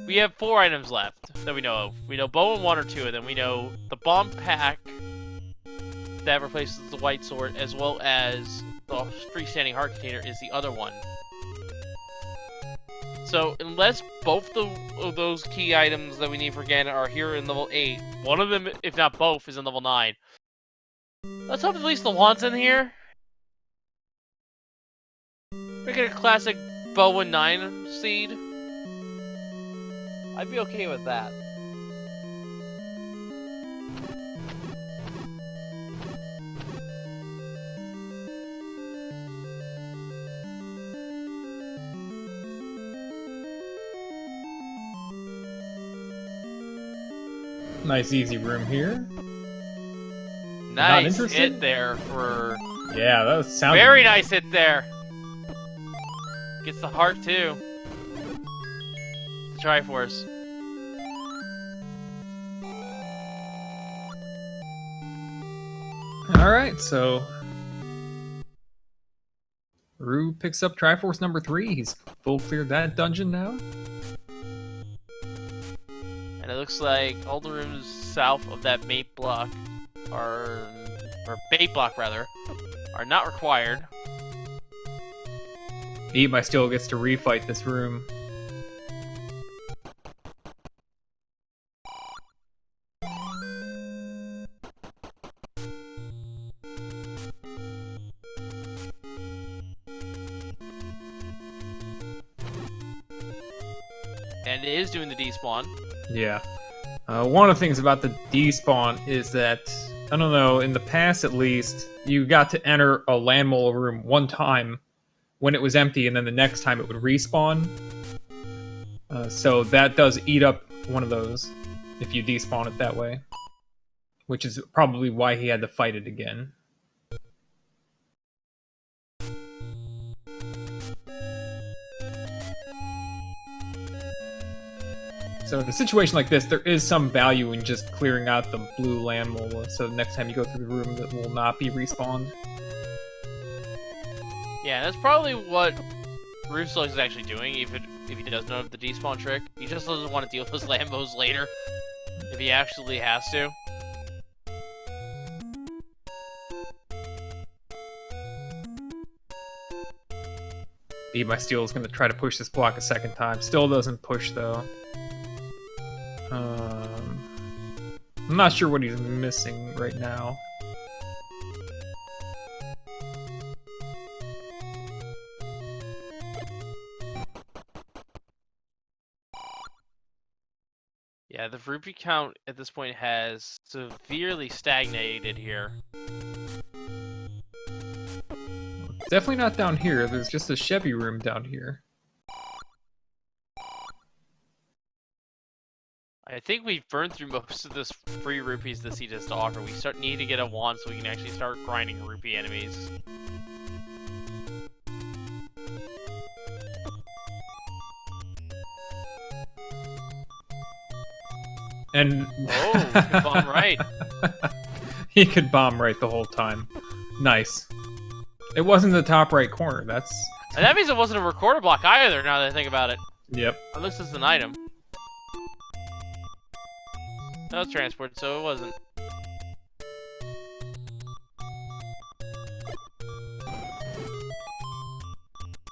we have 4 items left that we know of. We know bow and 1 or 2, and then we know the bomb pack that replaces the white sword, as well as the freestanding heart container is the other one. So, unless both of those key items that we need for Ganon are here in level 8, one of them, if not both, is in level 9. Let's hope at least the wand's in here. Make it a classic bow and 9 seed. I'd be okay with that. Nice easy room here. Nice hit there for... Yeah, that sounds very nice hit there. Gets the heart too. The Triforce. Alright, so Rue picks up Triforce number 3. He's full cleared that dungeon now. And it looks like all the rooms south of that mate block are... or bait block rather, are not required. Eatmysteel gets to refight this room. And it is doing the despawn. Yeah. One of the things about the despawn is that, I don't know, in the past at least, you got to enter a landmole room one time when it was empty, and then the next time it would respawn. So that does eat up one of those if you despawn it that way. Which is probably why he had to fight it again. So in a situation like this, there is some value in just clearing out the blue landmole, so next time you go through the room, it will not be respawned. Yeah, that's probably what rooslugs is actually doing, even if he does know the despawn trick. He just doesn't want to deal with those Lambos later, if he actually has to. Eatmysteel is going to try to push this block a second time. Still doesn't push, though. I'm not sure what he's missing right now. Yeah, the rupee count at this point has severely stagnated here. Definitely not down here. There's just a Chevy room down here. I think we've burned through most of this free rupees this he has to offer. We need to get a wand so we can actually start grinding rupee enemies. And oh, he could bomb right. He could bomb right the whole time. Nice. It wasn't the top right corner. That's. And that means it wasn't a recorder block either. Now that I think about it. Yep. At least it's an item. That was transport, so it wasn't.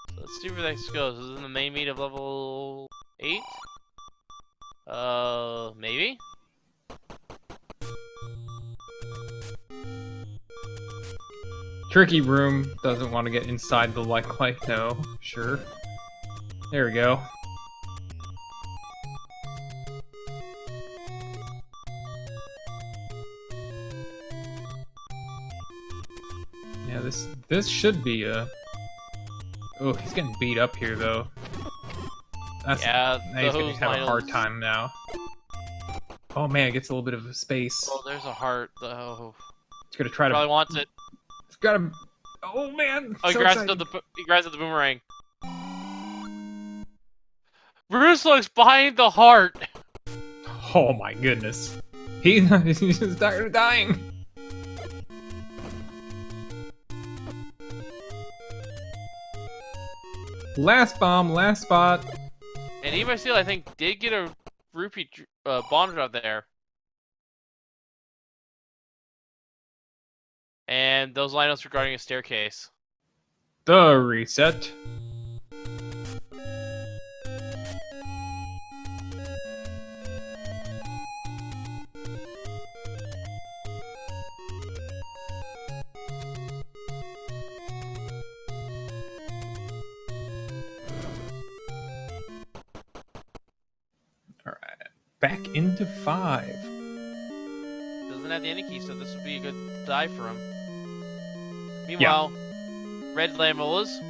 So let's see where this goes. Is it in the main meat of level 8? Maybe? Tricky room doesn't want to get inside the light. No, sure. There we go. Yeah, this should be a. Oh, he's getting beat up here though. Now he's gonna have a hard time now. Oh man, it gets a little bit of a space. Oh, there's a heart though. He's gonna try to. Probably wants it. He's got him. Oh man! Oh, he so grabs excited. the boomerang. rooslugs behind the heart. Oh my goodness. He's just tired of dying. Last bomb, last spot. And eatmysteel, I think, did get a rupee bomb drop there. And those lineups regarding a staircase. The reset. Alright, back into 5. Doesn't have the end key, so this would be a good dive for him. Meanwhile, red lamellas.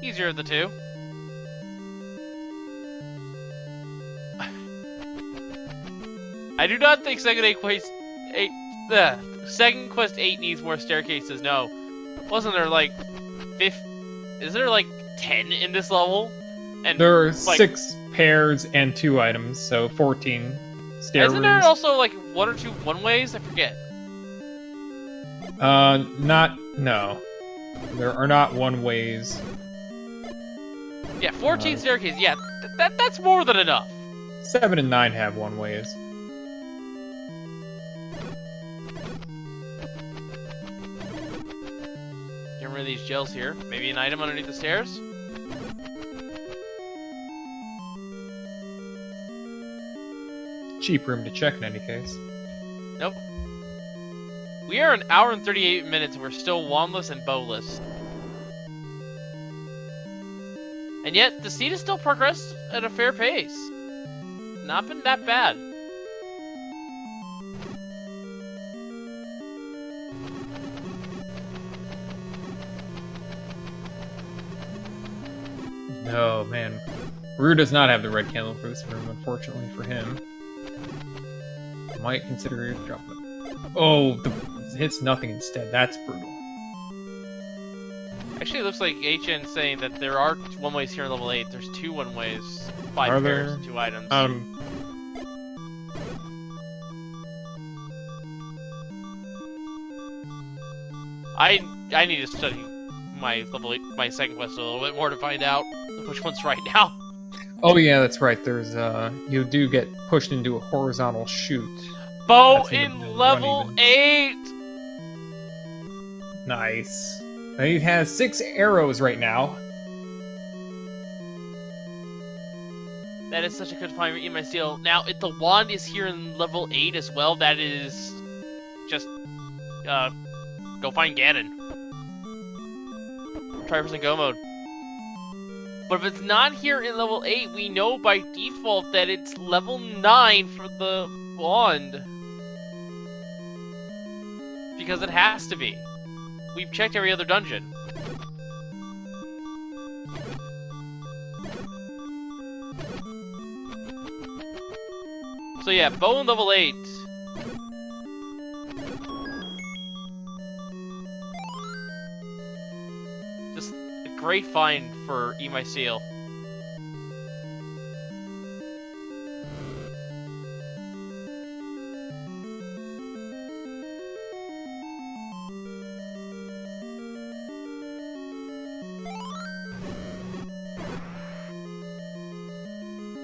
Easier of the two. I do not think Second Quest 8 needs more staircases. No, wasn't there like 5? Is there like 10 in this level? And there are like, 6 pairs and 2 items, so 14 stair isn't there rooms. also like 1 or 2 one-ways? I forget. No. There are not one-ways. Yeah, 14 staircases. Yeah, that's more than enough. 7 and 9 have one-ways. Get rid of these gels here. Maybe an item underneath the stairs? Cheap room to check in any case. Nope. We are an hour and 38 minutes and we're still wandless and bowless. And yet, the seed has still progressed at a fair pace. Not been that bad. Oh man. Rue does not have the red candle for this room, unfortunately for him. Might consider dropping it. Oh, hits nothing instead. That's brutal. Actually, it looks like HN saying that there are one-ways here in level 8. There's 2 one-ways, 5 Are pairs, there? 2 items. I need to study my level 8, my second quest a little bit more to find out which one's right now. Oh yeah, that's right. There's you do get pushed into a horizontal chute. Bow That's in level 8! Nice. And he has 6 arrows right now. That is such a good find for eatmysteel. Now, if the wand is here in level 8 as well, that is just go find Ganon. Try percent go mode. But if it's not here in level 8, we know by default that it's level 9 for the wand. Because it has to be. We've checked every other dungeon. So yeah, bow in level 8. Just a great find for eatmysteel.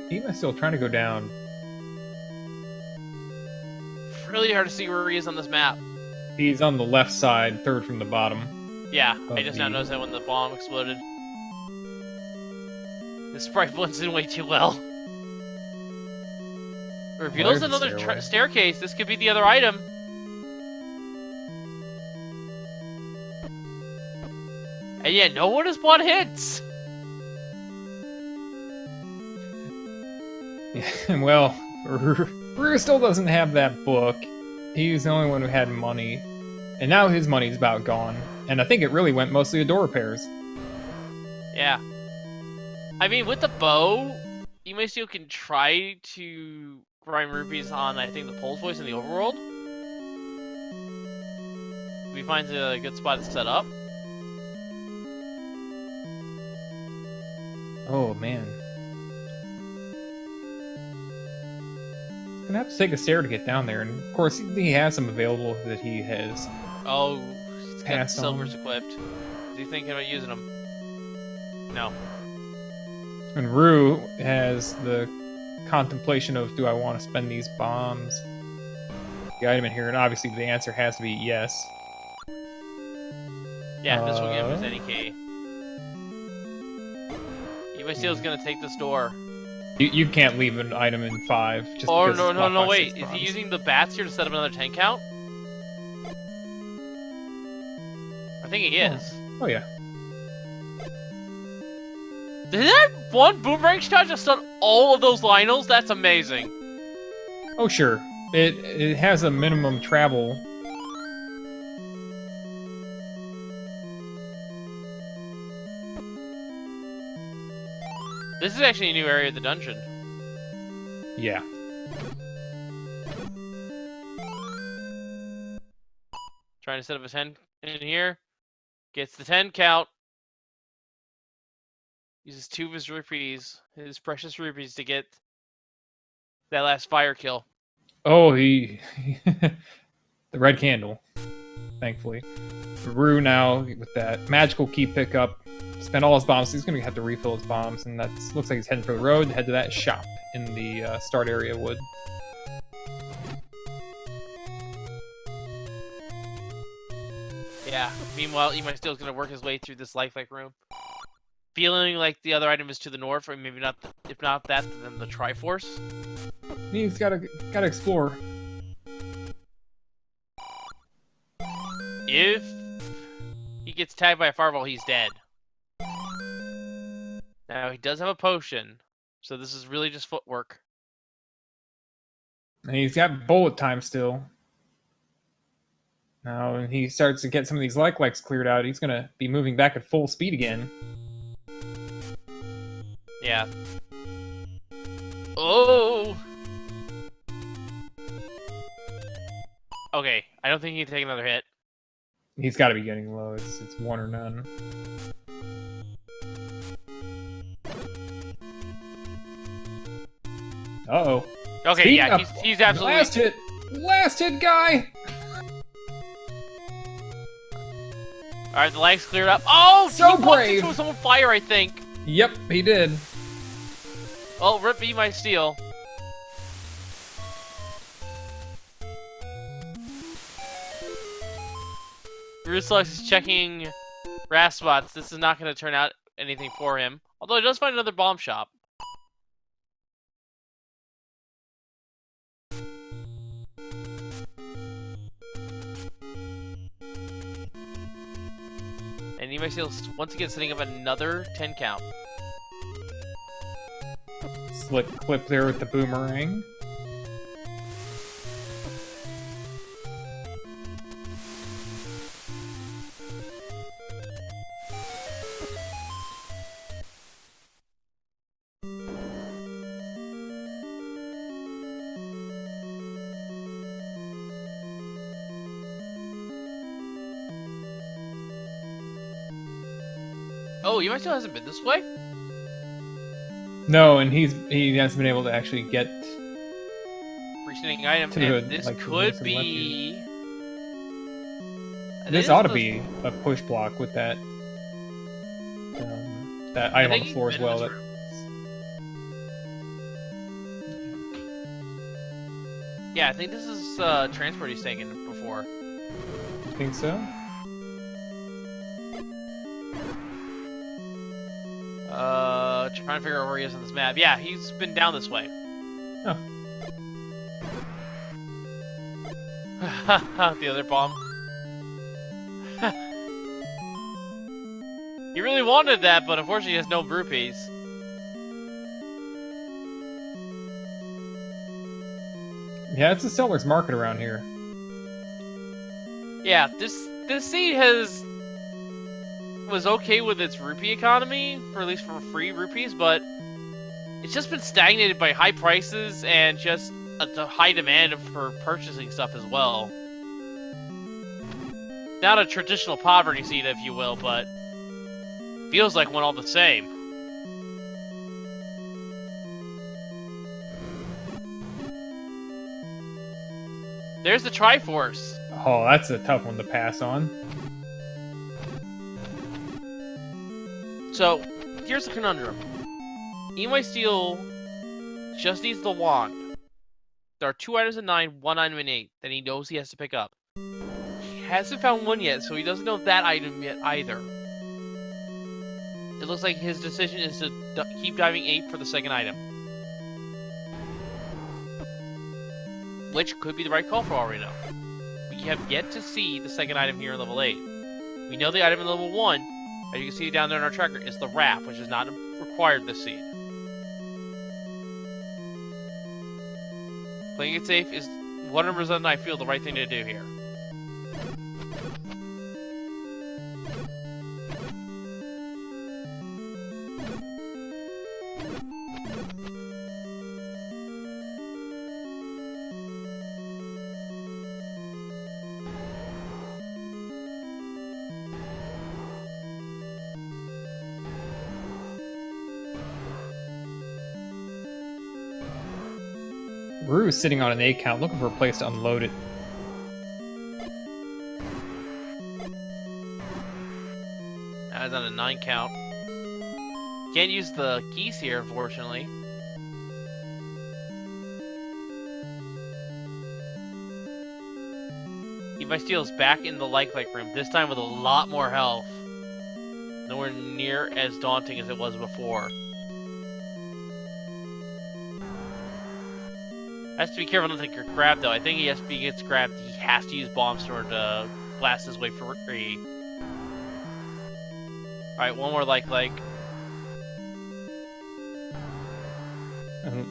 Eatmysteel trying to go down really hard to see where he is on this map. He's on the left side, third from the bottom. Yeah, I just now noticed that when the bomb exploded. This sprite blends in way too well. Reveals another staircase. This could be the other item. And yeah, no one has bought hits. Yeah, well, Rue still doesn't have that book. He's the only one who had money. And now his money's about gone. And I think it really went mostly to door repairs. Yeah. I mean, with the bow, eatmysteel can try to grind rupees on, I think, the Pole's Voice in the Overworld. If he finds a good spot to set up. Oh, man. Gonna have to take a stair to get down there, and of course he has some available that he has. Oh, he's got silvers on. equipped. Is he thinking about using them? No. And Rue has the contemplation of, do I want to spend these bombs? The item in here, and obviously the answer has to be yes. Yeah, this will give him his any key. eatmysteel's gonna take this door. You can't leave an item in 5. Just oh, because no, wait. Is he using the bats here to set up another 10 count? I think he is. Oh, yeah. Did that one boomerang shot just stun all of those Lionels? That's amazing. Oh, sure. It has a minimum travel. This is actually a new area of the dungeon. Yeah. Trying to set up a 10 in here. Gets the 10 count. Uses 2 of his rupees, his precious rupees, to get that last fire kill. Oh, the red candle. Thankfully. Rue now, with that magical key pickup, spent all his bombs. He's going to have to refill his bombs, and that looks like he's heading for the road, head to that shop in the start area wood. Yeah, meanwhile, eatmysteel's going to work his way through this lifelike room. Feeling like the other item is to the north, or maybe not, if not that, then the Triforce. He's gotta explore. If he gets tagged by a fireball, he's dead. Now, he does have a potion, so this is really just footwork. And he's got bullet time still. Now, when he starts to get some of these likes cleared out, he's gonna be moving back at full speed again. Yeah. Oh! Okay, I don't think he can take another hit. He's got to be getting low. It's one or none. Uh-oh. Okay, yeah, he's absolutely... Last hit, guy! Alright, the legs cleared up. Oh! So he brave! into his own fire, I think. Yep, he did. Well, rip eatmysteel. rooslugs is checking ras spots. This is not going to turn out anything for him. Although he does find another bomb shop. And eatmysteel once again setting up another 10 count. Slick clip there with the boomerang. Oh, eatmysteel hasn't been this way? No, and he hasn't been able to actually get Freestanding item, to the hood, this like could be... This ought to be a push block with that that item on the floor as well. Yeah, I think this is transport he's taken before. Think so? Trying to figure out where he is on this map. Yeah, he's been down this way. Oh. The other bomb. He really wanted that, but unfortunately he has no rupees. Yeah, it's a seller's market around here. Yeah, this seed was okay with its rupee economy, for at least for free rupees, but it's just been stagnated by high prices and just a high demand for purchasing stuff as well. Not a traditional poverty seed, if you will, but feels like one all the same. There's the Triforce. Oh, that's a tough one to pass on. So, here's the conundrum. eatmysteel just needs the wand. There are 2 items in 9, 1 item in 8 that he knows he has to pick up. He hasn't found one yet, so he doesn't know that item yet either. It looks like his decision is to keep diving 8 for the second item. Which could be the right call for all we know. We have yet to see the second item here in level 8. We know the item in level 1, as you can see down there in our tracker, is the wrap, which is not required this seed. Playing it safe is 100% I feel the right thing to do here. Rue's sitting on an 8 count, looking for a place to unload it. That is on a 9 count. Can't use the keys here, unfortunately. eatmysteel is back in the like room, this time with a lot more health. Nowhere near as daunting as it was before. Has to be careful not to get grabbed, though. I think if he gets grabbed, he has to use bombs in order to blast his way free. Alright, one more like. And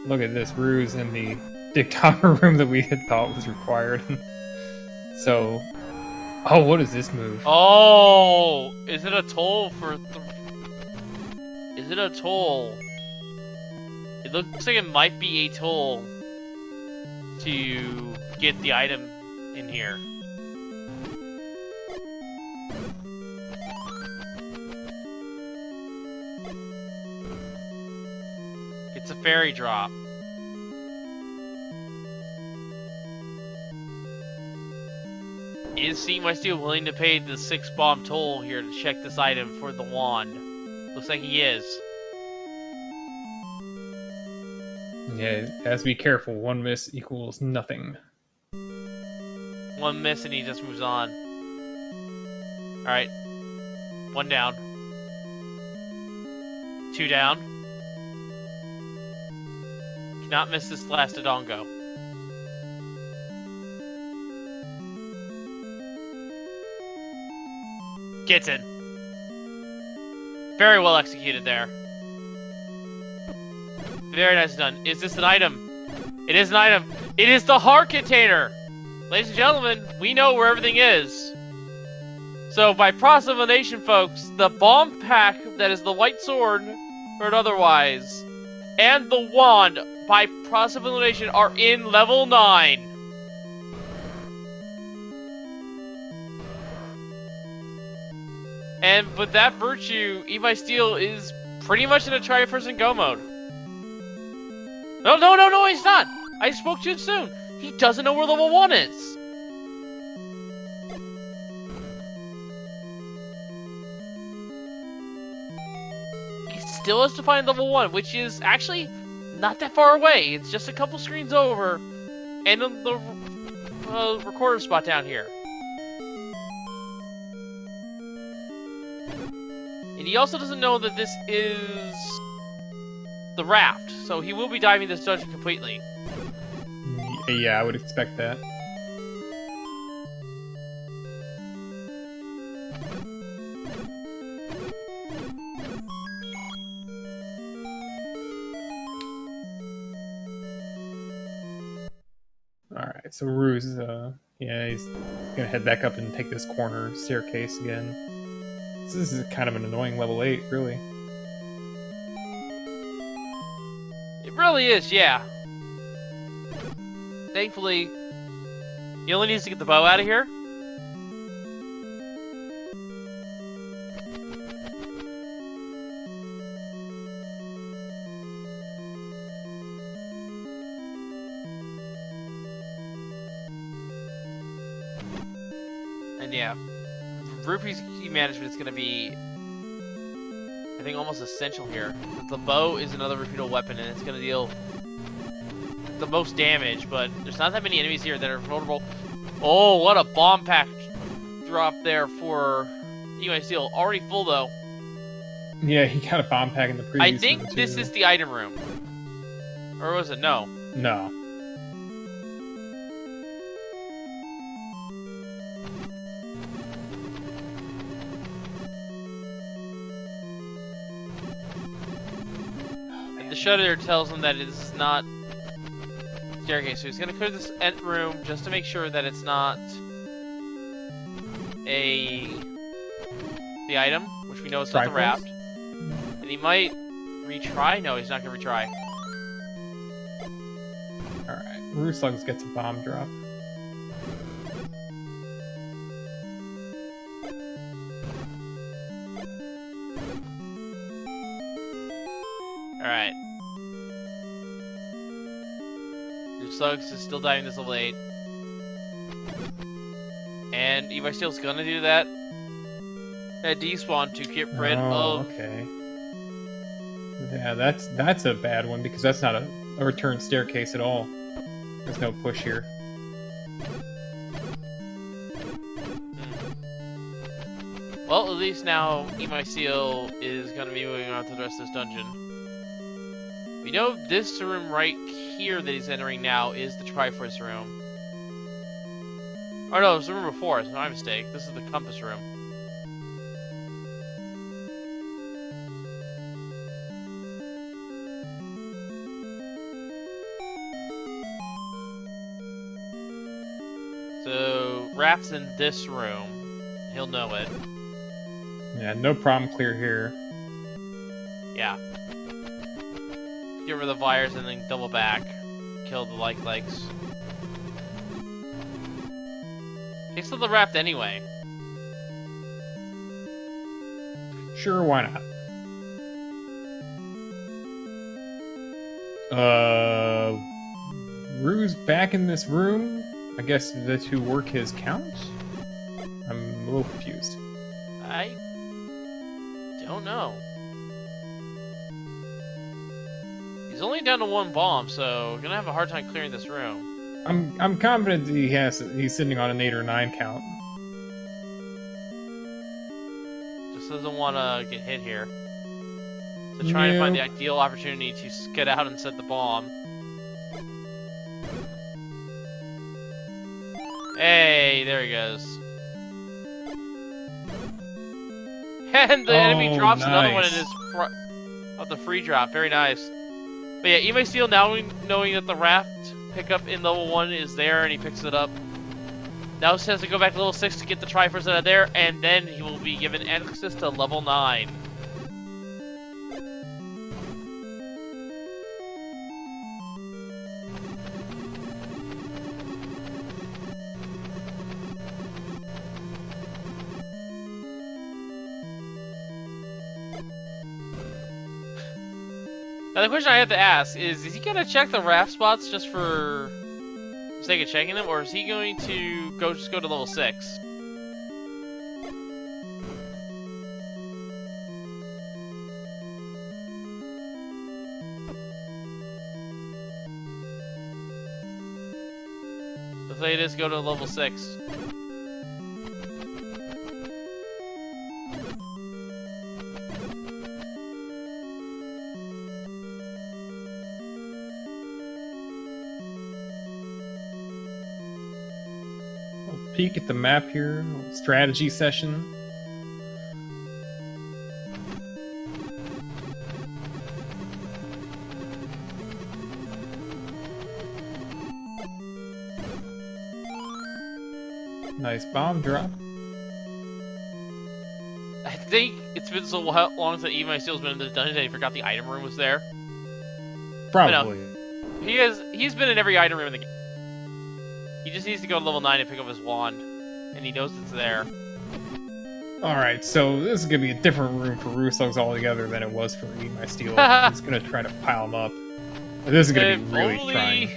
look at this, Rue's in the dictator room that we had thought was required. So, oh, what is this move? Oh! Is it a toll for... Is it a toll? It looks like it might be a toll to get the item in here. It's a fairy drop. Is eatmysteel willing to pay the 6 bomb toll here to check this item for the wand? Looks like he is. Yeah, has to be careful. 1 miss equals nothing. 1 miss and he just moves on. Alright. 1 down. 2 down. Cannot miss this last Dodongo. Gets in. Very well executed there. Very nice done. Is this an item? It is an item. It is the heart container! Ladies and gentlemen, we know where everything is. So, by process of elimination, folks, the bomb pack that is the white sword, or otherwise, and the wand, by process of elimination, are in level 9. And with that virtue, eatmysteel is pretty much in a try first and go mode. No, he's not! I spoke too soon! He doesn't know where level 1 is! He still has to find level 1, which is actually not that far away. It's just a couple screens over. and the recorder spot down here. And he also doesn't know that this is the raft, so he will be diving this dungeon completely. Yeah, I would expect that. Alright, so Ruse, yeah, he's gonna head back up and take this corner staircase again. So this is kind of an annoying level 8, really. It really is, yeah. Thankfully, he only needs to get the bow out of here. And yeah, Rupee's key management is going to be, I think, almost essential here. The bow is another repeatable weapon, and it's going to deal the most damage, but there's not that many enemies here that are vulnerable. Oh, what a bomb pack drop there for eatmysteel. Already full, though. Yeah, he got a bomb pack in the previous I think room, this too. is the item room. Or was it? No. No. And the shutter tells him that this is not staircase, so he's gonna clear this end room just to make sure that it's not the item, which we know is not the raft. And he might retry. No, he's not gonna retry. Alright, rooslugs gets a bomb drop. Alright. Slugs is still diving this level 8. And eatmysteel's gonna do that at despawn to get rid of... Okay. Yeah, that's a bad one, because that's not a return staircase at all. There's no push here. Well, at least now eatmysteel is gonna be moving on to the rest of this dungeon. We know this room right here that he's entering now is the Triforce room. Oh no, it was the room before, it's my mistake. This is the compass room. So, Raft's in this room. He'll know it. Yeah, no problem clear here. Yeah. Get rid of the wires and then double back. Kill the legs. Takes to the raft anyway. Sure, why not? Rue's back in this room? I guess the two work his count? I'm a little confused. I don't know. He's only down to one bomb, so we're gonna have a hard time clearing this room. I'm confident that he's sitting on an 8 or 9 count. Just doesn't want to get hit here. So trying to find the ideal opportunity to get out and set the bomb. Hey, there he goes. And the enemy drops another one in his of the free drop. Very nice. But yeah, eatmysteel now knowing that the raft pickup in level 1 is there and he picks it up. Now he has to go back to level 6 to get the Triforce out of there, and then he will be given access to level 9. Now the question I have to ask is he gonna check the raft spots just for the sake of checking them, or is he going to just go to level 6? Looks like it is go to level 6. Peek at the map here, strategy session. Nice bomb drop. I think it's been so long since eatmysteel1's been in this dungeon that he forgot the item room was there. Probably. He's been in every item room in the game. He just needs to go to level 9 and pick up his wand. And he knows it's there. Alright, so this is going to be a different room for rooslugs altogether than it was for eatmysteel1. He's going to try to pile them up. This is going to be really trying.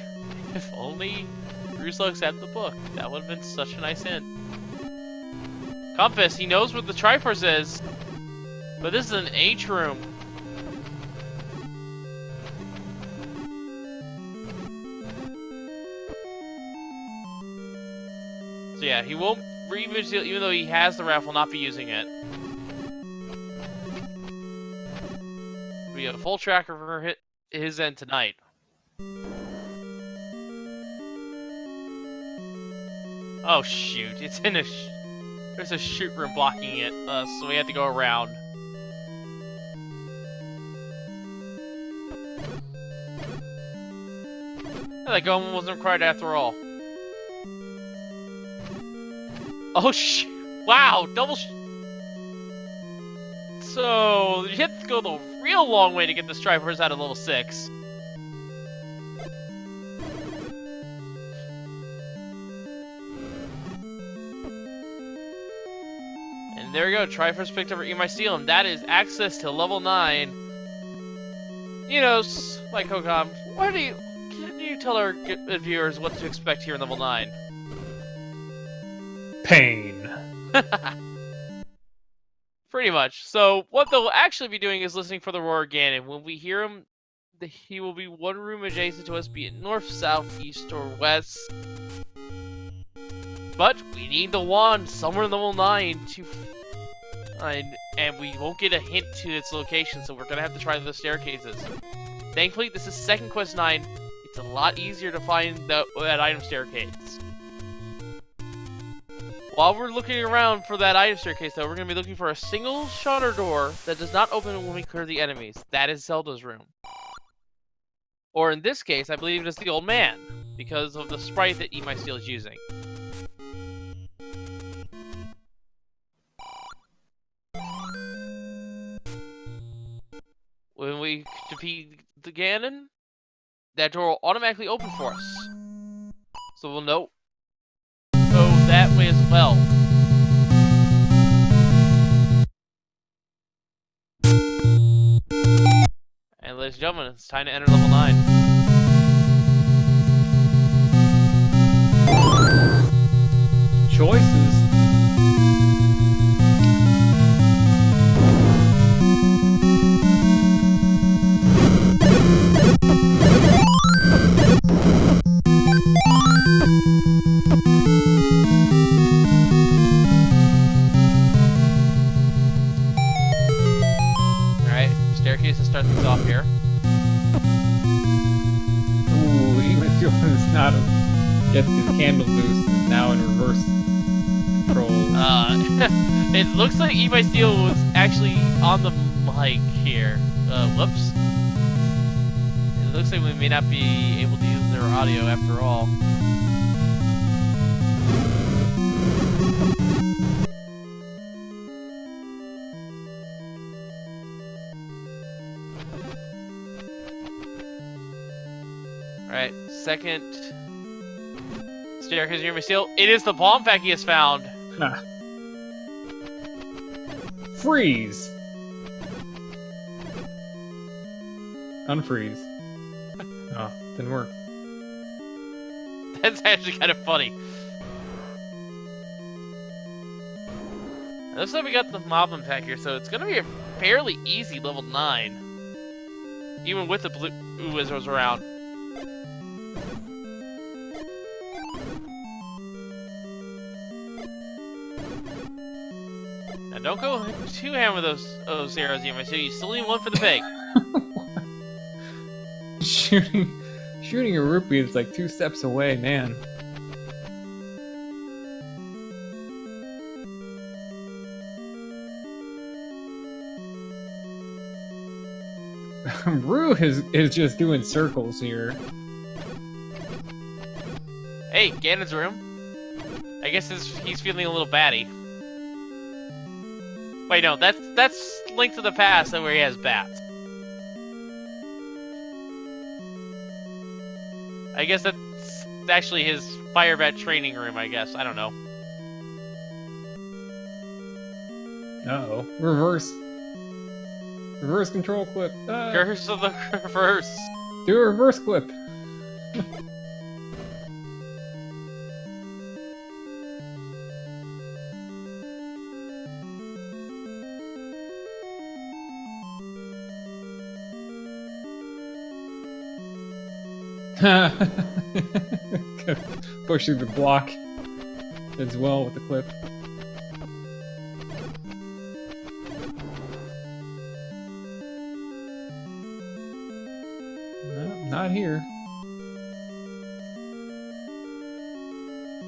If only rooslugs had the book. That would have been such a nice hint. Compass, he knows what the Triforce is. But this is an H room. So yeah, he won't re-vigil, even though he has the raffle, not be using it. We have a full tracker for his end tonight. Oh shoot, it's in a there's a shoot room blocking it, so we have to go around. That Ganon wasn't required after all. Oh wow, double so you have to go the real long way to get this Triforce out of level 6. And there we go, Triforce picked up for eatmysteel1, and that is access to level 9. You know, like Kokam, can you tell our viewers what to expect here in level 9? Pain. Pretty much. So what they'll actually be doing is listening for the roar of Ganon. When we hear him, he will be one room adjacent to us, be it north, south, east, or west. But we need the wand somewhere in level 9 to and we won't get a hint to its location, so we're gonna have to try the staircases. Thankfully, this is second quest 9. It's a lot easier to find that item staircase. While we're looking around for that item staircase, though, we're going to be looking for a single shutter door that does not open when we clear the enemies. That is Zelda's room. Or in this case, I believe it is the old man, because of the sprite that eatmysteel is using. When we defeat the Ganon, that door will automatically open for us. So we'll know that way as well. And ladies and gentlemen, it's time to enter level 9. Choices. Staircase to start things off here. Ooh, eatmysteel1 is not get the candle boost, is now in reverse control. It looks like eatmysteel1 was actually on the mic here. Whoops. It looks like we may not be able to use their audio after all. Alright, second staircase near eatmysteel1. It is the bomb pack he has found. Ah. Freeze. Unfreeze. Oh, didn't work. That's actually kind of funny. It looks like we got the moblin pack here, so it's gonna be a fairly easy level 9. Even with the blue wizards around. Don't go too ham with those arrows, you still need one for the pig. Shooting a rupee is like 2 steps away, man. Rue is just doing circles here. Hey, Ganon's room. I guess he's feeling a little batty. Wait, no, that's Link to the Past, where he has bats. I guess that's actually his fire bat training room, I guess. I don't know. Uh-oh. Reverse control clip. Curse of the reverse. Do a reverse clip. Push through the block as well with the clip. No, not here.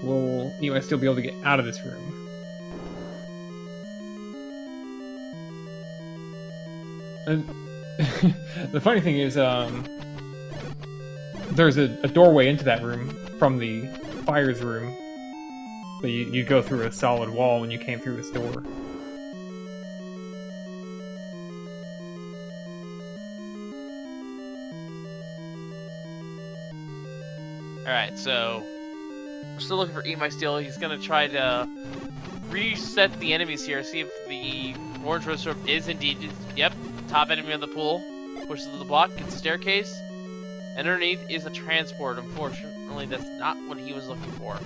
Will you might still be able to get out of this room? And the funny thing is, there's a doorway into that room from the fire's room, but you go through a solid wall when you came through this door. Alright, so we're still looking for Eat My Steel. He's gonna try to reset the enemies here, see if the orange rose orb is indeed, yep, top enemy of the pool. Pushes the block, gets a staircase, and underneath is a transport. Unfortunately, that's not what he was looking for.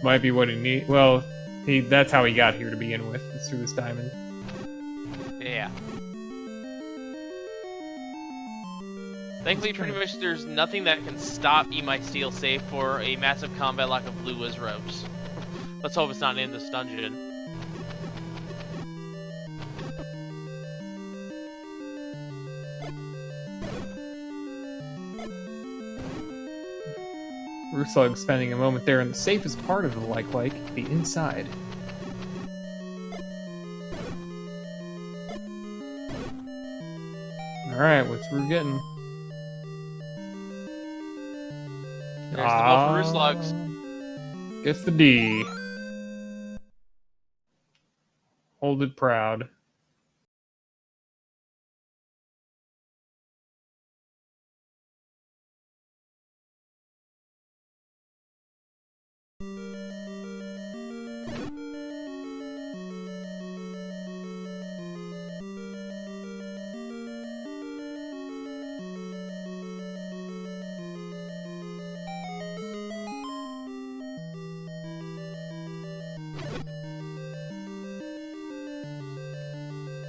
Might be what he needs. Well, that's how he got here to begin with, is through this diamond. Yeah. Thankfully, pretty much there's nothing that can stop Eat My Steel save for a massive combat lock of blue as ropes. Let's hope it's not in this dungeon. Rooslugs spending a moment there in the safest part of the like, the inside. Alright, what's Roo getting? There's the ball for Rooslugs. Gets the D. Hold it proud.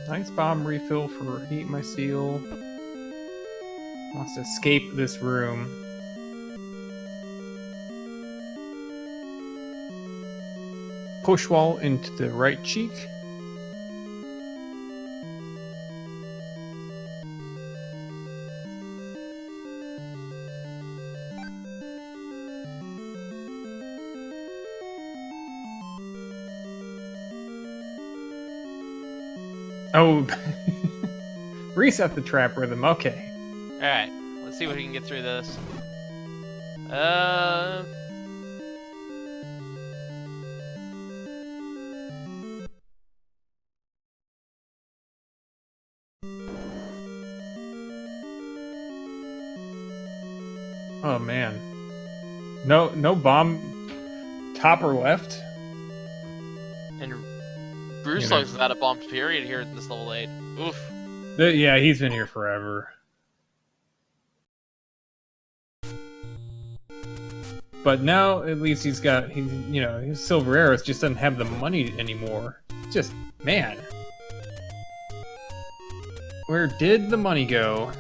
Nice bomb refill for Eat My Steel. Wants to escape this room. Push wall into the right cheek. Oh, reset the trap rhythm. Okay. All right, let's see what we can get through this. Oh man. No bomb top or left. And Bruce Lugs is out of bomb period here at this level 8. Oof. Yeah, he's been here forever. But now at least his silver arrows just doesn't have the money anymore. Just, man. Where did the money go?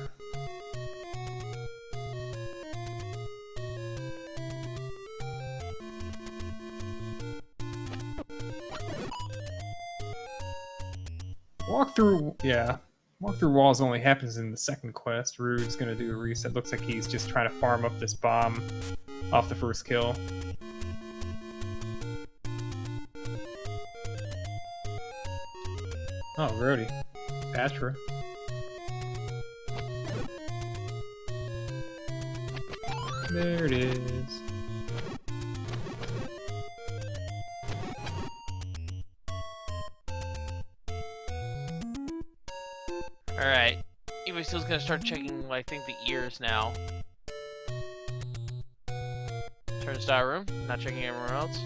walkthrough, yeah. Walkthrough walls only happens in the second quest. Rude's gonna do a reset. Looks like he's just trying to farm up this bomb off the first kill. Oh, Grody. Patra. There it is. Alright. Eatmysteel's gonna start checking, I think, the ears now. Turn to style room, not checking everywhere else.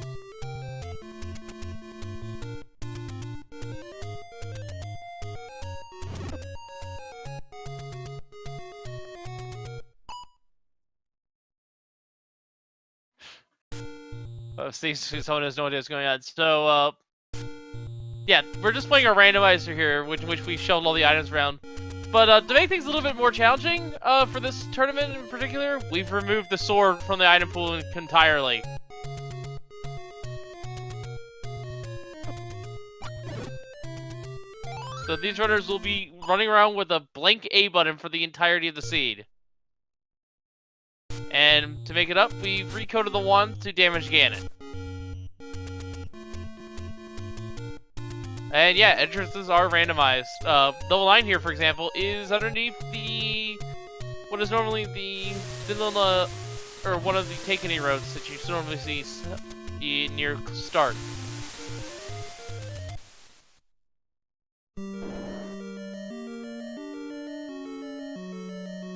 Someone has no idea what's going on. So, yeah, we're just playing a randomizer here, which we shuffled all the items around. But to make things a little bit more challenging for this tournament in particular, we've removed the sword from the item pool entirely. So these runners will be running around with a blank A button for the entirety of the seed. And to make it up, we've recoded the wand to damage Ganon. And yeah, entrances are randomized. Level 9 here, for example, is underneath the... what is normally the vanilla... or one of the Take-Any roads that you normally see near start.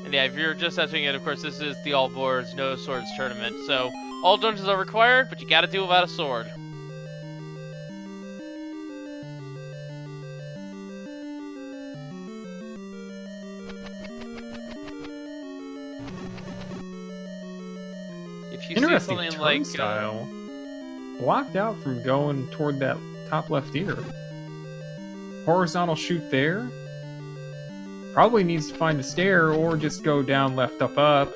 And yeah, if you're just entering it, of course, this is the all boards, no swords tournament. So, all dungeons are required, but you gotta do without a sword. If you see something like turnstile. Blocked out from going toward that top left ear. Horizontal shoot there. Probably needs to find a stair or just go down, left, up, up.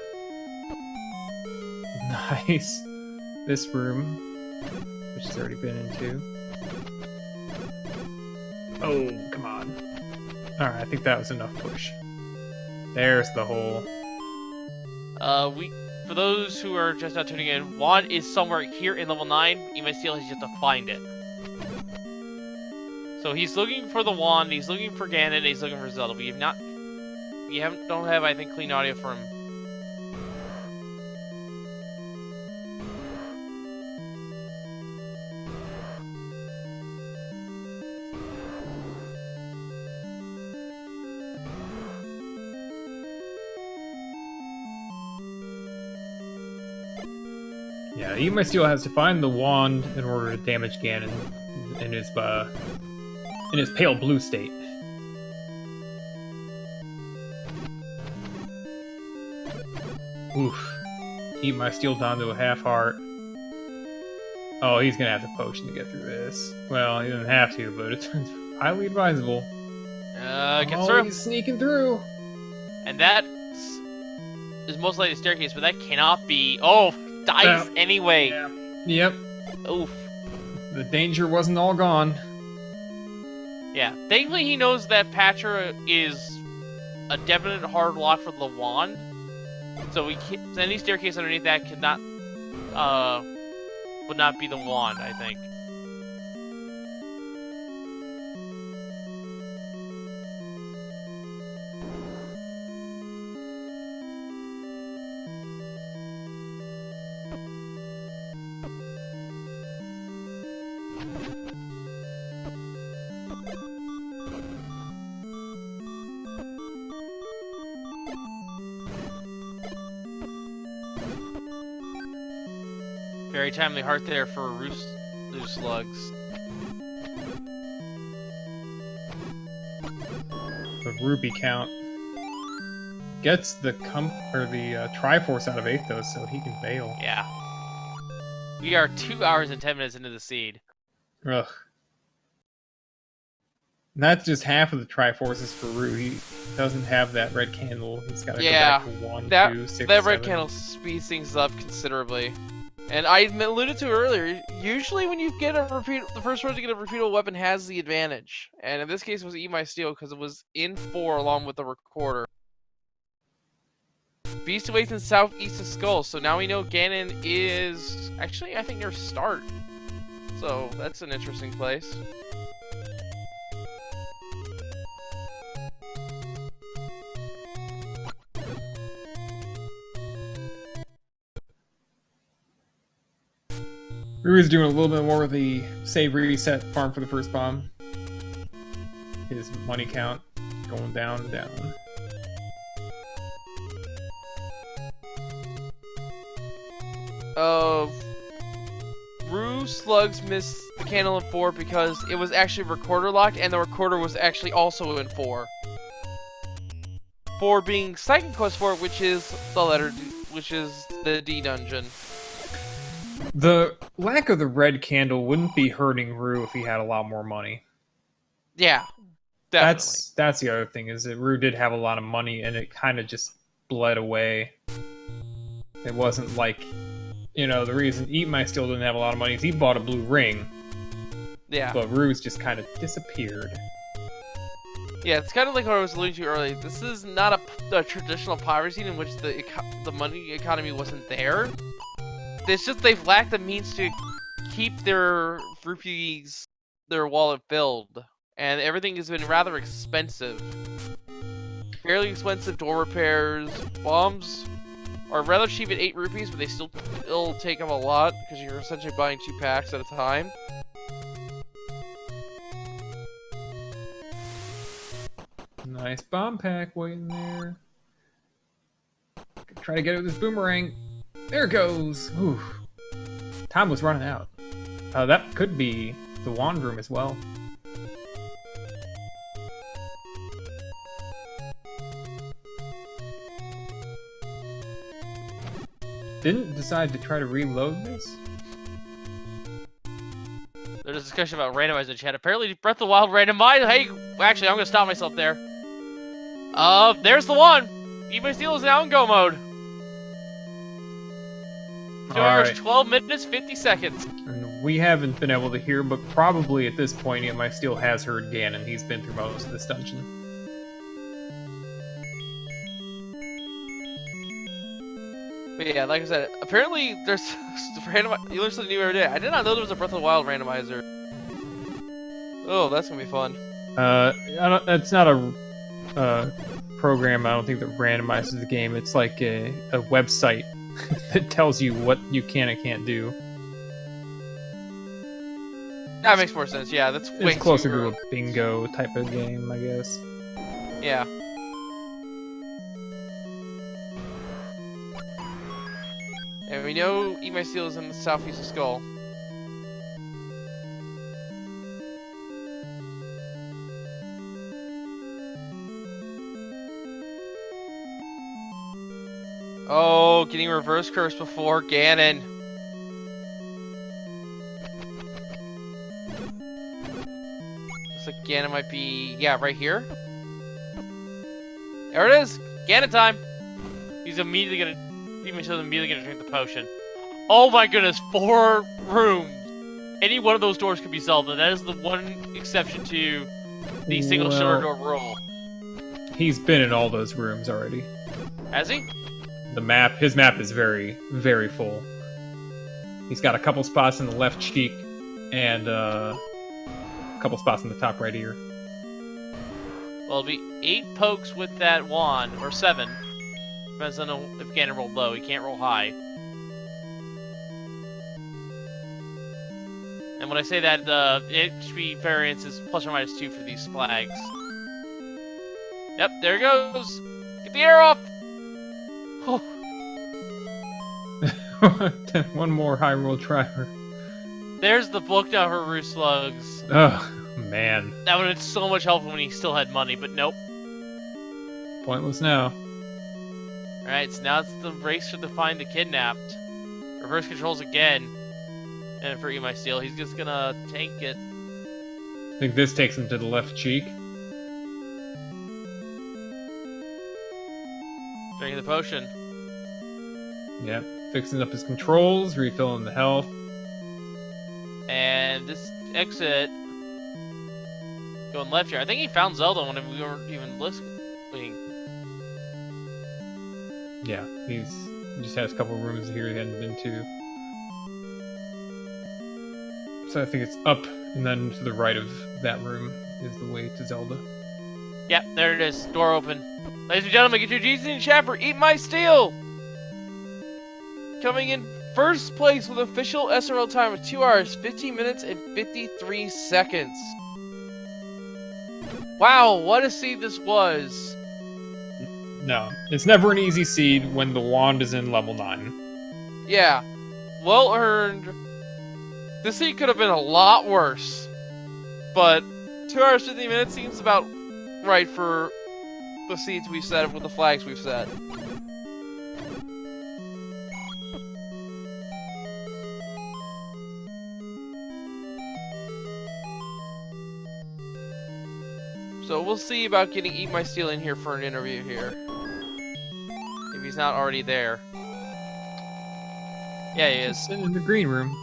Nice. This room, which has already been into. Oh, come on. Alright, I think that was enough push. There's the hole. For those who are just now tuning in, wand is somewhere here in level 9. eatmysteel has yet to find it. So he's looking for the wand, he's looking for Ganon, and he's looking for Zelda. Don't have, I think, clean audio from him. Yeah, eatmysteel has to find the wand in order to damage Ganon in his pale blue state. Oof. Eatmysteel down to a half heart. Oh, he's gonna have to potion to get through this. Well, he doesn't have to, but it's highly advisable. Gets through. He's sneaking through. And that is most likely a staircase, but that cannot be. Oh, dies anyway. Yeah. Yep. Oof. The danger wasn't all gone. Yeah. Thankfully, he knows that Patra is a definite hard lock for the wand. So any staircase underneath that would not be the wand, I think. Very timely heart there for rooslugs. The rupee count gets the Triforce out of Athos, so he can bail. Yeah. We are 2 hours and 10 minutes into the seed. Ugh. And that's just half of the Triforces for Rue. He doesn't have that red candle. He's got to go back to 1, 2, 6, that red 7. candle speeds things up considerably. And I alluded to earlier, usually when you get a repeat, the first one to get a repeatable weapon has the advantage. And in this case, it was Eat My Steel because it was in 4 along with the recorder. Beast awaits in southeast of Skull, so now we know Ganon is actually, I think, near start. So that's an interesting place. Rui's doing a little bit more of the save reset farm for the first bomb. His money count going down and down. Rooslugs missed the candle in 4 because it was actually recorder locked, and the recorder was actually also in 4. 4 being second quest for it, which is the letter, which is the D dungeon. The lack of the red candle wouldn't be hurting Rue if he had a lot more money. Yeah, definitely. That's the other thing, is that Rue did have a lot of money and it kind of just bled away. It wasn't like, you know, the reason Eatmysteel didn't have a lot of money is he bought a blue ring. Yeah. But Rue's just kind of disappeared. Yeah, it's kind of like what I was alluding to earlier. This is not a traditional poverty scene in which the money economy wasn't there. It's just they've lacked the means to keep their rupees, their wallet filled, and everything has been rather expensive. Fairly expensive door repairs, bombs are rather cheap at 8 rupees, but they still take up a lot because you're essentially buying 2 packs at a time. Nice bomb pack waiting there. Try to get it with this boomerang. There it goes. Whew. Time was running out. That could be the wand room as well. Didn't decide to try to reload this? There's a discussion about randomizer chat. Apparently, Breath of the Wild randomizer. Hey, actually, I'm gonna stop myself there. There's the one. Eat My Steel is now in go mode. 2 hours, 12 minutes, 50 seconds. And we haven't been able to hear, but probably at this point, Eatmysteel has heard Ganon. He's been through most of this dungeon. But yeah, like I said, apparently there's you learn something new every day. I did not know there was a Breath of the Wild randomizer. Oh, that's gonna be fun. That's not a program. I don't think that randomizes the game. It's like a website that tells you what you can and can't do. That makes more sense. Yeah, that's way It's closer too to a bingo type of game, I guess. Yeah. And we know Eat My Steel is in the southeast of Skull. Oh, getting reverse curse before Ganon. Looks like Ganon might be, yeah, right here. There it is! Ganon time! He's immediately gonna. Eatmysteel's immediately gonna drink the potion. Oh my goodness, 4 rooms. Any one of those doors could be Zelda. That is the one exception to the single shoulder door rule. He's been in all those rooms already. Has he? His map is very, very full. He's got a couple spots in the left cheek and a couple spots in the top right ear. Well, it'll be 8 pokes with that wand, or 7. Depends on if Ganon rolled low. He can't roll high. And when I say that, the HP variance is ±2 for these flags. Yep, there it goes! Get the air off! One more high roll driver. There's the book now for rooslugs. Oh, man. That would have been so much helpful when he still had money, but nope. Pointless now. Alright, so now it's the race to find the kidnapped. Reverse controls again. And for Eatmysteel, he's just gonna tank it. I think this takes him to the left cheek. Drinking the potion. Yep. fixing up his controls, refilling the health. And this exit going left here. I think he found Zelda when we weren't even listening. Yeah, he just has a couple rooms here he hadn't been to. So I think it's up and then to the right of that room is the way to Zelda. Yep, there it is. Door open. Ladies and gentlemen, get your G's in the chat for Eat My Steel! Coming in first place with official SRL time of 2 hours, 15 minutes, and 53 seconds. Wow, what a seed this was. No, it's never an easy seed when the wand is in level 9. Yeah, well earned. This seed could have been a lot worse. But 2 hours, 50 minutes seems about right for the seeds we've set with the flags we've set. So we'll see about getting Eat My Steel in here for an interview here. If he's not already there. Yeah, he is. Sitting in the green room.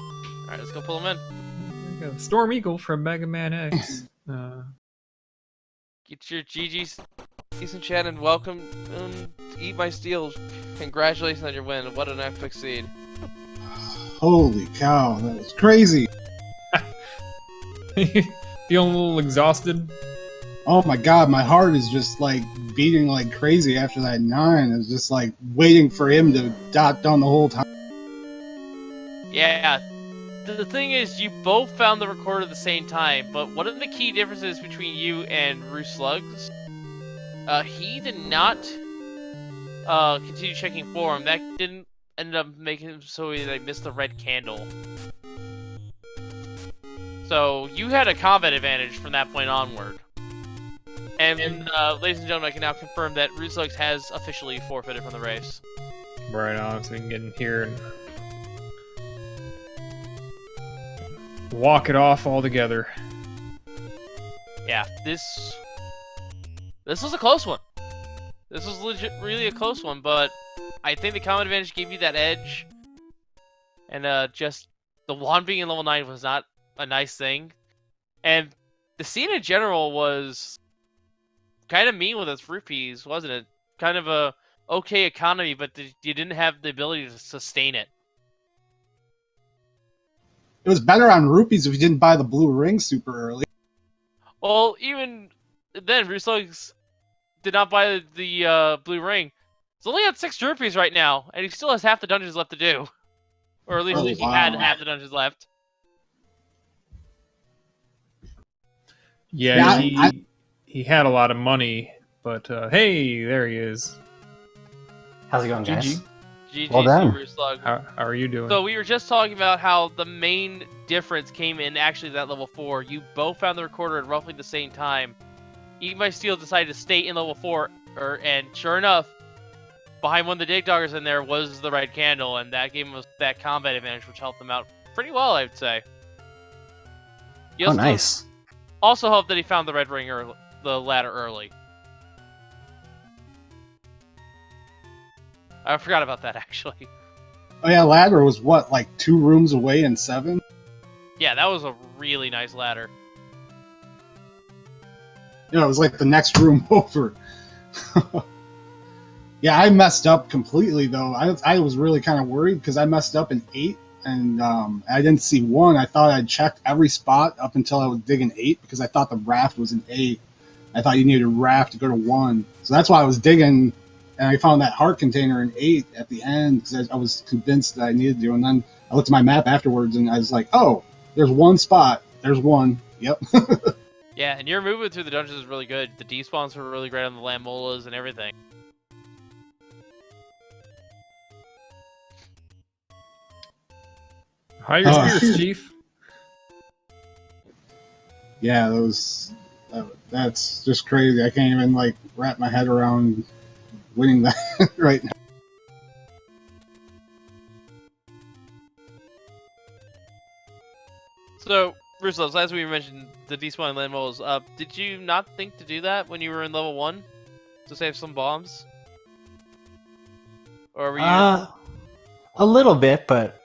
Alright, let's go pull him in. We got Storm Eagle from Mega Man X. Get your GG's decent chat and welcome to Eat My Steel. Congratulations on your win. What an epic seed. Holy cow, that was crazy. Feeling a little exhausted? Oh my god, my heart is just like beating like crazy after that 9. I was just like waiting for him to dot down the whole time. Yeah. The thing is, you both found the record at the same time, but one of the key differences between you and rooslugs, he did not continue checking for him. That didn't end up making him so that I missed the red candle. So you had a combat advantage from that point onward. And ladies and gentlemen, I can now confirm that rooslugs has officially forfeited from the race. Right on, so we can get in here and walk it off altogether. Yeah, this was a close one. This was legit, really a close one, but I think the combat advantage gave you that edge. And just the wand being in level 9 was not a nice thing. And the scene in general was kind of mean with its rupees, wasn't it? Kind of a okay economy, but you didn't have the ability to sustain it. It was better on rupees if you didn't buy the blue ring super early. Well, even then, rooslugs did not buy the blue ring. He's only at 6 rupees right now, and he still has half the dungeons left to do. Or at least he had half the dungeons left. Yeah, he had a lot of money, but hey, there he is. How's it going, guys? GG Well done. Rooslug. How are you doing? So we were just talking about how the main difference came in actually that level 4. You both found the recorder at roughly the same time. Eat My Steel decided to stay in level 4, and sure enough, behind one of the dig doggers in there was the red candle, and that gave him that combat advantage, which helped him out pretty well, I would say. Oh, nice. Also helped that he found the red ring early, the ladder early. I forgot about that, actually. Oh yeah, ladder was what, like 2 rooms away in 7? Yeah, that was a really nice ladder. Yeah, it was like the next room over. Yeah, I messed up completely though. I was really kind of worried because I messed up in 8 and I didn't see 1. I thought I'd checked every spot up until I was digging 8 because I thought the raft was in 8. I thought you needed a raft to go to 1. So that's why I was digging, and I found that heart container in 8 at the end because I was convinced that I needed to. And then I looked at my map afterwards and I was like, oh, there's 1 spot. There's 1. Yep. Yeah, and your movement through the dungeons is really good. The despawns were really great on the Lamolas and everything. How are your spirits, Chief? Yeah, that's just crazy. I can't even like wrap my head around winning that right now. So, Ruslos, as we mentioned, the despawn land moles, did you not think to do that when you were in level 1? To save some bombs? Or were you... A little bit, but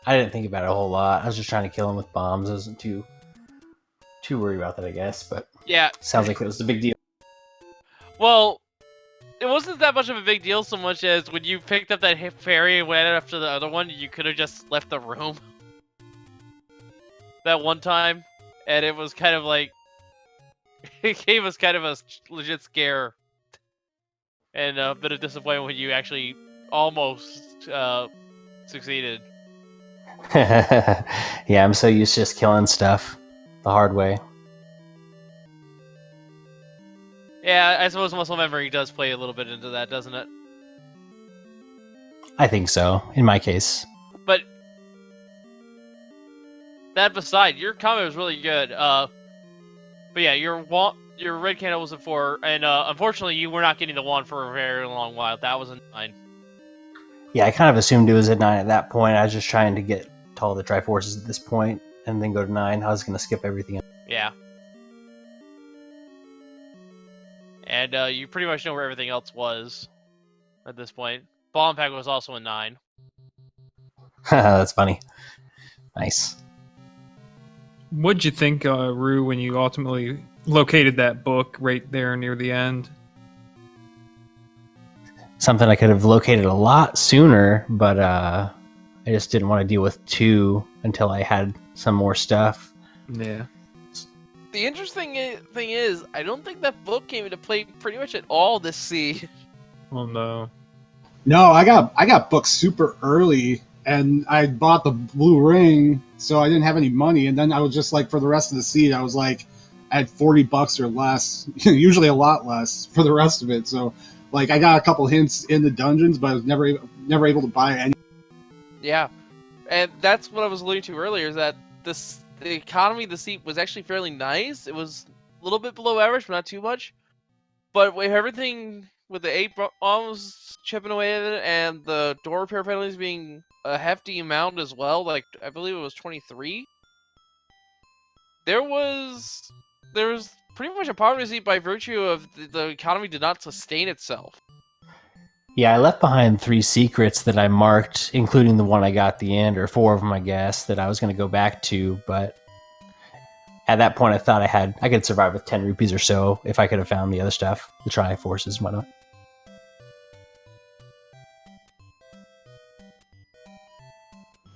I didn't think about it a whole lot. I was just trying to kill him with bombs. I wasn't too worried about that, I guess. But Yeah. sounds like it was a big deal. Well, it wasn't that much of a big deal so much as when you picked up that fairy and went after the other one, you could have just left the room. That one time. And it was kind of like... It gave us kind of a legit scare. And a bit of disappointment when you actually almost succeeded. Yeah, I'm so used to just killing stuff the hard way. Yeah, I suppose muscle memory does play a little bit into that, doesn't it? I think so, in my case. But that beside, your comment was really good. But yeah, your red candle was a 4, and unfortunately, you were not getting the wand for a very long while. That was a 9. Yeah, I kind of assumed it was at 9 at that point. I was just trying to get to all the Triforces at this point, and then go to 9. I was going to skip everything. Yeah. And you pretty much know where everything else was at this point. Ball Pack was also a 9. That's funny. Nice. What'd you think, Rue, when you ultimately located that book right there near the end? Something I could have located a lot sooner, but I just didn't want to deal with 2 until I had some more stuff. Yeah. The interesting thing is, I don't think that book came into play pretty much at all this seed. Oh no. No, I got booked super early, and I bought the blue ring, so I didn't have any money. And then I was just like, for the rest of the seed, I was like, I had $40 or less, usually a lot less for the rest of it. So, like, I got a couple hints in the dungeons, but I was never able to buy any. Yeah, and that's what I was alluding to earlier. Is that the economy of the seat was actually fairly nice. It was a little bit below average, but not too much. But with everything, with the 8 bombs chipping away at it, and the door repair penalties being a hefty amount as well, like I believe it was 23. There was pretty much a poverty seat by virtue of the economy did not sustain itself. Yeah, I left behind 3 secrets that I marked, including the one I got at the end, or 4 of them, I guess, that I was going to go back to, but at that point I thought I could survive with 10 rupees or so if I could have found the other stuff, the Triforces and whatnot.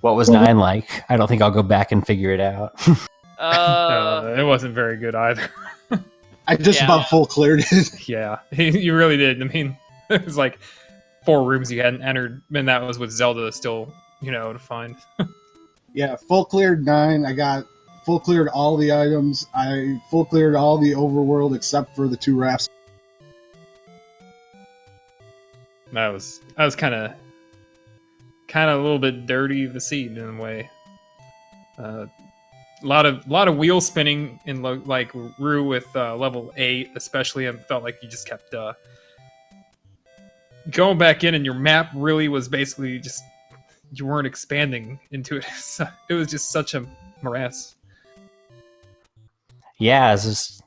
What was 9 like? I don't think I'll go back and figure it out. It wasn't very good either. I just about full cleared it. Yeah, you really did. I mean, it was like 4 rooms you hadn't entered, and that was with Zelda still, to find. Yeah, full cleared 9. I got full cleared all the items. I full cleared all the overworld except for the 2 rafts. That was kind of a little bit dirty of the seed in a way. A lot of wheel spinning in like Rue with level 8, especially. I felt like you just kept going back in, and your map really was basically just, you weren't expanding into it. So it was just such a morass. Yeah, I was just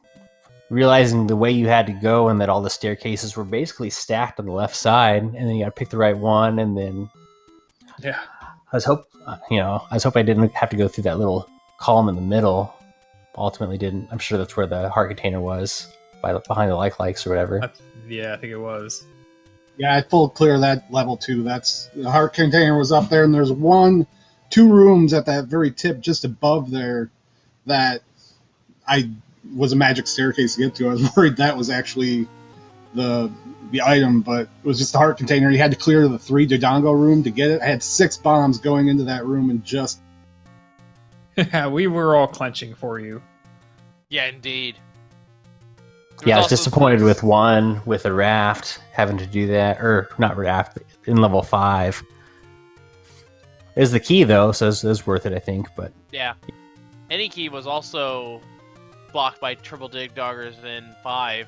realizing the way you had to go, and that all the staircases were basically stacked on the left side, and then you got to pick the right one, and then yeah, I hope I didn't have to go through that little column in the middle. Ultimately, didn't. I'm sure that's where the heart container was, behind the likes or whatever. Yeah, I think it was. Yeah, I full clear that level 2. That's the heart container was up there, and there's 2 rooms at that very tip just above there that I was a magic staircase to get to. I was worried that was actually the item, but it was just the heart container. You had to clear the 3 Dodongo room to get it. I had 6 bombs going into that room, and just Yeah, we were all clenching for you. Yeah, indeed. Yeah, I was disappointed with 1 with a raft, having to do that, or not raft, in level 5. It was the key though, so it was worth it, I think. But yeah, any key was also blocked by triple dig doggers in 5.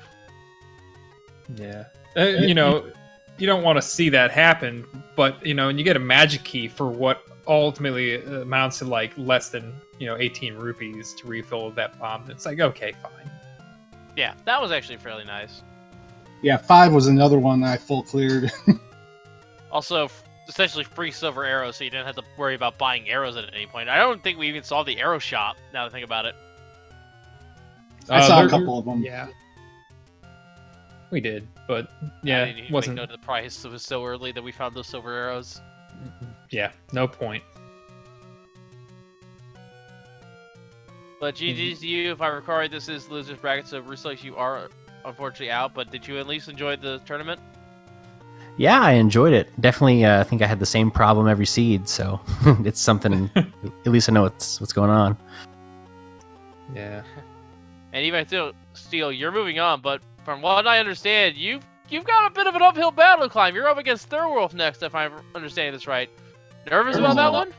Yeah, you don't want to see that happen, but and you get a magic key for what ultimately amounts to like less than 18 rupees to refill that bomb. It's like, okay, fine. Yeah, that was actually fairly nice. yeah, 5 was another one that I full cleared. Also, essentially free silver arrows, so you didn't have to worry about buying arrows at any point. I don't think we even saw the arrow shop, now that I think about it. I saw a there- couple of them. Yeah. We did, but I yeah, didn't even wasn't. make note of the price. It was so early that we found those silver arrows. Yeah, no point. But GG's to you. If I recall right, this is Losers Bracket, so rooslugs, you are unfortunately out. But did you at least enjoy the tournament? Yeah, I enjoyed it. Definitely, I think I had the same problem every seed, so it's something. At least I know what's going on. Yeah. And even Steel, you're moving on. But from what I understand, you've got a bit of an uphill battle to climb. You're up against Thirlwolf next, if I'm understanding this right. Nervous about that one?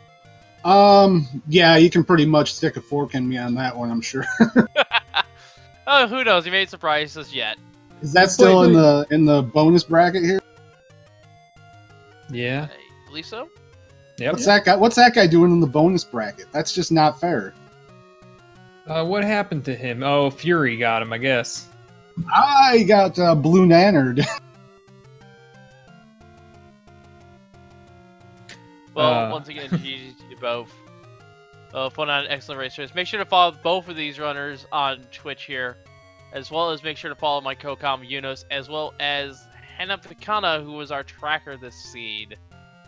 Yeah, you can pretty much stick a fork in me on that one, I'm sure. Oh, who knows? He may surprise us yet. Is that still in the bonus bracket here? Yeah. I believe so. Yep. What's that guy doing in the bonus bracket? That's just not fair. What happened to him? Oh, Fury got him, I guess. I got Blue Nannerd. Well, once again, GG to you both. Put on excellent racers. Make sure to follow both of these runners on Twitch here, as well as make sure to follow my co-com Yunus, as well as Hannah Picana, who was our tracker this seed.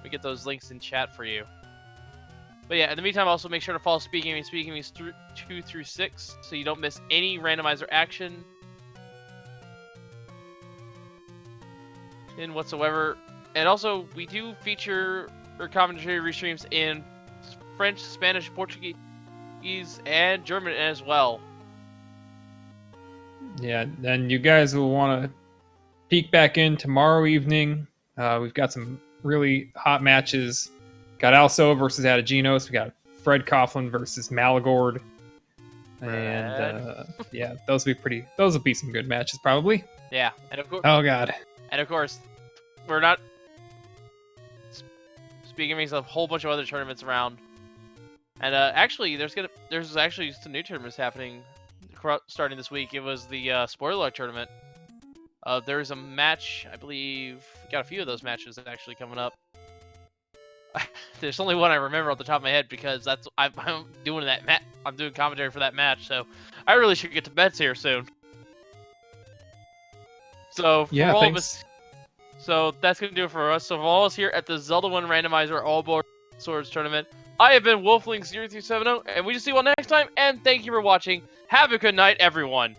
We get those links in chat for you. But yeah, in the meantime, also make sure to follow Speaking Me 2 through 6, so you don't miss any randomizer action in whatsoever. And also, we do feature our commentary restreams in French, Spanish, Portuguese, and German as well. Yeah, and you guys will want to peek back in tomorrow evening. We've got some really hot matches. Got Also versus Adaginos. We got Fred Coughlin versus Malagord. And yeah, those will be some good matches probably. Yeah, and of course, we're not speaking of a whole bunch of other tournaments around. And actually, there's actually some new tournaments happening starting this week. It was the Spoiler Tournament. There's a match, I believe. We got a few of those matches actually coming up. There's only one I remember off the top of my head because I'm doing that I'm doing commentary for that match, so I really should get to beds here soon. So for Yeah, all thanks. of us, so that's gonna do it for us. So for all of us here at the Zelda 1 Randomizer All Board Swords Tournament, I have been Wolfling0370, and we just see you all next time. And thank you for watching. Have a good night, everyone.